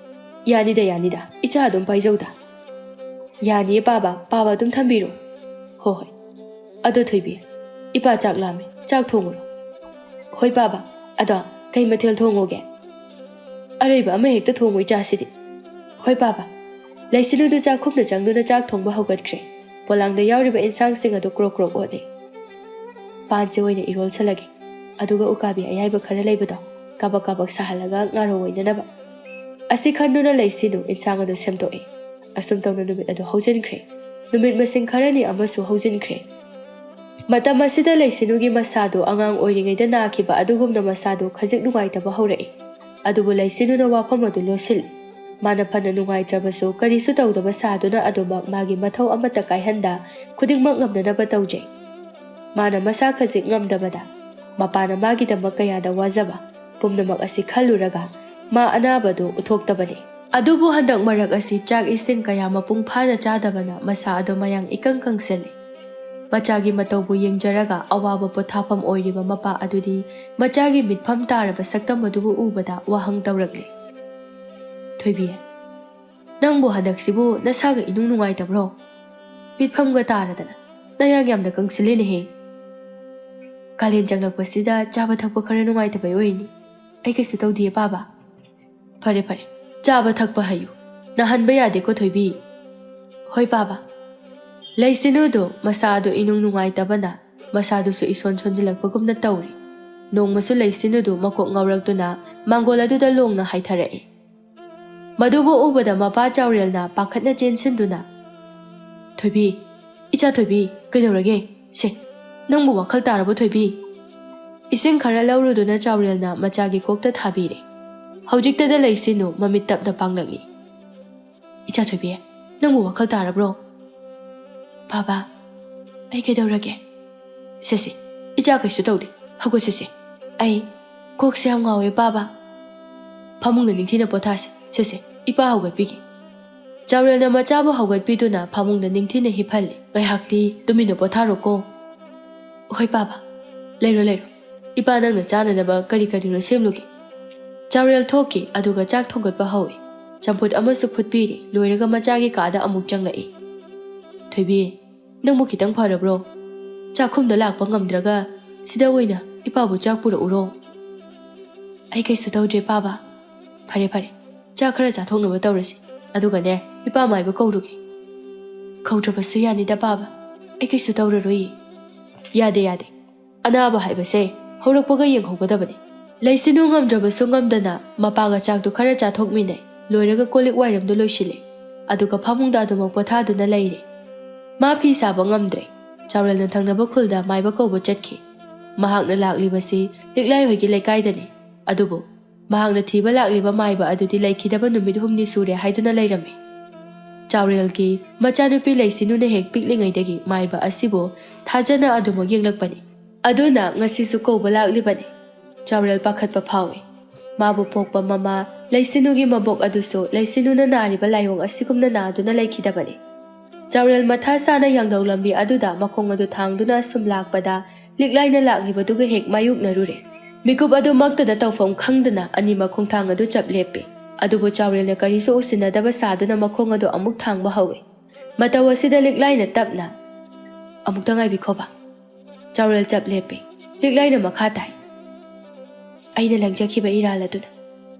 ꯌꯥꯅꯤꯗ ꯌꯥꯅꯤꯗ ꯏꯆꯥ ꯑꯗꯨꯝ ꯄꯥꯏꯖꯧꯗ꯫ ꯌꯥꯅꯤꯌꯦ ꯄꯥꯕ ꯄꯥꯕ ꯑꯗꯨꯝ ꯊꯝꯕꯤꯔꯣ꯫ ꯍꯣꯏ ꯍꯣꯏ꯫ ꯑꯗꯣ ꯊꯣꯏꯕꯤ ꯏꯄꯥ ꯆꯥꯛ ꯂꯥꯝꯃꯦ ꯆꯥꯛ ꯊꯣꯡꯉꯨꯔꯣ꯫ ꯍꯣꯏ ꯄꯥꯕ ꯑꯗꯣ ꯀꯩ ꯃꯊꯦꯜ ꯊꯣꯡꯉꯣꯒꯦ? ꯑꯔꯩꯕ ꯑꯃ ꯍꯦꯛꯇ ꯊꯣꯡꯉꯨ ꯏꯆꯥꯁꯤꯗꯤ꯫ ꯍꯣꯏ ꯄꯥꯕ꯫ ꯂꯩꯁꯤꯟꯅꯨꯗꯨ ꯆꯥꯛꯈꯨꯝꯗ ꯆꯪꯗꯨꯅ ꯆꯥꯛ ꯊꯣꯡꯕ ꯍꯧꯒꯠꯈ꯭ꯔꯦ꯫ ꯄꯣꯂꯥꯡꯗ ꯌꯥꯎꯔꯤꯕ ꯏꯟꯁꯥꯡꯁꯤꯡ ꯑꯗꯨ ꯀ꯭ꯔꯣꯛ ꯀ꯭ꯔꯣꯛ ꯑꯣꯠꯂꯤ꯫ ꯄꯥꯟꯁꯦ ꯑꯣꯏꯅ ꯏꯔꯣꯜꯁꯜꯂꯒꯦ ꯑꯗꯨꯒ ꯎꯀꯥꯕꯤ ꯑꯌꯥꯏꯕ ꯈꯔ ꯂꯩꯕꯗꯣ ꯀꯥꯕꯛ ꯀꯥꯕꯛ ꯁꯥꯍꯜꯂꯒ ꯉꯥꯔꯧ ꯑꯣꯏꯅꯅꯕ꯫ ꯑꯁꯤ ꯈꯟꯗꯨꯅ ꯂꯩꯁꯤꯟꯅꯨ ꯏꯟꯁꯥꯡ ꯑꯗꯨ ꯁꯦꯝꯗꯣꯛꯏ꯫ ꯑꯁꯨꯝ ꯇꯧꯅ ꯅꯨꯃꯤꯠ ꯑꯗꯨ ꯍꯧꯖꯤꯟꯈ꯭ꯔꯦ꯫ ꯅꯨꯃꯤꯠ ꯃꯁꯤꯡ ꯈꯔꯅꯤ ꯑꯃꯁꯨ ꯍꯧꯖꯤꯟꯈ꯭ꯔꯦ꯫ ꯃꯇꯝ ꯑꯁꯤꯗ ꯂꯩꯁꯤꯟꯅꯨꯒꯤ ꯃꯁꯥꯗꯨ ꯑꯉꯥꯡ ꯑꯣꯏꯔꯤꯉꯩꯗ ナꯈꯤꯕ ꯑꯗꯨꯒꯨꯝꯅ ꯃꯁꯥꯗꯨ ꯈꯖꯤꯛ ꯅꯨꯡꯉꯥꯏꯇꯕ ꯍꯧꯔꯛꯏ꯫ ꯑꯗꯨꯕꯨ ꯂꯩꯁꯤꯟꯅꯨꯅ ꯋꯥꯐꯝ ꯑꯗꯨ ꯂꯣꯠꯁꯤꯜꯂꯤ꯫ ꯃꯥꯅ ꯐꯅ ꯅꯨꯡꯉꯥꯏꯇ꯭ꯔꯕꯁꯨ ꯀꯔꯤꯁꯨ ꯇꯧꯗꯕ ꯁꯥꯗꯨꯅ ꯑꯗꯨꯃꯛ ꯃꯥꯒꯤ ꯃꯊꯧ ꯑꯃꯠꯇ ꯀꯥꯏꯍꯟꯗ ꯈꯨꯗꯤꯡꯃꯛ ꯉꯝꯅꯅꯕ ꯇꯧꯖꯩ꯫ ꯃꯥꯅ ꯃꯁꯥ ꯈꯖꯤꯛ ꯉꯝꯗꯕꯗ ꯃꯄꯥꯅ ꯃꯥꯒꯤꯗꯃꯛ ꯀꯌꯥꯗ ꯋꯥꯖꯕ ꯄꯨꯝꯅꯃꯛ ꯑꯁꯤ ꯈꯜꯂꯨꯔꯒ ꯃꯥ ꯑꯅꯥꯕꯗꯨ ꯎꯠꯊꯣꯛꯇꯕꯅꯤ꯫ ꯑꯗꯨꯕꯨ ꯍꯟꯗꯛ ꯃꯔꯛ ꯑꯁꯤ ꯆꯥꯛ ꯏꯁꯤꯡ ꯀꯌꯥ ꯃꯄꯨꯡ ꯐꯥꯅ ꯆꯥꯗꯕꯅ ꯃꯁꯥ ꯑꯗꯨ ꯃꯌꯥꯡ ꯏꯀꯪ ꯀꯪꯁꯤꯜꯂꯤ꯫ ꯃꯆꯥꯒꯤ ꯃꯇꯧꯕꯨ ꯌꯦꯡꯖꯔꯒ ꯑꯋꯥꯕ ꯄꯣꯊꯥꯐꯝ ꯑꯣꯏꯔꯤꯕ ꯃꯄꯥ ꯑꯗꯨꯗꯤ ꯃꯆꯥꯒꯤ ꯃꯤꯠꯐꯝ ꯇꯥꯔꯕ ꯁꯛꯇꯝ ꯑꯗꯨꯕꯨ ꯎꯕꯗ ꯋꯥꯍꯪ ꯇꯧꯔꯛꯂꯤ꯫ ꯊꯣꯏꯕꯤ ꯅꯪꯕꯨ ꯍꯟꯗꯛꯁꯤꯕꯨ ꯅꯁꯥꯒ ꯏꯅꯨꯡ ꯅꯨꯡꯉꯥꯏꯇꯕ꯭ꯔꯣ? ꯃꯤꯠꯐꯝꯒ ꯇꯥꯔꯗꯅ ꯅꯌꯥꯡ ꯌꯥꯝꯅ ꯀꯪꯁꯤꯜꯂꯤꯅꯦꯍꯦ꯫ ꯀꯥꯂꯦꯟ ꯆꯪꯂꯛꯄꯁꯤꯗ ꯆꯥꯕ ꯊꯛꯄ ꯈꯔ ꯅꯨꯡꯉꯥꯏꯇꯕꯩ ꯑꯣꯏꯅꯤ꯫ ꯑꯩ ꯀꯩꯁꯨ ꯇꯧꯗꯤꯌꯦ ꯄꯥꯕ꯫ ꯐꯔꯦ ꯐꯔꯦ ꯆꯥꯕ ꯊꯛꯄ ꯍꯩꯌꯨ ꯅꯥꯍꯟꯕ ꯌꯥꯗꯦꯀꯣ ꯊꯣꯏꯕꯤ꯫ ꯍꯣꯏ ꯄꯥꯕ꯫ ꯂꯩꯁꯤꯟꯅꯨꯗꯨ ꯃꯁꯥ ꯑꯗꯨ ꯏꯅꯨꯡ ꯅꯨꯡꯉꯥꯏꯇꯕꯅ ꯃꯁꯥꯗꯨꯁꯨ ꯏꯁꯣꯟ ꯁꯣꯟꯖꯤꯜꯂꯛꯄꯒꯨꯝꯅ ꯇꯧꯔꯤ꯫ ꯅꯣꯡꯃꯁꯨ ꯂꯩꯁꯤꯟꯅꯨꯗꯨ ꯃꯀꯣꯛ ꯉꯥꯎꯔꯛꯇꯨꯅ ꯃꯥꯡꯒꯣꯜ ꯑꯗꯨꯗ ꯂꯣꯡꯅ ꯍꯥꯏꯊꯔꯛꯏ꯫ ꯃꯗꯨꯕꯨ ꯎꯕꯗ ꯃꯄꯥ ꯆꯥꯎꯔꯦꯜꯅ ꯄꯥꯈꯠꯅ ꯆꯦꯟꯁꯤꯟꯗꯨꯅ ꯊꯣꯏꯕꯤ ꯏꯆꯥ ꯊꯣꯏꯕꯤ ꯀꯩꯗꯧꯔꯒꯦ? ꯁꯦ ꯅꯪꯕꯨ ꯋꯥꯈꯜ ꯇꯥꯔꯕꯣ ꯊꯣꯏꯕꯤ? ꯏꯁꯤꯡ ꯈꯔ ꯂꯧꯔꯨꯗꯨꯅ ꯆꯥꯎꯔꯦꯜꯅ ꯃꯆꯥꯒꯤ ꯀꯣꯛꯇ ꯊꯥꯕꯤꯔꯦ꯫ ꯍꯧꯖꯤꯛꯇꯗ ꯂꯩꯁꯤꯟꯅꯨ ꯃꯃꯤꯠ ꯇꯞꯅ ꯄꯥꯡꯂꯛꯏ꯫ ꯏꯆꯥ ꯊꯣꯏꯕꯤ ꯅꯪꯕꯨ ꯋꯥꯈꯜ ꯇꯥꯔꯕ꯭ꯔꯣ? ꯕꯥꯕꯥ ꯑꯩ ꯀꯩꯗꯧꯔꯒꯦ? ꯁꯦꯁꯦ ꯏꯆꯥ ꯀꯩꯁꯨ ꯇꯧꯗꯦ ꯍꯧꯒꯠꯁꯤꯁꯦ꯫ ꯑꯩ ꯀꯣꯛꯁꯦ ꯌꯥꯝ ꯉꯥꯎꯋꯦ ꯕꯥꯕꯥ꯫ ꯐꯃꯨꯡꯗ ꯅꯤꯡꯊꯤꯅ ꯄꯣꯊꯥꯁꯤ ꯁꯦꯁꯦ ꯏꯄꯥ ꯍꯧꯒꯠꯄꯤꯒꯦ꯫ ꯆꯥꯎꯔꯦꯜꯅ ꯃꯆꯥꯕꯨ ꯍꯧꯒꯠꯄꯤꯗꯨꯅ ꯐꯃꯨꯡꯗ ꯅꯤꯡꯊꯤꯅ ꯍꯤꯞꯍꯜꯂꯤ꯫ ꯉꯥꯏꯍꯥꯛꯇꯤ ꯇꯨꯃꯤꯟꯅ ꯄꯣꯊꯥꯔꯣꯀꯣ꯫ ꯍꯣꯏ ꯕꯥꯕꯥ꯫ ꯂꯩꯔꯣ ꯂꯩꯔꯣ ꯏꯄꯥ ꯅꯪꯅ ꯆꯥꯅꯅꯕ ꯀꯔꯤ ꯀꯔꯤꯅꯣ ꯁꯦꯝꯂꯨꯒꯦ꯫ ꯆꯥꯎꯔꯦꯜ ꯊꯣꯛꯈꯤ ꯑꯗꯨꯒ ꯆꯥꯛ ꯊꯣꯡꯒꯠꯄ ꯍꯧꯏ꯫ ꯆꯝꯐꯨꯠ ꯑꯃꯁꯨ ꯐꯨꯠꯄꯤꯔꯤ꯫ ꯂꯣꯏꯔꯒ ꯃꯆꯥꯒꯤ ꯀꯥꯗ ꯑꯃꯨꯛ ꯆꯪꯂꯛꯏ꯫ ꯊꯣꯏꯕꯤ ꯅꯪꯕꯨ ꯈꯤꯇꯪ ꯐꯔꯕ꯭ꯔꯣ? ꯆꯥꯛꯈꯨꯝꯗ ꯂꯥꯛꯄ ꯉꯝꯗ꯭ꯔꯒ ꯁꯤꯗ ꯑꯣꯏꯅ ꯏꯄꯥꯕꯨ ꯆꯥꯛ ꯄꯨꯔꯛꯎꯔꯣ? ꯑꯩ ꯀꯩꯁꯨ ꯇꯧꯗ꯭ꯔꯦ ꯄꯥꯕ꯫ ꯐꯔꯦ ꯐꯔꯦ ꯆꯥꯛ ꯈꯔ ꯆꯥꯊꯣꯛꯅꯕ ꯇꯧꯔꯁꯤ ꯑꯗꯨꯒꯅꯦ ꯏꯄꯥ ꯃꯥꯏꯕ ꯀꯧꯔꯨꯒꯦ꯫ ꯀꯧꯗ꯭ꯔꯕꯁꯨ ꯌꯥꯅꯤꯗ ꯄꯥꯕ ꯑꯩ ꯀꯩꯁꯨ ꯇꯧꯔꯔꯣꯏꯌꯦ꯫ ꯌꯥꯗꯦ ꯌꯥꯗꯦ ꯑꯅꯥꯕ ꯍꯥꯏꯕꯁꯦ ꯍꯧꯔꯛꯄꯒ ꯌꯦꯡꯍꯧꯒꯗꯕꯅꯤ꯫ ꯂꯩꯁꯤꯟꯅꯨ ꯉꯝꯗ꯭ꯔꯕꯁꯨ ꯉꯝꯗꯅ ꯃꯄꯥꯒ ꯆꯥꯛꯇꯨ ꯈꯔ ꯆꯥꯊꯣꯛꯃꯤꯟꯅꯩ꯫ ꯂꯣꯏꯔꯒ ꯀꯣꯜꯂꯤꯛ ꯋꯥꯏꯔꯝꯗꯨ ꯂꯣꯏꯁꯤꯜꯂꯤ꯫ ꯑꯗꯨꯒ ꯐꯃꯨꯡꯗ ꯑꯗꯨꯃꯛ ꯄꯣꯊꯥꯗꯨꯅ ꯂꯩꯔꯦ꯫ ꯃꯥ ꯐꯤ ꯁꯥꯕ ꯉꯝꯗ꯭ꯔꯦ꯫ ꯆꯥꯎꯔꯦꯜꯅ ꯊꯪꯅꯕ ꯈꯨꯜꯗ ꯃꯥꯏꯕ ꯀꯧꯕ ꯆꯠꯈꯤ꯫ ꯃꯍꯥꯛꯅ ꯂꯥꯛꯂꯤꯕꯁꯤ ꯂꯤꯛꯂꯥꯏ ꯍꯣꯏꯒꯤ ꯂꯩꯀꯥꯏꯗꯅꯤ꯫ ꯑꯗꯨꯕꯨ ꯃꯍꯥꯛꯅ ꯊꯤꯕ ꯂꯥꯛꯂꯤꯕ ꯃꯥꯏꯕ ꯑꯗꯨꯗꯤ ꯂꯩꯈꯤꯗꯕ ꯅꯨꯃꯤꯠ ꯍꯨꯝꯅꯤ ꯁꯨꯔꯦ ꯍꯥꯏꯗꯨꯅ ꯂꯩꯔꯝꯃꯤ꯫ ꯆꯥꯎꯔꯦꯜꯒꯤ ꯃꯆꯥꯅꯨꯄꯤ ꯂꯩꯁꯤꯟꯅꯨꯅ ꯍꯦꯛ ꯄꯤꯛꯂꯤꯉꯩꯗꯒꯤ ꯃꯥꯏꯕ ꯑꯁꯤꯕꯨ ꯊꯥꯖꯅ ꯑꯗꯨꯃꯛ ꯌꯦꯡꯂꯛꯄꯅꯤ꯫ ꯑꯗꯨꯅ ꯉꯁꯤꯁꯨ ꯀꯧꯕ ꯂꯥꯛꯂꯤꯕꯅꯤ꯫ Chaurel pakhatpa phawi. Mabu pokpa mama Leisinugi mabok aduso Leisinuna nariba layong asigumna naduna laikidabani. Chaurel matha sana yangdaw lambi aduda makong adu thangduna sum lakpada liklai na laklibaduga hek mayuk narure. Mikup adu maktada tawfam khangdana ani makong thang adu chap lepe. Adubu Chaurel na kariso usinadaba saduna makong adu amuk thangba hawi. Mataw asida liklai na tapna. Amuk tangay bikoba. Chaurel chap lepe. Liklay na makatay. Ay na lang jakiba irala dun.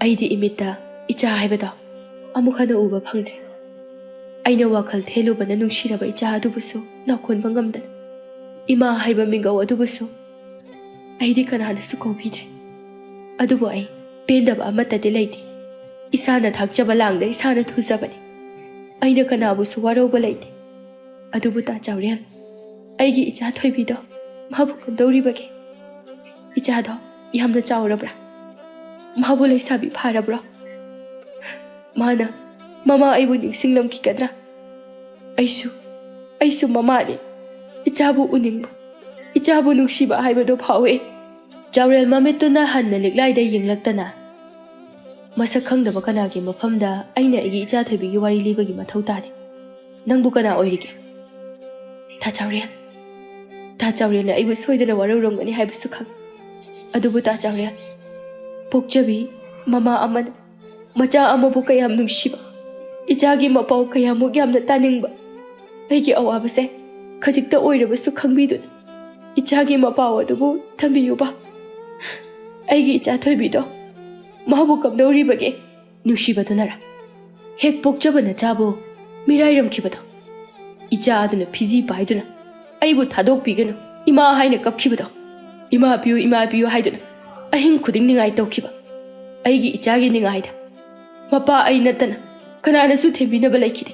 Ay di imita, icha haibada. Amukha na uba pangdre. Ay na wakal thelo ba na nung shiraba icha adubuso na kon bangamdan. Ima haiba mingaw adubuso. Ay di kanana suko bidre. Adubo ay, pendaba amata dilaydi. Isa na thakjaba langda isa na thuzabani. Ay na kanabuso waraw balaydi. Adubo ta Chaurel. Ay gi icha thoy bido. Mahabukam dauri bagi. Ichado, yamna chaurabra. Mahabu laisabi pharabra. Mana, mama aibu ningsinglam kikadra. Aisu mama ni. Ichabu uningba. Ichabu nungsiba haibado phawe. Chaurel mamituna hanna liklai da yinglaktana. Masak khangdaba kanagi mafamda aina igi icha thoibigi wari libagi mathau tade. Nangbu kana oirige. Ta Chaurel. Ta Chaurel na aibu soidana warorongani haibusu khang. Adubu ta Chaurel. Pokjabi mama aman macha amabu kayam nungsiba. Ichagi mapau kayamuk yamna taningba. Aigi awabase khajikta oirabusu khangbiduna. Ichagi mapau adubu thambiyuba. Aigi icha thoibido. Mahabu kamdauribage nungshibadunara. Hek pokjabana chabo mirairamkhibado. Icha aduna phizi paiduna. Aibu thadokpiganu ima haina kapkhibado. Ima piyu haiduna. Ahing khuding ningai tawkhiba. Aigi ichagi ningai da. Mapa ai natana kanana su thembinaba laikide.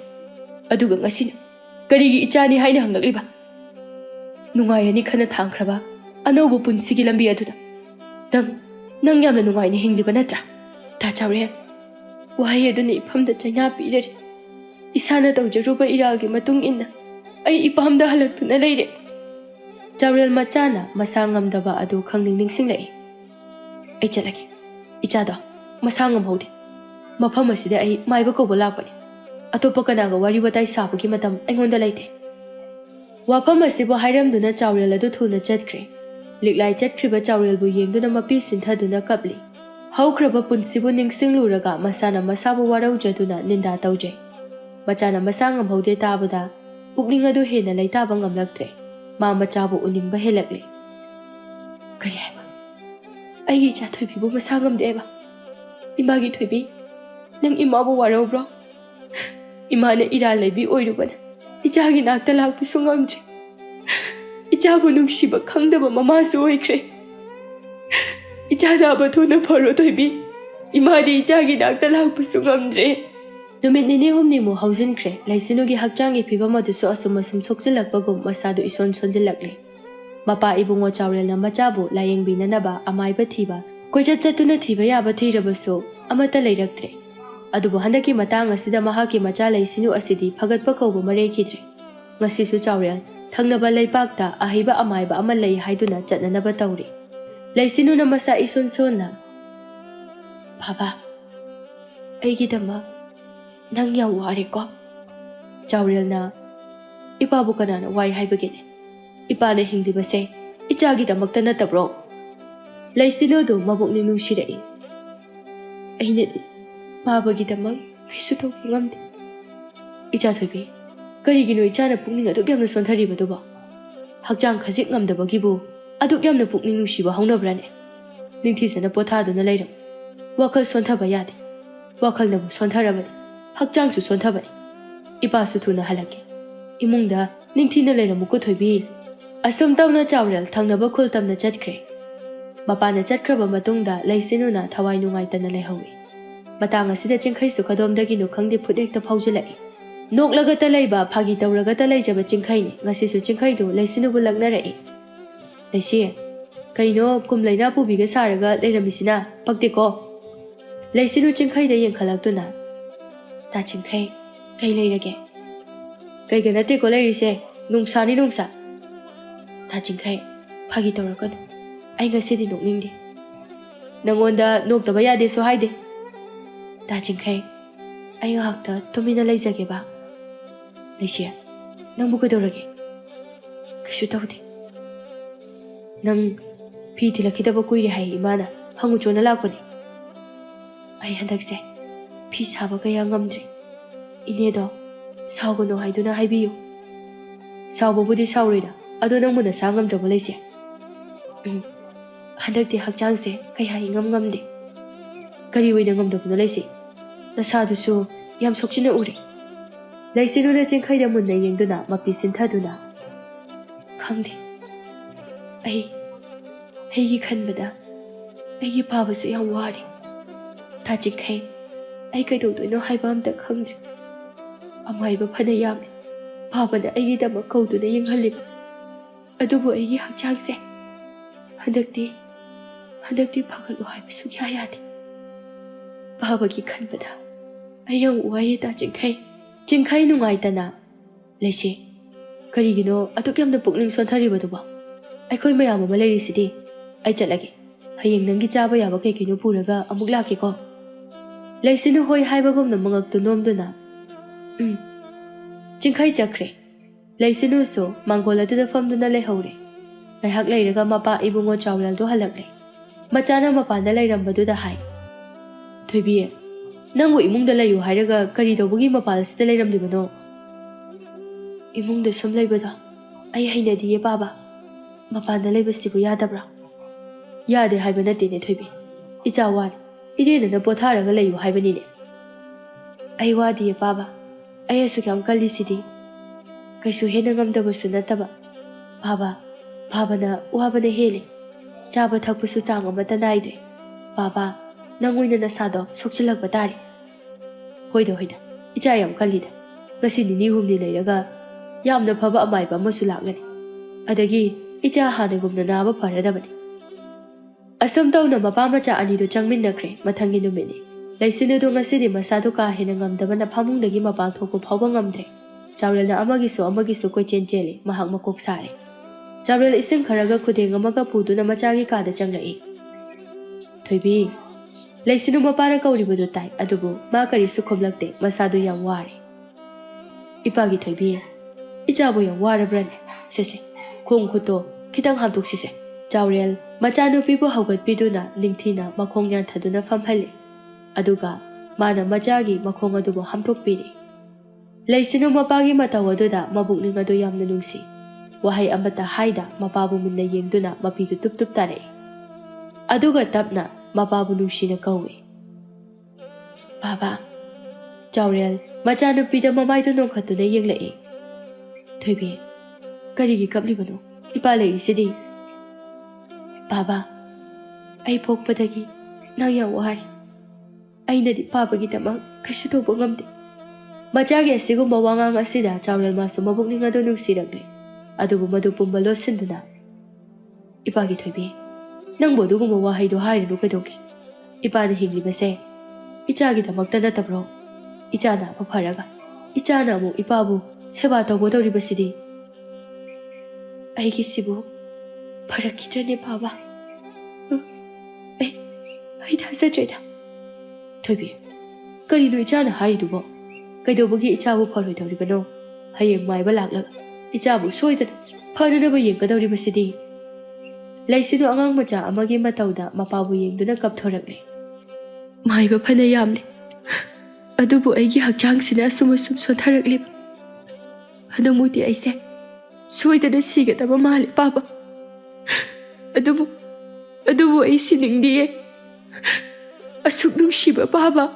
Aduga ngasina karigi ichani haina hanglagliba. Nungairani khana thangkhraba anobu punsigi lambi aduda. Nang yamna nungaini hingliba natra. Ta Chaurel. Wahai aduna iphamda chaina pirare. Isana tawjaruba iralgi matung inna. Ai ipamda halaktuna leire. Chaurel machana masangamdaba adu khangning ningsinglai. Ai chalage. Ichado masangam hode. Mafam asida ai maiba ko bolakpani. Atopa kanaga wari watai sabagi matam aingonda laite. Wafam asibo hairamduna Chaurel adu thuna chatkre. Liklai chatkriba Chaurel bu yengduna mapi sinthaduna kapli. Haukraba punsibu ningsingluraga masana masabu waraujaduna ninda taujai. Machana masangam hode tabada pukling adu hena laitaba ngamlaktre. Ma machabu uningba helakle. Kari haiba. Aigi icha thoibibu masangam deba. Imagi thoibi. Nang imabu warau bro. Imana ira laibi oirubana. Ichagi nakta lakpu sungamji. Ichabu nungsiba khangdaba mamasu oikre. Ichada abathuna pharo thoibi. Imadi ichagi nakta lakpu sungamdre. Numit nini humni mu hauzinkre. Laisinugi hakchangi pibam adusu asumasum sokjilakpagum masadu ison sonjilakle. Mapa ibungo Chaurel na machabu layingbinanaba amaiba thiba. Koichat chatuna thiba yaba thirabasu amata leiraktre. Adubu handaki matang asida mahaki macha laisinu asidi phagatpa kauba marekhidre. Ngasisu Chaurel thangnaba leipakta ahiba amaiba ama lei haiduna chatnanaba tawri. Laisinu na masa ison sonna. Baba, aigidama nang yaw wari ko. Chaurel na ipabu kanana wai haibagine. Ipana hinglibase ichagidamakta natabro. Laisinudu mabukni nungsirai. Ainadi babagidamak kaisu tawba ngamde. Icha thoibi karigino ichana pukning aduk yamna sontharibadu hakchang khajik ngamdabagibu aduk yamna pukning nungsiba haunabrane. Ningthisana pothaduna leiram. Wakal sonthaba yade. Wakal nabu sontharabani. Hakchang su sonthabani. Ipa su thuna halake. Imungda ningthina leiramuko thoibi. Asum tawna Chaurel thangnaba khultamna chatkre. Mapana chatkraba matungda laisinuna thawai nungaitana leihawi. Matang asida chingkhai su khadomdagi nu khangdi phudekta phaujilai. Noklagata leiba phagi tawragata leijaba chingkhai ni ngasisu chingkhai du laisinubu laknarai. Laisi kaino kumlaina pubiga saraga leiramisina pakteko. Laisinu chingkhai da yengkhalaktuna. Ta chingkhai kai leirage. Kai ganate ko leirise nungsani nungsa. Ta chingkhai phagi tawrakadu. Ai ngasidi nokningdi. ꯅꯪꯉꯣꯟꯗ ꯅꯣꯛꯇꯕ ꯌꯥꯗꯦꯁꯨ ꯍꯥꯏꯗꯦ. ꯗꯥ ꯆꯤꯡꯈꯩ, ꯑꯩ ꯉꯥꯏꯍꯥꯛꯇ ꯇꯨꯃꯤꯟꯅ ꯂꯩꯖꯒꯦꯕ. ꯂꯩꯁꯦ, ꯅꯪꯕꯨ ꯀꯩꯗꯧꯔꯒꯦ? ꯀꯩꯁꯨ ꯇꯧꯗꯦ. ꯅꯪ ꯐꯤ ꯊꯤꯜꯂꯛꯈꯤꯗꯕ ꯀꯨꯏꯔꯦ ꯍꯥꯏ ꯏꯃꯥꯅ ꯍꯪꯉꯨ ꯆꯣꯟꯅ ꯂꯥꯛꯄꯅꯤ. ꯑꯩ ꯍꯟꯗꯛꯁꯦ ꯐꯤ ꯁꯥꯕ ꯀꯌꯥ ꯉꯝꯗ꯭ꯔꯤ. 이내도 사오고노 하이두나 하이비요. 사오보부디 사오리다. 아도 낭무나 상감드보 레이세. 한덕디 학장세 kaya ingam-ngamdi. Kariway na ngamdabo na leise. Nasaduso yam sokchina uri. Leise no na jingkay na muna yung duna mapisinta duna. Kangdi. Ay kanbada. Ay pabaso yung wari. Ta jingkay. Ay kaidodo no haibamda kangdi. Amayba panayami. Paba na ay dama kaudo na yung halip. Adubo ay hakjangse. Handakdi pagalo haibaso yayadi. Babagi kanbada. Ayang uwaye ta jingkay. Jingkay nungay ta na. Leise. Karigino atuk yam na pukling sontari ba ba? Ay ko'y mayama malayri sidi. Ay chalagi. Hayang nanggi chaba yaba kay kinupuraga amuk laki ko. Leise no hoy haibagom na mga tunom do na. Jingkay chakre. Leise no so manggola do na fam do na lehore. Ay hak layraga mapa ibungo chawlal do halakle. Machana mapa na layramba do da hay. Thoibiye. Nangwo imung da layo hayraga kari do bugi mapa sida layramdi bano. Imung da sum laybada. Ay hayna diye baba. Mapa na laybasibu yadabra. Yade hayba na tine thoibi. Icha wani. Irena na potharaga layo hayba nine. Ay wadiye baba. Ay asu kyam kali sidi. Kaisu hena ngamdabasu nataba. Baba na waba na hele. Chaba thakpusu chang amata naide. Baba, nangoy na nasado sokchilak batari. Hoida. Icha yam kalida. Kasi ninihum ni layraga. Yam na phaba amay ba masulak lani. Adagi, icha hanagum na naba paradabani. Asam taw na mapa macha ani do changmin nakre mathangi numini. Laisino do ngasi di masado ka hinangam daba na pamung dagi mapang thoko phawba ngamdre. Chawrel na amagiso koy chencheli mahak makok sare. Chawrel ising kharaga khudeng amaga pudu na machagi kada changlai. Thoibi, laisino mapa na kauri budu tai adubu ma kari su khoblakte masado yam ware. Ipagi thoibi, ichabo yam ware brane. Sese, khong khuto kitang hamtuk sise. Chawrel machano pipo haugat piduna ningthina makhong yan thaduna famhale. Aduga mana machagi makhong adubo hamtok piri. Laisino mapagi mataw aduda mabukning adu yamna nungsi. Wahay amata haida mapabu minna yengduna mapidu tup tare. Aduga tapna mapabu nungsi na kawe. Baba, Chawrel machano pida mamay dunong katuna yenglai. Thoibi, karigi kapli bano ipalay sidi. Baba, ay pokpadagi nang yang wari. Ay na di papagi tamang kasi to ngamdi. Machagi asigumba wangang asida Chawrel maso mabukning ado nugsiragle. Adubu madupumba sinduna. Ipagi thoibi. Nang bodu gumba wahay do hayra no kadoge. Ipa na hingli base. Ichagi tamakta na tabro. Icha na paparaga. Icha na mo ipabu seba tawbo daw ribasidi. Ay kisibu. Parakitane baba. Ay dasajeda. Thoibi. Kari no icha na haridubo. Kaidobugi ichabu pharoi dawribano. Hayeng maiba laklaga. Ichabu soidana phananaba yengkadawri basidi. Laisido angang macha amagi matauda mapabu yengduna kapthorakle. Maiba phanayamne. Adubu aigi hakchangsina asum sontharakle. Hanamuti aise soidana sigadaba male baba. Adubu ai siningdiye. Asuk nungsiba baba.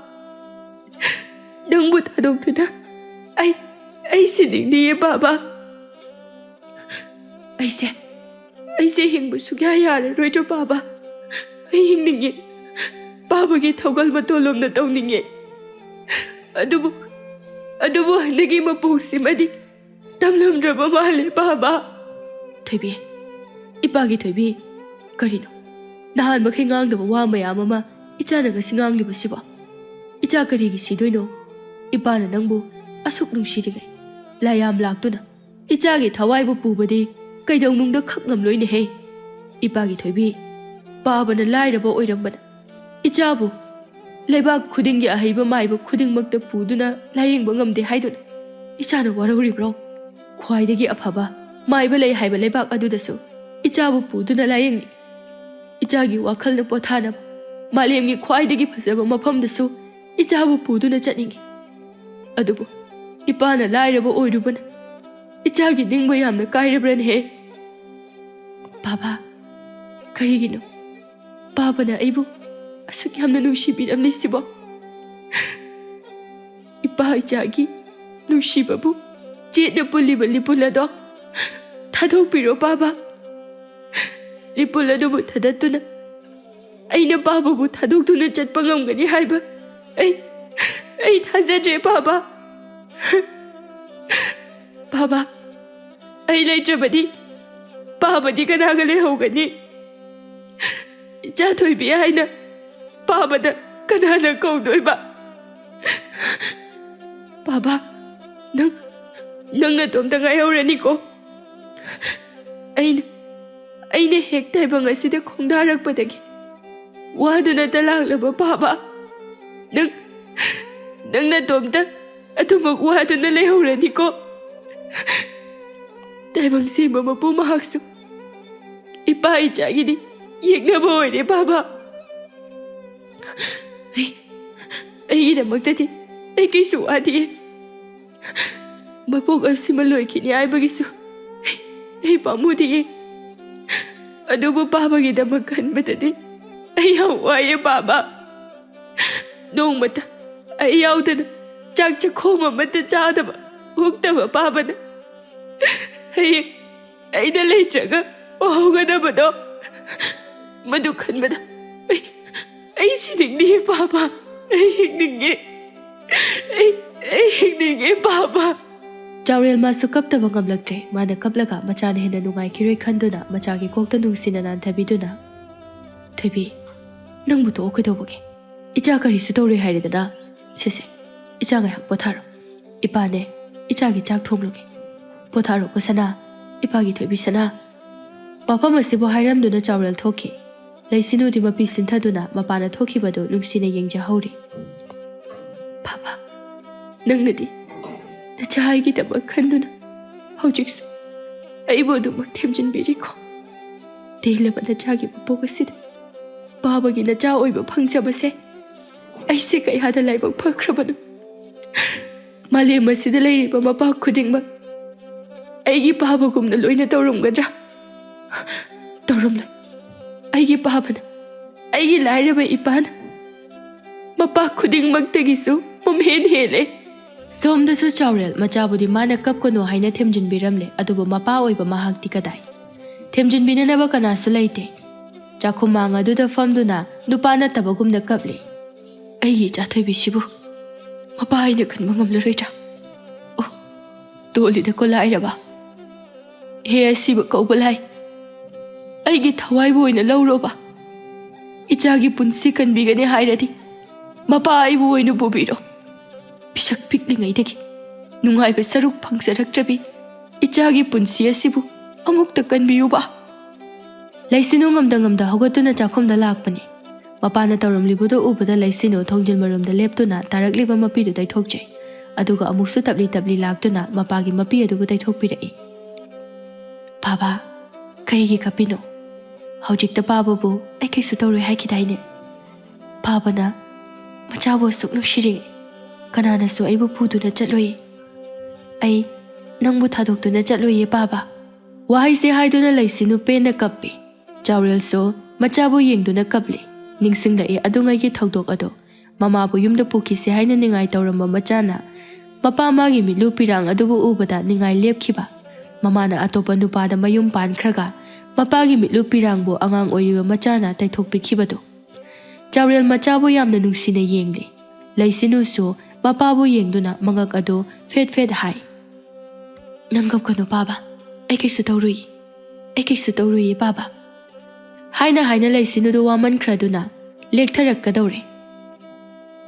Nangbu tadongtuna ai siningdiye baba. Aise hingbu sugya yara roijo baba. Ai hingninge. Baba gi thawgal matolom na tawninge. Adubu handagi mapusi madi. Tamlamdraba male baba. Thoibi. Ipagi thoibi. Karino. Nahan makhay ngangdaba wa mayam ama icha na ngasi ngangliba siba. Icha karigi sidoino. Ipa na nangbu asuk nungsidigay. Layam laktuna. Icha gi thawaibu pubadi. Kaidong nungda khak ngamloi ne he. Ipagi thoibi. Baba na lairaba oirambana. Ichabu leibak khuding ya haiba maiba khuding makta puduna layeng bangam de haidun ichana waruri bro khwai degi afaba maiba lei haiba leibak adudasu ichabu puduna layeng ichagi wakhal na pothana malemgi khwai degi phasaba mafam dasu ichabu puduna chatningi adubu ipana lairaba oirubana ichagi ningba yamna kairabran he baba karigino baba na aibu asuk yamna nushibiramni sibo ipa ichagi nushibabu chedna puliba lipulado thadokpiro baba lipulado bu thadatuna aina baba bu thadoktuna chatpa ngamgani haiba ai thajadre baba baba ai leijabadi baba di kanaga lehogani icha thoibi haina baba da kanana kaudoiba baba nang na tom tanga yaurani ko aina hek taiba ngasida khongdarakpadagi waduna talaglaba baba nang na tom ta atumak waduna lehaurani ko taibang sima mapu mahaksu ipa ichagidi yeknaba oire baba ꯑꯩꯒꯤꯗꯃꯛꯇꯗꯤ ꯑꯩ ꯀꯩꯁꯨ ꯋꯥꯗꯤꯌꯦ ꯃꯄꯣꯛ ꯑꯁꯤꯃ ꯂꯣꯏꯈꯤꯅꯤ ꯍꯥꯏꯕꯒꯤꯁꯨ ꯑꯩ ꯄꯥꯝꯃꯨꯗꯤꯌꯦ ꯑꯗꯨꯕꯨ ꯕꯥꯕꯥꯒꯤꯗꯃꯛ ꯈꯟꯕꯗꯗꯤ ꯑꯩ ꯌꯥꯝ ꯋꯥꯏꯌꯦ ꯕꯥꯕꯥ ꯅꯣꯡꯃꯇ ꯑꯩ ꯌꯥꯎꯗꯅ ꯆꯥꯛ ꯆꯥꯈꯣꯝ ꯑꯃꯠꯇ ꯆꯥꯗꯕ ꯑꯣꯛꯇꯕ ꯕꯥꯕꯥꯅ ꯍꯌꯦꯡ ꯑꯩꯅ ꯂꯩꯇ꯭ꯔꯒ ꯋꯥꯍꯧꯒꯗꯕꯗꯣ ꯃꯗꯨ ꯈꯟꯕꯗ ꯑꯩ ꯁꯤꯅꯤꯡꯗꯤꯌꯦ ꯕꯥꯕꯥ ꯑꯩ ꯍꯤꯡꯅꯤꯡꯉꯦ ꯕꯥꯕꯥ ꯆꯥꯎꯔꯦꯜ ꯃꯥꯁꯨ ꯀꯞꯇꯕ ꯉꯝꯂꯛꯇ꯭ꯔꯦ ꯃꯥꯅ ꯀꯞꯂꯒ ꯃꯆꯥꯅ ꯍꯦꯟꯅ ꯅꯨꯡꯉꯥꯏꯈꯤꯔꯣꯏ ꯈꯟꯗꯨꯅ ꯃꯆꯥꯒꯤ ꯀꯣꯛꯇ ꯅꯨꯡꯁꯤꯅ ꯅꯥꯟꯊꯕꯤꯗꯨꯅ ꯊꯣꯏꯕꯤ ꯅꯪꯕꯨ ꯇꯣꯛꯑꯣ ꯀꯩꯗꯧꯕꯒꯦ ꯏꯆꯥ ꯀꯔꯤꯁꯨ ꯇꯧꯔꯣꯏ ꯍꯥꯏꯔꯦꯗꯅ ꯁꯦ ꯏꯆꯥ ꯉꯥꯏꯍꯥꯛ ꯄꯣꯊꯥꯔꯣ ꯏꯄꯥꯅꯦ ꯏꯆꯥꯒꯤ ꯆꯥꯛ ꯊꯣꯡꯂꯨꯒꯦ ꯄꯣꯊꯥꯔꯣꯀꯣ ꯁꯅꯥ ꯏꯄꯥꯒꯤ ꯊꯣꯏꯕꯤ ꯁꯅꯥ ꯋꯥꯐꯝ ꯑꯁꯤꯕꯨ ꯍꯥꯏꯔꯝꯗꯨꯅ ꯆꯥꯎꯔꯦꯜ ꯊꯣꯛꯈꯤ ꯂꯩꯁꯤꯅꯨꯗꯤ ꯃꯄꯤ ꯁꯤꯟꯊꯗꯨꯅ ꯃꯄꯥꯅ ꯊꯣꯛꯈꯤꯕꯗꯨ ꯅꯨꯡꯁꯤꯅ ꯌꯦꯡꯖꯍꯧꯔꯤ ꯕꯥꯕꯥ ꯅꯪꯅꯗꯤ ꯅꯆꯥꯒꯤꯗꯃꯛ ꯈꯟꯗꯨꯅ ꯍꯧꯖꯤꯛꯁꯨ ꯑꯩꯕꯨ ꯑꯗꯨꯃꯛ ꯊꯦꯝꯖꯤꯟꯕꯤꯔꯤꯀꯣ ꯇꯦꯜꯂꯕ ꯅꯆꯥꯒꯤ ꯃꯄꯣꯛ ꯑꯁꯤꯗ ꯕꯥꯕꯥꯒꯤ ꯅꯆꯥ ꯑꯣꯏꯕ ꯐꯪꯖꯕꯁꯦ ꯑꯩꯁꯦ ꯀꯌꯥꯗ ꯂꯥꯏꯕꯛ ꯐꯈ꯭ꯔꯕꯅꯣ ꯃꯥꯂꯦꯝ ꯑꯁꯤꯗ ꯂꯩꯔꯤꯕ ꯃꯄꯥ ꯈꯨꯗꯤꯡꯃꯛ ꯑꯩꯒꯤ ꯕꯥꯕꯥꯒꯨꯝꯅ ꯂꯣꯏꯅ ꯇꯧꯔꯝꯒꯗ꯭ꯔꯥ ꯇꯧꯔꯝꯂꯣꯏ ꯑꯩꯒꯤ ꯕꯥꯕꯥꯅ ꯑꯩꯒꯤ ꯂꯥꯏꯔꯕ ꯏꯄꯥꯅ ꯃꯄꯥ ꯈꯨꯗꯤꯡꯃꯛꯇꯒꯤꯁꯨ ꯃꯝꯍꯦꯟ ꯍꯦꯜꯂꯦ ꯁꯣꯝꯗꯁꯨ ꯆꯥꯎꯔꯦꯜ ꯃꯆꯥꯕꯨꯗꯤ ꯃꯥꯅ ꯀꯞꯀꯅꯨ ꯍꯥꯏꯅ ꯊꯦꯝꯖꯤꯟꯕꯤꯔꯝꯂꯦ ꯑꯗꯨꯕꯨ ꯃꯄꯥ ꯑꯣꯏꯕ ꯃꯍꯥꯛꯇꯤ ꯀꯗꯥꯏ ꯊꯦꯝꯖꯤꯟꯕꯤꯅꯅꯕ ꯀꯅꯥꯁꯨ ꯂꯩꯇꯦ ꯆꯥꯛꯈꯨꯝꯃꯥꯡ ꯑꯗꯨꯗ ꯐꯝꯗꯨꯅ ꯅꯨꯄꯥ ꯅꯠꯇꯕꯒꯨꯝꯅ ꯀꯞꯂꯤ ꯑꯩꯒꯤ ꯏꯆꯥ ꯊꯣꯏꯕꯤꯁꯤꯕꯨ ꯃꯄꯥ ꯍꯥꯏꯅ ꯈꯟꯕ ꯉꯝꯂꯔꯣꯏꯗ꯭ꯔꯥ ꯑꯣ ꯇꯣꯜꯂꯤꯗꯀꯣ ꯂꯥꯏꯔꯕ ꯍꯦ ꯑꯁꯤꯕ ꯀꯧꯕ ꯂꯥꯏ ꯑꯩꯒꯤ ꯊꯋꯥꯏꯕꯨ ꯑꯣꯏꯅ ꯂꯧꯔꯣꯕ ꯏꯆꯥꯒꯤ ꯄꯨꯟꯁꯤ ꯀꯟꯕꯤꯒꯅꯤ ꯍꯥꯏꯔꯗꯤ ꯃꯄꯥ ꯑꯩꯕꯨ ꯑꯣꯏꯅ ꯄꯨꯕꯤꯔꯣ ꯄꯤꯁꯛ ꯄꯤꯛꯂꯤꯉꯩꯗꯒꯤ ꯅꯨꯡꯉꯥꯏꯕ ꯁꯔꯨꯛ ꯐꯪꯖꯔꯛꯇ꯭ꯔꯕꯤ ꯏꯆꯥꯒꯤ ꯄꯨꯟꯁꯤ ꯑꯁꯤꯕꯨ ꯑꯃꯨꯛꯇ ꯀꯟꯕꯤꯌꯨꯕ ꯂꯩꯁꯤꯅꯨ ꯉꯝꯗ ꯍꯧꯒꯠꯇꯨꯅ ꯆꯥꯛꯈꯨꯝꯗ ꯂꯥꯛꯄꯅꯤ ꯃꯄꯥꯅ ꯇꯧꯔꯝꯂꯤꯕꯗꯨ ꯎꯕꯗ ꯂꯩꯁꯤꯅꯨ ꯊꯣꯡꯖꯤꯜ ꯃꯔꯨꯝꯗ ꯂꯦꯞꯇꯨꯅ ꯇꯥꯔꯛꯂꯤꯕ ꯃꯄꯤꯗꯨ ꯇꯩꯊꯣꯛꯆꯩ ꯑꯗꯨꯒ ꯑꯃꯨꯛꯁꯨ ꯇꯞꯂꯤ ꯂꯥꯛꯇꯨꯅ ꯃꯄꯥꯒꯤ ꯃꯄꯤ ꯑꯗꯨꯕꯨ ꯇꯩꯊꯣꯛꯄꯤꯔꯛꯏ ꯕꯥꯕꯥ ꯀꯔꯤꯒꯤ ꯀꯞꯄꯤꯅꯣ ꯍꯧꯖꯤꯛꯇ ꯕꯥꯕꯥꯕꯨ ꯑꯩ ꯀꯩꯁꯨ ꯇꯧꯔꯣꯏ ꯍꯥꯏꯈꯤꯗꯥꯏꯅꯦ ꯕꯥꯕꯥꯅ ꯃꯆꯥꯕꯨ ꯑꯁꯨꯛ ꯅꯨꯡꯁꯤꯔꯤꯉꯩ ꯀꯅꯥꯅꯁꯨ ꯑꯩꯕꯨ ꯄꯨꯗꯨꯅ ꯆꯠꯂꯣꯏꯌꯦ ꯑꯩ ꯅꯪꯕꯨ ꯊꯥꯗꯣꯛꯇꯨꯅ ꯆꯠꯂꯣꯏꯌꯦ ꯕꯥꯕꯥ ꯋꯥꯍꯩꯁꯦ ꯍꯥꯏꯗꯨꯅ ꯂꯩꯁꯤꯅꯨ ꯄꯦꯟꯅ ꯀꯞꯄꯤ ꯆꯥꯎꯔꯦꯜꯁꯨ ꯃꯆꯥꯕꯨ ꯌꯦꯡꯗꯨꯅ ꯀꯞꯂꯤ ꯅꯤꯡꯁꯤꯡꯂꯛꯏ ꯑꯗꯨꯉꯩꯒꯤ ꯊꯧꯗꯣꯛ ꯑꯗꯨ ꯃꯃꯥꯕꯨ ꯌꯨꯝꯗ ꯄꯨꯈꯤꯁꯦ ꯍꯥꯏꯅ ꯅꯤꯡꯉꯥꯏ ꯇꯧꯔꯝꯕ ꯃꯆꯥꯅ ꯃꯄꯥ ꯃꯥꯒꯤ ꯃꯤꯠꯂꯨ ꯄꯤꯔꯥꯡ ꯑꯗꯨꯕꯨ ꯎꯕꯗ ꯅꯤꯡꯉꯥꯏ ꯂꯦꯞꯈꯤꯕ ꯃꯃꯥꯅ ꯑꯇꯣꯞꯄ ꯅꯨꯄꯥꯗ ꯃꯌꯨꯝ ꯄꯥꯟꯈ꯭ꯔꯒ ꯃꯄꯥꯒꯤ ꯃꯤꯠꯂꯨ ꯄꯤꯔꯥꯡꯕꯨ ꯑꯉꯥꯡ ꯑꯣꯏꯔꯤꯕ ꯃꯆꯥꯅ ꯇꯩꯊꯣꯛꯄꯤꯈꯤꯕꯗꯨ ꯆꯥꯎꯔꯦꯜ ꯃꯆꯥꯕꯨ ꯌꯥꯝꯅ ꯅꯨꯡꯁꯤꯅ ꯌꯦꯡꯂꯤ ꯂꯩꯁꯤꯅꯨꯁꯨ ꯃꯄꯥꯕꯨ ꯌꯦꯡꯗꯨꯅ ꯃꯉꯛ ꯑꯗꯨ ꯐꯦꯠ ꯍꯥꯏ ꯅꯪ ꯀꯞꯀꯅꯨ ꯕꯥꯕꯥ ꯑꯩ ꯀꯩꯁꯨ ꯇꯧꯔꯨꯏꯌꯦ ꯕꯥꯕꯥ ꯍꯥꯏꯅ ꯂꯩꯁꯤꯅꯨꯗꯨ ꯋꯥꯃꯟꯈ꯭ꯔꯗꯨꯅ ꯂꯦꯛꯊꯔꯛꯀꯗꯧꯔꯦ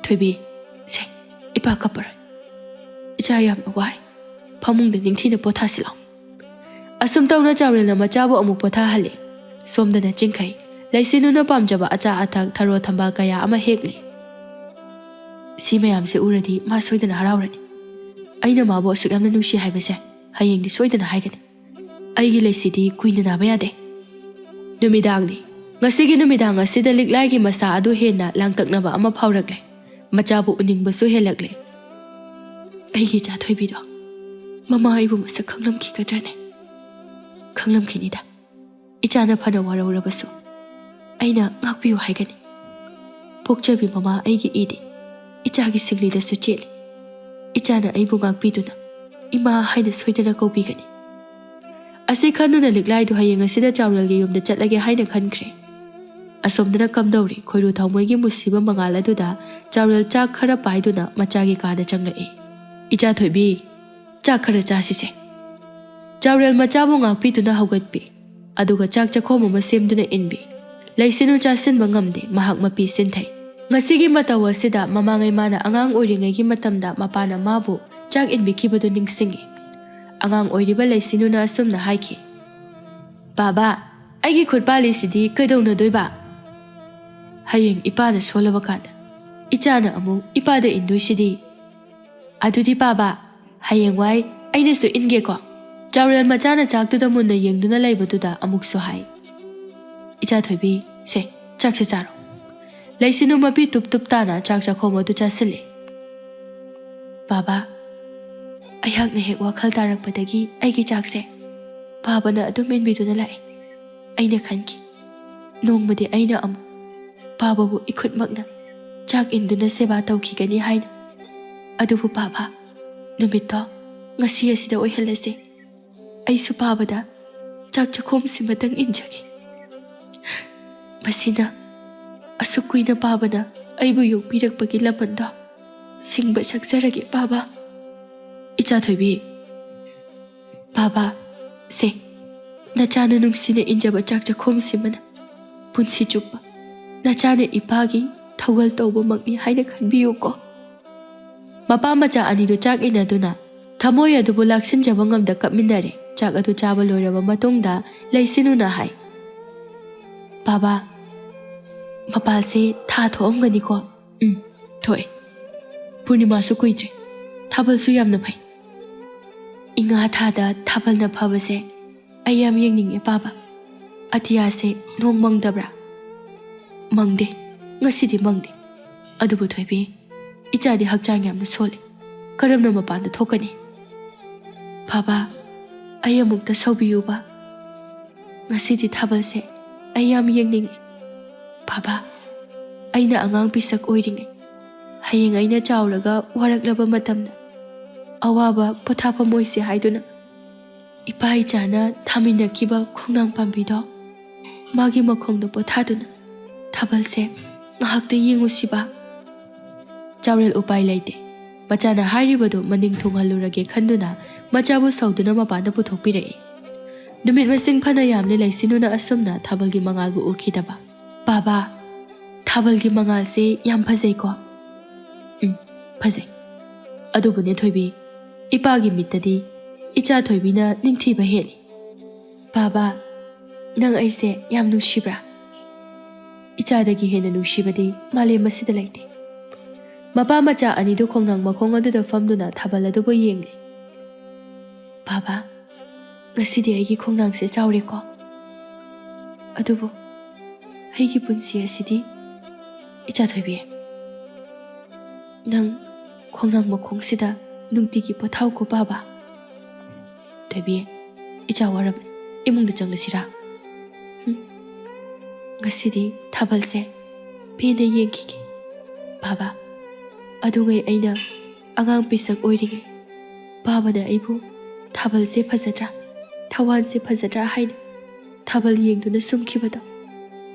ꯊꯣꯏꯕꯤ ꯁꯦ ꯏꯄꯥ ꯀꯞꯄꯔꯣꯏ ꯏꯆꯥ ꯌꯥꯝꯅ ꯋꯥꯔꯦ ꯐꯃꯨꯡꯗ ꯅꯤꯡꯊꯤꯅ ꯄꯣꯊꯥꯁꯤꯂꯥꯎ ꯑꯁꯨꯝ ꯇꯧꯅ ꯆꯥꯎꯔꯦꯜꯅ ꯃꯆꯥꯕꯨ ꯑꯃꯨꯛ ꯄꯣꯊꯥꯍꯜꯂꯤ ꯁꯣꯝꯗꯅ ꯆꯤꯡꯈꯩ ꯂꯩꯁꯤꯅꯨꯅ ꯄꯥꯝꯖꯕ ꯑꯆꯥ ꯑꯊꯛ ꯊꯔꯣ ꯊꯝꯕꯥꯜ ꯀꯌꯥ ꯑꯃ ꯍꯦꯛꯂꯤ꯫ ꯁꯤ ꯃꯌꯥꯝꯁꯦ ꯎꯔꯗꯤ ꯃꯥ ꯁꯣꯏꯗꯅ ꯍꯔꯥꯎꯔꯅꯤ꯫ ꯑꯩꯅ ꯃꯥꯕꯨ ꯑꯁꯨꯛ ꯌꯥꯝꯅ ꯅꯨꯡꯁꯤ ꯍꯥꯏꯕꯁꯦ ꯍꯌꯦꯡꯗꯤ ꯁꯣꯏꯗꯅ ꯍꯥꯏꯒꯅꯤ꯫ ꯑꯩꯒꯤ ꯂꯩꯁꯤꯗꯤ ꯀꯨꯏꯅ ꯅꯥꯕ ꯌꯥꯗꯦ꯫ ꯅꯨꯃꯤꯗꯥꯡꯅꯤ꯫ ꯉꯁꯤꯒꯤ ꯅꯨꯃꯤꯗꯥꯡ ꯑꯁꯤꯗ ꯂꯤꯛꯂꯥꯏꯒꯤ ꯃꯁꯥ ꯑꯗꯨ ꯍꯦꯟꯅ ꯂꯥꯡꯇꯛꯅꯕ ꯑꯃ ꯐꯥꯎꯔꯛꯂꯦ꯫ ꯃꯆꯥꯕꯨ ꯎꯅꯤꯡꯕꯁꯨ ꯍꯦꯜꯂꯛꯂꯦ꯫ ꯑꯩꯒꯤ ꯏꯆꯥ ꯊꯣꯏꯕꯤꯗꯣ ꯃꯃꯥ ꯑꯩꯕꯨ ꯃꯁꯛ ꯈꯪꯂꯝꯈꯤꯒꯗ꯭ꯔꯅꯦ? ꯈꯪꯂꯝꯈꯤꯅꯤꯗ꯫ ꯏꯆꯥꯅ ꯐꯅ ꯋꯥꯔꯧꯔꯕꯁꯨ ꯑꯩꯅ ꯉꯥꯛꯄꯤꯌꯨ ꯍꯥꯏꯒꯅꯤ꯫ ꯄꯣꯛꯆꯕꯤ ꯃꯃꯥ ꯑꯩꯒꯤ ꯏꯗꯤ ꯏꯆꯥꯒꯤ ꯁꯤꯡꯂꯤꯗꯁꯨ ꯆꯦꯜꯂꯤ꯫ ꯏꯆꯥꯅ ꯑꯩꯕꯨ ꯉꯥꯛꯄꯤꯗꯨꯅ ꯏꯃꯥ ꯍꯥꯏꯅ ꯁꯣꯏꯗꯅ ꯀꯧꯕꯤꯒꯅꯤ꯫ ꯑꯁꯤ ꯈꯟꯗꯨꯅ ꯂꯤꯛꯂꯥꯏꯗꯨ ꯍꯌꯦꯡ ꯑꯁꯤꯗ ꯆꯥꯎꯔꯦꯜꯒꯤ ꯌꯨꯝꯗ ꯆꯠꯂꯒꯦ ꯍꯥꯏꯅ ꯈꯟꯈ꯭ꯔꯦ꯫ ꯑꯁꯣꯝꯗꯅ ꯀꯝꯗꯧꯔꯤ ꯈꯣꯏꯔꯨ ꯊꯥꯎꯃꯣꯏꯒꯤ ꯃꯨꯁꯤꯕ ꯃꯉꯥꯜ ꯑꯗꯨꯗ ꯆꯥꯎꯔꯦꯜ ꯆꯥꯛ ꯈꯔ ꯄꯥꯏꯗꯨꯅ ꯃꯆꯥꯒꯤ ꯀꯥꯗ ꯆꯪꯂꯛꯏ꯫ ꯏꯆꯥ ꯊꯣꯏꯕꯤ, ꯆꯥꯛ ꯈꯔ ꯆꯥꯁꯤꯁꯦ꯫ ꯆꯥꯎꯔꯦꯜ ꯃꯆꯥꯕꯨ ꯉꯥꯛꯄꯤꯗꯨꯅ ꯍꯧꯒꯠꯄꯤ꯫ ꯑꯗꯨꯒ ꯆꯥꯛ ꯆꯈꯣꯝ ꯑꯃ ꯁꯦꯝꯗꯨꯅ ꯏꯟꯕꯤ꯫ ꯂꯩꯁꯤꯅꯨ ꯆꯥꯁꯤꯟꯕ ꯉꯝꯗꯦ, ꯃꯍꯥꯛ ꯃꯄꯤ ꯁꯤꯟꯊꯩ꯫ ꯉꯁꯤꯒꯤ ꯃꯇꯧ ꯑꯁꯤꯗ ꯃꯃꯥꯡꯉꯩ ꯃꯥꯅ ꯑꯉꯥꯡ ꯑꯣꯏꯔꯤꯉꯩꯒꯤ ꯃꯇꯝꯗ ꯃꯄꯥꯅ ꯃꯥꯕꯨ ꯆꯥꯛ ꯏꯟꯕꯤꯈꯤꯕꯗꯨ ꯅꯤꯡꯁꯤꯡꯉꯤ꯫ ꯑꯉꯥꯡ ꯑꯣꯏꯔꯤꯕ ꯂꯩꯁꯤꯅꯨꯅ ꯑꯁꯨꯝꯅ ꯍꯥꯏꯈꯤ: "ꯕꯥꯕꯥ, ꯑꯩꯒꯤ ꯈꯨꯠ ꯄꯥꯜꯂꯤꯁꯤꯗꯤ ꯀꯩꯗꯧꯅꯗꯣꯏꯕ? ꯍꯌꯦꯡ ꯏꯄꯥꯅ ꯁꯣꯜꯂꯕ ꯀꯥꯟꯗ ꯏꯆꯥꯅ ꯑꯃꯨꯛ ꯏꯄꯥꯗ ꯏꯟꯗꯣꯏꯁꯤꯗꯤ꯫ ꯑꯗꯨꯗꯤ ꯕꯥꯕꯥ, ꯍꯌꯦꯡꯋꯥꯏ ꯑꯩꯅꯁꯨ ꯏꯟꯒꯦꯀꯣ?" ꯆꯥꯎꯔꯦꯜ ꯃꯆꯥꯅ ꯆꯥꯛꯇꯨꯗ ꯃꯨꯟꯅ ꯌꯦꯡꯗꯨꯅ ꯂꯩꯕꯗꯨꯗ ꯑꯃꯨꯛꯁꯨ ꯍꯥꯏ: "ꯏꯆꯥ ꯊꯣꯏꯕꯤ, ꯁꯦ ꯆꯥꯛꯁꯦ ꯆꯥꯔꯣ." ꯂꯩꯁꯤꯅꯨ ꯃꯄꯤ ꯇꯨꯞ ꯇꯨꯞ ꯇꯥꯅ ꯆꯥꯛ ꯆꯈꯣꯝ ꯑꯗꯨ ꯆꯥꯁꯤꯜꯂꯤ꯫ "ꯕꯥꯕꯥ, ꯑꯩꯍꯥꯛꯅ ꯍꯦꯛ ꯋꯥꯈꯜ ꯇꯥꯔꯛꯄꯗꯒꯤ ꯑꯩꯒꯤ ꯆꯥꯛꯁꯦ ꯕꯥꯕꯥꯅ ꯑꯗꯨꯝ ꯏꯟꯕꯤꯗꯨꯅ ꯂꯥꯛꯏ꯫ ꯑꯩꯅ ꯈꯟꯈꯤ ꯅꯣꯡꯃꯗꯤ ꯑꯩꯅ ꯑꯃꯨꯛ ꯕꯥꯕꯥꯕꯨ ꯏꯈꯨꯠꯃꯛꯅ ꯆꯥꯛ ꯏꯟꯗꯨꯅ ꯁꯦꯕꯥ ꯇꯧꯈꯤꯒꯅꯤ ꯍꯥꯏꯅ꯫ ꯑꯗꯨꯕꯨ ꯕꯥꯕꯥ, ꯅꯨꯃꯤꯠꯇꯣ ꯉꯁꯤ ꯑꯁꯤꯗ ꯑꯣꯏꯍꯜꯂꯁꯦ꯫ ꯑꯩꯁꯨ ꯕꯥꯕꯥꯗ ꯆꯥꯛ ꯆꯈꯣꯝꯁꯤꯃꯇꯪ ꯏꯟꯖꯒꯦ꯫ ꯃꯁꯤꯅ ꯑꯁꯨꯛ ꯀꯨꯏꯅ ꯕꯥꯕꯥꯅ ꯑꯩꯕꯨ ꯌꯣꯛꯄꯤꯔꯛꯄꯒꯤ ꯂꯃꯟꯗꯣ ꯁꯤꯡꯕ ꯁꯛꯆꯔꯒꯦ ꯕꯥꯕꯥ." ꯏꯆꯥ ꯊꯣꯏꯕꯤ, ꯕꯥꯕꯥ, ꯁꯦ ꯅꯆꯥꯅ ꯅꯨꯡꯁꯤꯅ ꯏꯟꯖꯕ ꯆꯥꯛ ꯆꯈꯣꯝꯁꯤꯃꯅ ꯄꯨꯟꯁꯤ ꯆꯨꯞꯄ ꯅꯆꯥꯅ ꯏꯄꯥꯒꯤ ꯊꯧꯒꯜ ꯇꯧꯕꯃꯛꯅꯤ ꯍꯥꯏꯅ ꯈꯟꯕꯤꯌꯨꯀꯣ꯫ ꯃꯄꯥ ꯃꯆꯥ ꯑꯅꯤꯗꯨ ꯆꯥꯛ ꯏꯟꯅꯗꯨꯅ ꯊꯃꯣꯏ ꯑꯗꯨꯕꯨ ꯂꯥꯛꯁꯤꯟꯖꯕ ꯉꯝꯗ ꯀꯞꯃꯤꯟꯅꯔꯦ꯫ ꯆꯥꯛ ꯑꯗꯨ ꯆꯥꯕ ꯂꯣꯏꯔꯕ ꯃꯇꯨꯡꯗ ꯂꯩꯁꯤꯅꯨꯅ ꯍꯥꯏ: "ꯕꯥꯕꯥ, ꯃꯄꯥꯜꯁꯦ ꯊꯥ ꯊꯣꯛꯑꯝꯒꯅꯤꯀꯣ?" "ꯊꯣꯛꯑꯦ꯫ ꯄꯨꯔꯅꯤꯃꯥꯁꯨ ꯀꯨꯏꯗ꯭ꯔꯦ, ꯊꯥꯕꯜꯁꯨ ꯌꯥꯝꯅ ꯐꯩ꯫ ꯏꯉꯥ ꯊꯥꯗ ꯊꯥꯕꯜꯅ ꯐꯕꯁꯦ ꯑꯩ ꯌꯥꯝ ꯌꯦꯡꯅꯤꯡꯉꯦ ꯕꯥꯕꯥ꯫ ꯑꯇꯤꯌꯥꯁꯦ ꯅꯣꯡ ꯃꯪꯗꯕ꯭ꯔꯥ?" "ꯃꯪꯗꯦ, ꯉꯁꯤꯗꯤ ꯃꯪꯗꯦ꯫ ꯑꯗꯨꯕꯨ ꯊꯣꯏꯕꯤ, ꯏꯆꯥꯗꯤ ꯍꯛꯆꯥꯡ ꯌꯥꯝꯅ ꯁꯣꯜꯂꯤ, ꯀꯔꯝꯅ ꯃꯄꯥꯟꯗ ꯊꯣꯛꯀꯅꯤ?" "ꯕꯥꯕꯥ, ꯑꯩ ꯑꯃꯨꯛꯇ ꯁꯧꯕꯤꯌꯨꯕ꯫ ꯉꯁꯤꯗꯤ ꯊꯥꯕꯜꯁꯦ ꯑꯩ ꯌꯥꯝ ꯌꯦꯡꯅꯤꯡꯉꯤ꯫ ꯕꯥꯕꯥ, ꯑꯩꯅ ꯑꯉꯥꯡ ꯄꯤꯁꯛ ꯑꯣꯏꯔꯤꯉꯩ, ꯍꯌꯦꯡ ꯑꯩꯅ ꯆꯥꯎꯔꯒ ꯋꯥꯔꯛꯂꯕ ꯃꯇꯝꯗ ꯑꯋꯥꯕ ꯄꯣꯊꯥꯐꯝ ꯑꯣꯏꯁꯦ ꯍꯥꯏꯗꯨꯅ ꯏꯄꯥ ꯏꯆꯥꯅ ꯊꯥꯃꯤꯟꯅꯈꯤꯕ ꯈꯣꯡꯅꯥꯡ ꯄꯥꯝꯕꯤꯗꯣ ꯃꯥꯒꯤ ꯃꯈꯣꯡꯗ ꯄꯣꯊꯥꯗꯨꯅ ꯊꯥꯕꯜꯁꯦ ꯉꯥꯏꯍꯥꯛꯇ ꯌꯦꯡꯉꯨꯁꯤꯕ." ꯆꯥꯎꯔꯦꯜ ꯎꯄꯥꯏ ꯂꯩꯇꯦ꯫ ꯃꯆꯥꯅ ꯍꯥꯏꯔꯤꯕꯗꯨ ꯃꯅꯤꯡ ꯊꯨꯡꯍꯜꯂꯨꯔꯒꯦ ꯈꯟꯗꯨꯅ ꯃꯆꯥꯕꯨ ꯁꯧꯗꯨꯅ ꯃꯄꯥꯟꯗ ꯄꯨꯊꯣꯛꯄꯤꯔꯛꯏ꯫ ꯅꯨꯃꯤꯠ ꯃꯁꯤꯡ ꯐꯅ ꯌꯥꯝꯅ ꯂꯩꯁꯤꯅꯨꯅ ꯑꯁꯨꯝꯅ ꯊꯥꯕꯜꯒꯤ ꯃꯉꯥꯜꯕꯨ ꯎꯈꯤꯗꯕ꯫ "ꯕꯥꯕꯥ, ꯊꯥꯕꯜꯒꯤ ꯃꯉꯥꯜꯁꯦ ꯌꯥꯝ ꯐꯖꯩꯀꯣ?" "ꯐꯖꯩ꯫ ꯑꯗꯨꯕꯨꯅꯦ ꯊꯣꯏꯕꯤ, ꯏꯄꯥꯒꯤ ꯃꯤꯠꯇꯗꯤ ꯏꯆꯥ ꯊꯣꯏꯕꯤꯅ ꯅꯤꯡꯊꯤꯕ ꯍꯦꯜꯂꯤ꯫ ꯕꯥꯕꯥ, ꯅꯪ ꯑꯩꯁꯦ ꯌꯥꯝ ꯅꯨꯡꯁꯤꯕ꯭ꯔꯥ? ꯏꯆꯥꯗꯒꯤ ꯍꯦꯟꯅ ꯅꯨꯡꯁꯤꯕꯗꯤ ꯃꯥꯂꯦꯝ ꯑꯁꯤꯗ ꯂꯩꯇꯦ." ꯃꯄꯥ ꯃꯆꯥ ꯑꯅꯤꯗꯨ ꯈꯣꯡꯅꯥꯡ ꯃꯈꯣꯡ ꯑꯗꯨꯗ ꯐꯝꯗꯨꯅ ꯊꯥꯕꯜ ꯑꯗꯨꯕꯨ ꯌꯦꯡꯂꯤ꯫ "ꯕꯥꯕꯥ, ꯉꯁꯤꯗꯤ ꯑꯩꯒꯤ ꯈꯣꯡꯅꯥꯡꯁꯦ ꯆꯥꯎꯔꯦꯀꯣ? ꯑꯗꯨꯕꯨ ꯑꯩꯒꯤ ꯄꯨꯟꯁꯤ ꯑꯁꯤꯗꯤ ꯏꯆꯥ ꯊꯣꯏꯕꯤ, ꯅꯪ ꯈꯣꯡꯅꯥꯡ ꯃꯈꯣꯡꯁꯤꯗ ꯅꯨꯡꯇꯤꯒꯤ ꯄꯣꯊꯥꯎꯀꯣ ꯕꯥꯕꯥ." "ꯊꯣꯏꯕꯤ, ꯏꯆꯥ ꯋꯥꯔꯕꯅꯤ, ꯏꯃꯨꯡꯗ ꯆꯪꯂꯁꯤꯔꯥ?" "ꯉꯁꯤꯗꯤ ꯊꯥꯕꯜꯁꯦ ꯄꯦꯟꯅ ꯌꯦꯡꯈꯤꯒꯦ ꯕꯥꯕꯥ꯫ ꯑꯗꯨꯉꯩ ꯑꯩꯅ ꯑꯉꯥꯡ ꯄꯤꯁꯛ ꯑꯣꯏꯔꯤꯉꯩ ꯕꯥꯕꯥꯅ ꯑꯩꯕꯨ ꯊꯥꯕꯜꯁꯦ ꯐꯖꯗ꯭ꯔꯥ, ꯊꯋꯥꯟꯁꯦ ꯐꯖꯗ꯭ꯔꯥ ꯍꯥꯏꯅ ꯊꯥꯕꯜ ꯌꯦꯡꯗꯨꯅ ꯁꯨꯝꯈꯤꯕꯗꯣ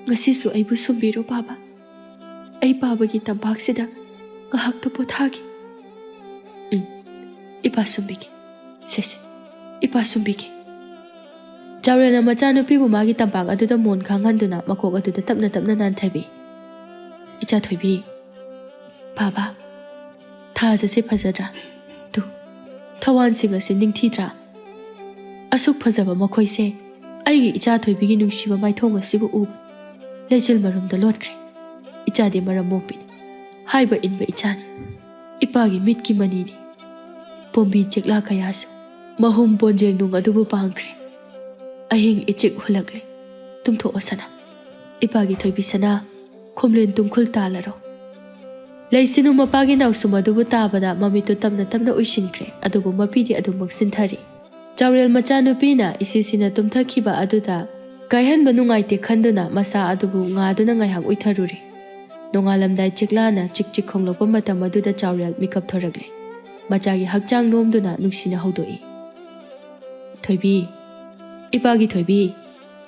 ꯉꯁꯤꯁꯨ ꯑꯩꯕꯨ ꯁꯨꯝꯕꯤꯔꯣ ꯕꯥꯕꯥ꯫ ꯑꯩ ꯕꯥꯕꯥꯒꯤ ꯇꯝꯄꯥꯛꯁꯤꯗ ꯉꯥꯏꯍꯥꯛꯇ ꯄꯣꯊꯥꯒꯦ." "ꯏꯄꯥ ꯁꯨꯝꯕꯤꯒꯦ, ꯁꯦ ꯏꯄꯥ ꯁꯨꯝꯕꯤꯒꯦ." ꯆꯥꯎꯔꯦꯜꯅ ꯃꯆꯥꯅꯨꯄꯤꯕꯨ ꯃꯥꯒꯤ ꯇꯝꯄꯥꯛ ꯑꯗꯨꯗ ꯃꯣꯟ ꯈꯥꯡꯍꯟꯗꯨꯅ ꯃꯀꯣꯛ ꯑꯗꯨꯗ ꯇꯞꯅ ꯇꯞꯅ ꯅꯥꯟꯊꯕꯤ꯫ "ꯏꯆꯥ ꯊꯣꯏꯕꯤ, ꯕꯥꯕꯥ, ꯊꯥꯖꯁꯦ ꯐꯖꯗ꯭ꯔꯥ? ꯇꯨ, ꯊꯋꯥꯟꯁꯤꯡ ꯑꯁꯤ ꯅꯤꯡꯊꯤꯗ꯭ꯔꯥ? ꯑꯁꯨꯛ ꯐꯖꯕ ꯃꯈꯣꯏꯁꯦ ꯑꯩꯒꯤ ꯏꯆꯥ ꯊꯣꯏꯕꯤꯒꯤ ꯅꯨꯡꯁꯤꯕ ꯃꯥꯏꯊꯣꯡ ꯑꯁꯤꯕꯨ ꯎꯕ ꯂꯩꯆꯤꯜ ꯃꯔꯨꯝꯗ ꯂꯣꯠꯈ꯭ꯔꯦ꯫ ꯏꯆꯥꯗꯤ ꯃꯔꯝ ꯃꯣꯛꯄꯤꯅꯤ, ꯍꯥꯏꯕ ꯏꯟꯕ ꯏꯆꯥꯅꯤ, ꯏꯄꯥꯒꯤ ꯃꯤꯠꯀꯤ ꯃꯅꯤꯅꯤ꯫ ꯄꯣꯝꯕꯤ ꯆꯦꯛꯂꯥ ꯀꯌꯥꯁꯨ ꯃꯍꯨꯝ ꯄꯣꯟꯖꯦꯡ ꯅꯨꯡ ꯑꯗꯨꯕꯨ ꯄꯥꯡꯈ꯭ꯔꯦ꯫ ꯑꯍꯤꯡ ꯏꯆꯤꯛ ꯍꯨꯜꯂꯛꯂꯦ, ꯇꯨꯝꯊꯣꯛꯑꯣ ꯁꯅꯥ, ꯏꯄꯥꯒꯤ ꯊꯣꯏꯕꯤ ꯁꯅꯥ, ꯈꯣꯝꯂꯦꯟ ꯇꯨꯝꯈꯨꯜ ꯇꯥꯜꯂꯔꯣ꯫ ꯂꯩꯁꯤꯅꯨ ꯃꯄꯥꯒꯤ ꯅꯥꯎꯁꯨꯝ ꯑꯗꯨꯕꯨ ꯇꯥꯕꯗ ꯃꯃꯤꯠꯇꯨ ꯇꯞꯅ ꯇꯞꯅ ꯎꯏꯁꯤꯟꯈ꯭ꯔꯦ, ꯑꯗꯨꯕꯨ ꯃꯄꯤꯗꯤ ꯑꯗꯨꯃꯛ ꯁꯤꯟꯊꯔꯤ꯫ ꯆꯥꯎꯔꯦꯜ ꯃꯆꯥꯅꯨꯄꯤꯅ ꯏꯁꯤꯁꯤꯅ ꯇꯨꯝꯊꯈꯤꯕ ꯑꯗꯨꯗ ꯀꯥꯏꯍꯟꯕ ꯅꯨꯡꯉꯥꯏꯇꯦ ꯈꯟꯗꯨꯅ ꯃꯁꯥ ꯑꯗꯨꯕꯨ ꯉꯥꯗꯨꯅ ꯉꯥꯏꯍꯥꯛ ꯎꯏꯊꯔꯨꯔꯦ꯫ ꯅꯣꯡꯉꯥꯜꯂꯝꯗꯥꯏ ꯆꯦꯛꯂꯥꯅ ꯆꯤꯛ ꯆꯤꯛ ꯈꯣꯡꯂꯛꯄ ꯃꯇꯝ ꯑꯗꯨꯗ ꯆꯥꯎꯔꯦꯜ ꯃꯤꯀꯞ ꯊꯣꯔꯛꯂꯦ꯫ ꯃꯆꯥꯒꯤ ꯍꯛꯆꯥꯡ ꯅꯣꯝꯗꯨꯅ ꯅꯨꯡꯁꯤꯅ ꯍꯧꯗꯣꯛꯏ꯫ ꯊꯣꯏꯕꯤ, ꯏꯄꯥꯒꯤ ꯊꯣꯏꯕꯤ,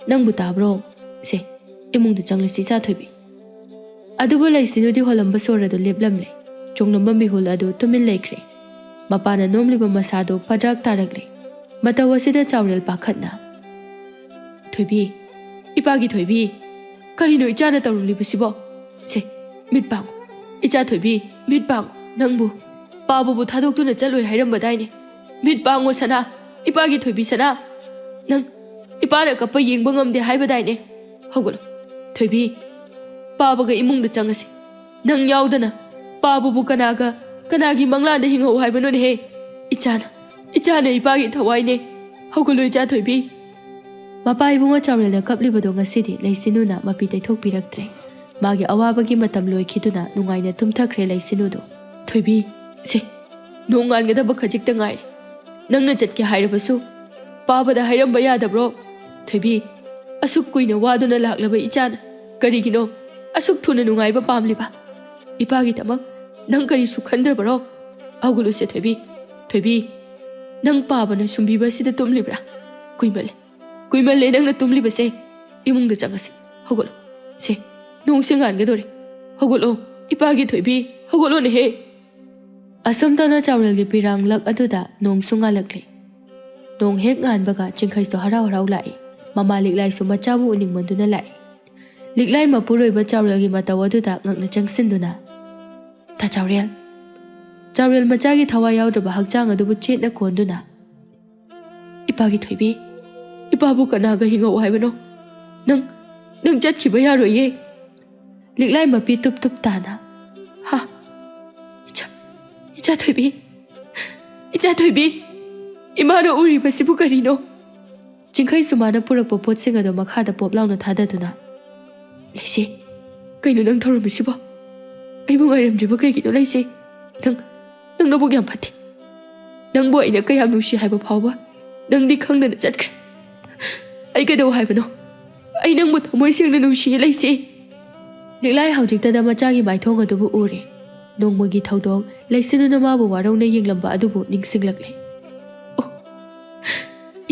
ꯅꯪꯕꯨ ꯇꯥꯕ꯭ꯔꯣ? ꯁꯦ, ꯏꯃꯨꯡꯗ ꯆꯪꯂꯁꯤ ꯏꯆꯥ ꯊꯣꯏꯕꯤ꯫ ꯑꯗꯨꯕꯨ ꯂꯩꯁꯤꯅꯨꯗꯤ ꯍꯣꯜꯂꯝꯕ ꯁꯣꯔ ꯑꯗꯨ ꯂꯦꯞꯂꯝꯂꯦ꯫ ꯆꯣꯡꯂꯝꯕ ꯃꯤꯍꯨꯜ ꯑꯗꯨ ꯇꯨꯃꯤꯟ ꯂꯩꯈ꯭ꯔꯦ꯫ ꯃꯄꯥꯅ ꯅꯣꯝꯂꯤꯕ ꯃꯁꯥꯗꯨ ꯄꯗ꯭ꯔꯥꯛ ꯇꯥꯔꯛꯂꯦ꯫ ꯃꯇꯧ ꯑꯁꯤꯗ ꯆꯥꯎꯔꯦꯜ ꯄꯥꯈꯠꯅ, ꯊꯣꯏꯕꯤ, ꯏꯄꯥꯒꯤ ꯊꯣꯏꯕꯤ, ꯀꯔꯤꯅꯣ ꯏꯆꯥꯅ ꯇꯧꯔꯨꯂꯤꯕꯁꯤꯕꯣ? ꯁꯦ, ꯃꯤꯠ ꯄꯥꯡꯉꯨ, ꯏꯆꯥ ꯊꯣꯏꯕꯤ, ꯃꯤꯠ ꯄꯥꯡꯉꯨ, ꯅꯪꯕꯨ ꯄꯥꯕꯨꯕꯨ ꯊꯥꯗꯣꯛꯇꯨꯅ ꯆꯠꯂꯣꯏ ꯍꯥꯏꯔꯝꯕꯗꯥꯏꯅꯦ꯫ ꯃꯤꯠ ꯄꯥꯡꯉꯣ ꯁꯅꯥ, ꯏꯄꯥꯒꯤ ꯊꯣꯏꯕꯤ ꯁꯅꯥ, ꯅꯪ ꯏꯄꯥꯅ ꯀꯞꯄ ꯌꯦꯡꯕ ꯉꯝꯗꯦ ꯍꯥꯏꯕꯗꯥꯏꯅꯦ꯫ ꯍꯧꯒꯠꯂꯣ ꯊꯣꯏꯕꯤ, ꯄꯥꯕꯒ ꯏꯃꯨꯡꯗ ꯆꯪꯉꯁꯤ꯫ ꯅꯪ ꯌꯥꯎꯗꯅ ꯄꯥꯕꯨꯕꯨ ꯀꯅꯥꯒꯤ ꯃꯪꯂꯥꯟꯗ ꯍꯤꯡꯍꯧ ꯍꯥꯏꯕꯅꯣꯅꯦꯍꯦ? ꯏꯆꯥꯅ ꯏꯄꯥꯒꯤ ꯊꯋꯥꯏꯅꯦ꯫ ꯍꯧꯒꯠꯂꯣ ꯏꯆꯥ ꯊꯣꯏꯕꯤ꯫ ꯃꯄꯥ ꯏꯕꯨꯡꯉꯣ ꯆꯥꯎꯔꯦꯜꯅ ꯀꯞꯂꯤꯕꯗꯣ ꯉꯁꯤꯗꯤ ꯂꯩꯁꯤꯅꯨꯅ ꯃꯄꯤ ꯇꯩꯊꯣꯛꯄꯤꯔꯛꯇ꯭ꯔꯦ꯫ ꯃꯥꯒꯤ ꯑꯋꯥꯕꯒꯤ ꯃꯇꯝ ꯂꯣꯏꯈꯤꯗꯨꯅ ꯅꯨꯡꯉꯥꯏꯅ ꯇꯨꯝꯊꯈ꯭ꯔꯦ ꯂꯩꯁꯤꯅꯨꯗꯣ꯫ ꯊꯣꯏꯕꯤ, ꯁꯦ, ꯅꯣꯡꯉꯥꯟꯒꯗꯕ ꯈꯖꯤꯛꯇ ꯉꯥꯏꯔꯦ꯫ ꯅꯪꯅ ꯆꯠꯀꯦ ꯍꯥꯏꯔꯕꯁꯨ ꯄꯥꯕꯗ ꯍꯥꯏꯔꯝꯕ ꯌꯥꯗꯕ꯭ꯔꯣ? ꯊꯣꯏꯕꯤ, ꯑꯁꯨꯛ ꯀꯨꯏꯅ ꯋꯥꯗꯨꯅ ꯂꯥꯛꯂꯕ ꯏꯆꯥꯅ ꯀꯔꯤꯒꯤꯅꯣ ꯑꯁꯨꯛ ꯊꯨꯅ ꯅꯨꯡꯉꯥꯏꯕ ꯄꯥꯝꯂꯤꯕ? ꯏꯄꯥꯒꯤꯗꯃꯛ ꯅꯪ ꯀꯔꯤꯁꯨ ꯈꯟꯗ꯭ꯔꯕꯔꯣ? ꯍꯧꯒꯠꯂꯨꯁꯦ ꯊꯣꯏꯕꯤ, ꯅꯪ ꯄꯥꯕꯅ ꯁꯨꯝꯕꯤꯕ ꯑꯁꯤꯗ ꯇꯨꯝꯂꯤꯕ꯭ꯔꯥ? ꯀꯨꯏꯃꯜꯂꯦ ꯅꯪꯅ ꯇꯨꯝꯂꯤꯕꯁꯦ꯫ ꯏꯃꯨꯡꯗ ꯆꯪꯉꯁꯤ, ꯍꯧꯒꯠꯂꯣ꯫ ꯁꯦ, ꯅꯣꯡꯁꯦ ꯉꯥꯟꯒꯗꯧꯔꯦ, ꯍꯧꯒꯠꯂꯣ ꯏꯄꯥꯒꯤ ꯊꯣꯏꯕꯤ, ꯍꯧꯒꯠꯂꯣꯅꯦꯍꯦ꯫ ꯑꯁꯨꯝꯇꯧꯅ ꯆꯥꯎꯔꯦꯜꯒꯤ ꯄꯤꯔꯥꯡꯂꯛ ꯑꯗꯨꯗ ꯅꯣꯡꯁꯨ ꯉꯥꯜꯂꯛꯂꯦ꯫ ꯅꯣꯡ ꯍꯦꯛ ꯉꯥꯟꯕꯒ ꯆꯤꯡꯈꯩꯁꯨ ꯍꯔꯥꯎ ꯍꯔꯥꯎ ꯂꯥꯛꯏ꯫ ꯃꯃꯥ ꯂꯤꯛꯂꯥꯏꯁꯨ ꯃꯆꯥꯕꯨ ꯎꯅꯤꯡꯃꯟꯗꯨꯅ ꯂꯥꯛꯏ꯫ ꯂꯤꯛꯂꯥꯏ ꯃꯄꯨꯔꯣꯏꯕ ꯆꯥꯎꯔꯦꯜꯒꯤ ꯃꯇꯧ ꯑꯗꯨꯗ ꯉꯛꯅ ꯆꯪꯁꯤꯟꯗꯨꯅ, ꯇꯥ ꯆꯥꯎꯔꯦꯜ, ꯆꯥꯎꯔꯦꯜ ꯃꯆꯥꯒꯤ ꯊꯋꯥꯏ ꯌꯥꯎꯗ꯭ꯔꯕ ꯍꯛꯆꯥꯡ ꯑꯗꯨꯕꯨ ꯆꯦꯠꯅ ꯀꯣꯟꯗꯨꯅ, ꯏꯄꯥꯒꯤ ꯊꯣꯏꯕꯤ, ꯏꯄꯥꯕꯨ ꯀꯅꯥꯒ ꯍꯤꯡꯍꯧ ꯍꯥꯏꯕꯅꯣ? ꯅꯪ ꯆꯠꯈꯤꯕ ꯌꯥꯔꯣꯏꯌꯦ꯫ ꯂꯤꯛꯂꯥꯏ ꯃꯄꯤ ꯇꯨꯞ ꯇꯨꯞ ꯇꯥꯅ, ꯍꯥ, ꯏꯆꯥ ꯊꯣꯏꯕꯤ, ꯏꯃꯥꯅ ꯎꯔꯤꯕꯁꯤꯕꯨ ꯀꯔꯤꯅꯣ? ꯆꯤꯡꯈꯩ ꯁꯨꯃꯥꯏꯅ ꯄꯨꯔꯛꯄ ꯄꯣꯠꯁꯤꯡ ꯑꯗꯨ ꯃꯈꯥꯗ ꯄꯣꯞ ꯂꯥꯎꯅ ꯊꯥꯗꯗꯨꯅ, ꯂꯩꯁꯦ, ꯀꯩꯅꯣ ꯅꯪ ꯊꯧꯔꯝꯃꯤꯁꯤꯕꯣ? ꯑꯩꯕꯨ ꯉꯥꯏꯔꯝꯗ꯭ꯔꯤꯕ ꯀꯩꯒꯤꯅꯣ ꯂꯩꯁꯦ? ꯅꯪ ꯅꯕꯨꯛ ꯌꯥꯝ ꯐꯠꯇꯦ꯫ ꯅꯪꯕꯨ ꯑꯩꯅ ꯀꯌꯥꯝ ꯅꯨꯡꯁꯤ ꯍꯥꯏꯕ ꯐꯥꯎꯕ ꯅꯪꯗꯤ ꯈꯪꯗꯅ ꯆꯠꯈ꯭ꯔꯦ꯫ ꯑꯩ ꯀꯩꯗꯧ ꯍꯥꯏꯕꯅꯣ? ꯑꯩ ꯅꯪꯕꯨ ꯊꯃꯣꯏ ꯁꯦꯡꯅ ꯅꯨꯡꯁꯤꯌꯦ ꯂꯩꯁꯦ꯫ ꯂꯤꯛꯂꯥꯏ ꯍꯧꯖꯤꯛꯇꯗ ꯃꯆꯥꯒꯤ ꯃꯥꯏꯊꯣꯡ ꯑꯗꯨꯕꯨ ꯎꯔꯦ꯫ ꯅꯣꯡꯃꯒꯤ ꯊꯧꯗꯣꯛ ꯂꯩꯁꯤꯅꯨꯅ ꯃꯥꯕꯨ ꯋꯥꯔꯧꯅ ꯌꯦꯡꯂꯝꯕ ꯑꯗꯨꯕꯨ ꯅꯤꯡꯁꯤꯡꯂꯛꯂꯦ꯫ ꯑꯣ,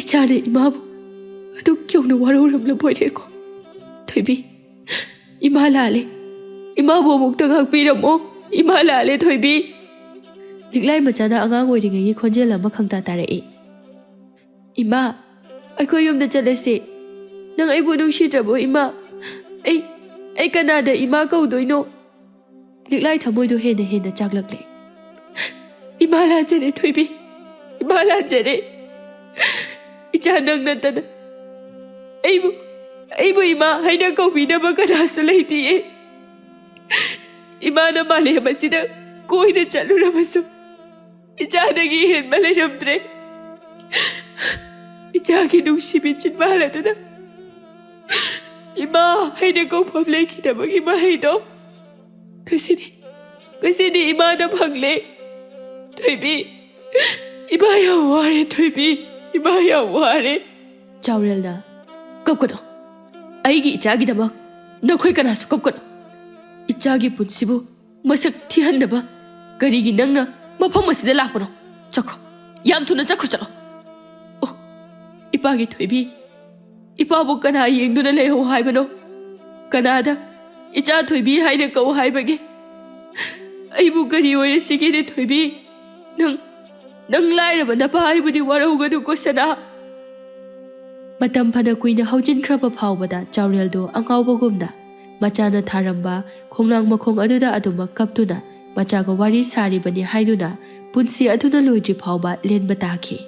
ꯏꯆꯥꯅ ꯏꯃꯥꯕꯨ ꯑꯗꯨꯛ ꯌꯧꯅ ꯋꯥꯔꯧꯔꯝꯂꯕꯣꯏꯔꯦꯀꯣ꯫ ꯊꯣꯏꯕꯤ, ꯏꯃꯥ ꯂꯥꯜꯂꯦ, ꯏꯃꯥꯕꯨ ꯑꯃꯨꯛꯇ ꯉꯥꯛꯄꯤꯔꯝꯃꯣ, ꯏꯃꯥ ꯂꯥꯜꯂꯦ ꯊꯣꯏꯕꯤ꯫ ꯂꯤꯛꯂꯥꯏ ꯃꯆꯥꯅ ꯑꯉꯥꯡ ꯑꯣꯏꯔꯤꯉꯩꯒꯤ ꯈꯣꯟꯖꯦꯜ ꯑꯃ ꯈꯪꯇꯥ ꯇꯥꯔꯛꯏ꯫ ꯏꯃꯥ, ꯑꯩꯈꯣꯏ ꯌꯨꯝꯗ ꯆꯠꯂꯁꯤ꯫ ꯅꯪ ꯑꯩꯕꯨ ꯅꯨꯡꯁꯤꯗ꯭ꯔꯕꯣ ꯏꯃꯥ? ꯑꯩ ꯀꯅꯥꯗ ꯏꯃꯥ ꯀꯧꯗꯣꯏꯅꯣ? ꯂꯤꯛꯂꯥꯏ ꯊꯃꯣꯏꯗꯨ ꯍꯦꯟꯅ ꯆꯥꯛꯂꯛꯂꯦ꯫ ꯏꯃꯥ ꯂꯥꯟꯖꯔꯦ ꯊꯣꯏꯕꯤ, ꯏꯃꯥ ꯂꯥꯟꯖꯔꯦ꯫ ꯏꯆꯥ ꯅꯪ ꯅꯠꯇꯅ ꯑꯩꯕꯨ ꯏꯃꯥ ꯍꯥꯏꯅ ꯀꯧꯕꯤꯅꯕ ꯀꯅꯥꯁꯨ ꯂꯩꯇꯤꯌꯦ꯫ ꯏꯃꯥꯅ ꯃꯥꯂꯦꯝ ꯑꯁꯤꯗ ꯀꯣꯏꯅ ꯆꯠꯂꯨꯔꯕꯁꯨ ꯏꯆꯥꯗꯒꯤ ꯍꯦꯟꯕ ꯂꯩꯔꯝꯗ꯭ꯔꯦ꯫ ꯏꯆꯥꯒꯤ ꯅꯨꯡꯁꯤꯕꯤ ꯆꯤꯟꯕꯥꯜ ꯑꯗꯨꯅ ꯏꯃꯥ ꯍꯥꯏꯅ ꯀꯧꯐꯝ ꯂꯩꯈꯤꯗꯕꯒꯤ ꯃꯍꯩꯗꯣ ꯉꯁꯤꯗꯤ ꯏꯃꯥꯗ ꯐꯪꯂꯦ꯫ ꯊꯣꯏꯕꯤ, ꯏꯃꯥ ꯌꯥꯝ ꯋꯥꯔꯦ ꯊꯣꯏꯕꯤ, ꯏꯃꯥ ꯌꯥꯝ ꯋꯥꯔꯦ꯫ ꯆꯥꯎꯔꯦꯜꯅ, ꯀꯞꯀꯅꯣ, ꯑꯩꯒꯤ ꯏꯆꯥꯒꯤꯗꯃꯛ ꯅꯈꯣꯏ ꯀꯅꯥꯁꯨ ꯀꯞꯀꯅꯣ꯫ ꯏꯆꯥꯒꯤ ꯄꯨꯟꯁꯤꯕꯨ ꯃꯁꯛ ꯊꯤꯍꯟꯗꯕ ꯀꯔꯤꯒꯤ ꯅꯪꯅ ꯃꯐꯝ ꯑꯁꯤꯗ ꯂꯥꯛꯄꯅꯣ? ꯆꯠꯈ꯭ꯔꯣ, ꯌꯥꯝ ꯊꯨꯅ ꯆꯠꯈ꯭ꯔꯣ, ꯆꯠꯂꯣ꯫ ꯑꯣ, ꯏꯄꯥꯒꯤ ꯊꯣꯏꯕꯤ, ꯏꯄꯥꯕꯨ ꯀꯅꯥ ꯌꯦꯡꯗꯨꯅ ꯂꯩꯍꯧ ꯍꯥꯏꯕꯅꯣ? ꯀꯅꯥꯗ ꯏꯆꯥ ꯊꯣꯏꯕꯤ ꯍꯥꯏꯅ ꯀꯧ ꯍꯥꯏꯕꯒꯦ? ꯑꯩꯕꯨ ꯀꯔꯤ ꯑꯣꯏꯔꯁꯤꯒꯦꯅꯦ ꯊꯣꯏꯕꯤ? ꯅꯪ ꯂꯥꯏꯔꯕ ꯅꯄꯥ ꯑꯩꯕꯨꯗꯤ ꯋꯥꯔꯧꯒꯅꯨꯀꯣ ꯁꯅꯥ꯫ ꯃꯇꯝ ꯐꯅ ꯀꯨꯏꯅ ꯍꯧꯖꯤꯟꯈ꯭ꯔꯕ ꯐꯥꯎꯕꯗ ꯆꯥꯎꯔꯦꯜꯗꯣ ꯑꯉꯥꯎꯕꯒꯨꯝꯅ ꯃꯆꯥꯅ ꯊꯥꯔꯝꯕ ꯈꯣꯡꯅꯥꯡ ꯃꯈꯣꯡ ꯑꯗꯨꯗ ꯑꯗꯨꯃꯛ ꯀꯞꯇꯨꯅ ꯃꯆꯥꯒ ꯋꯥꯔꯤ ꯁꯥꯔꯤꯕꯅꯤ ꯍꯥꯏꯗꯨꯅ ꯄꯨꯟꯁꯤ ꯑꯗꯨꯅ ꯂꯣꯏꯗ꯭ꯔꯤ ꯐꯥꯎꯕ ꯂꯦꯟꯕ ꯇꯥꯈꯤ꯫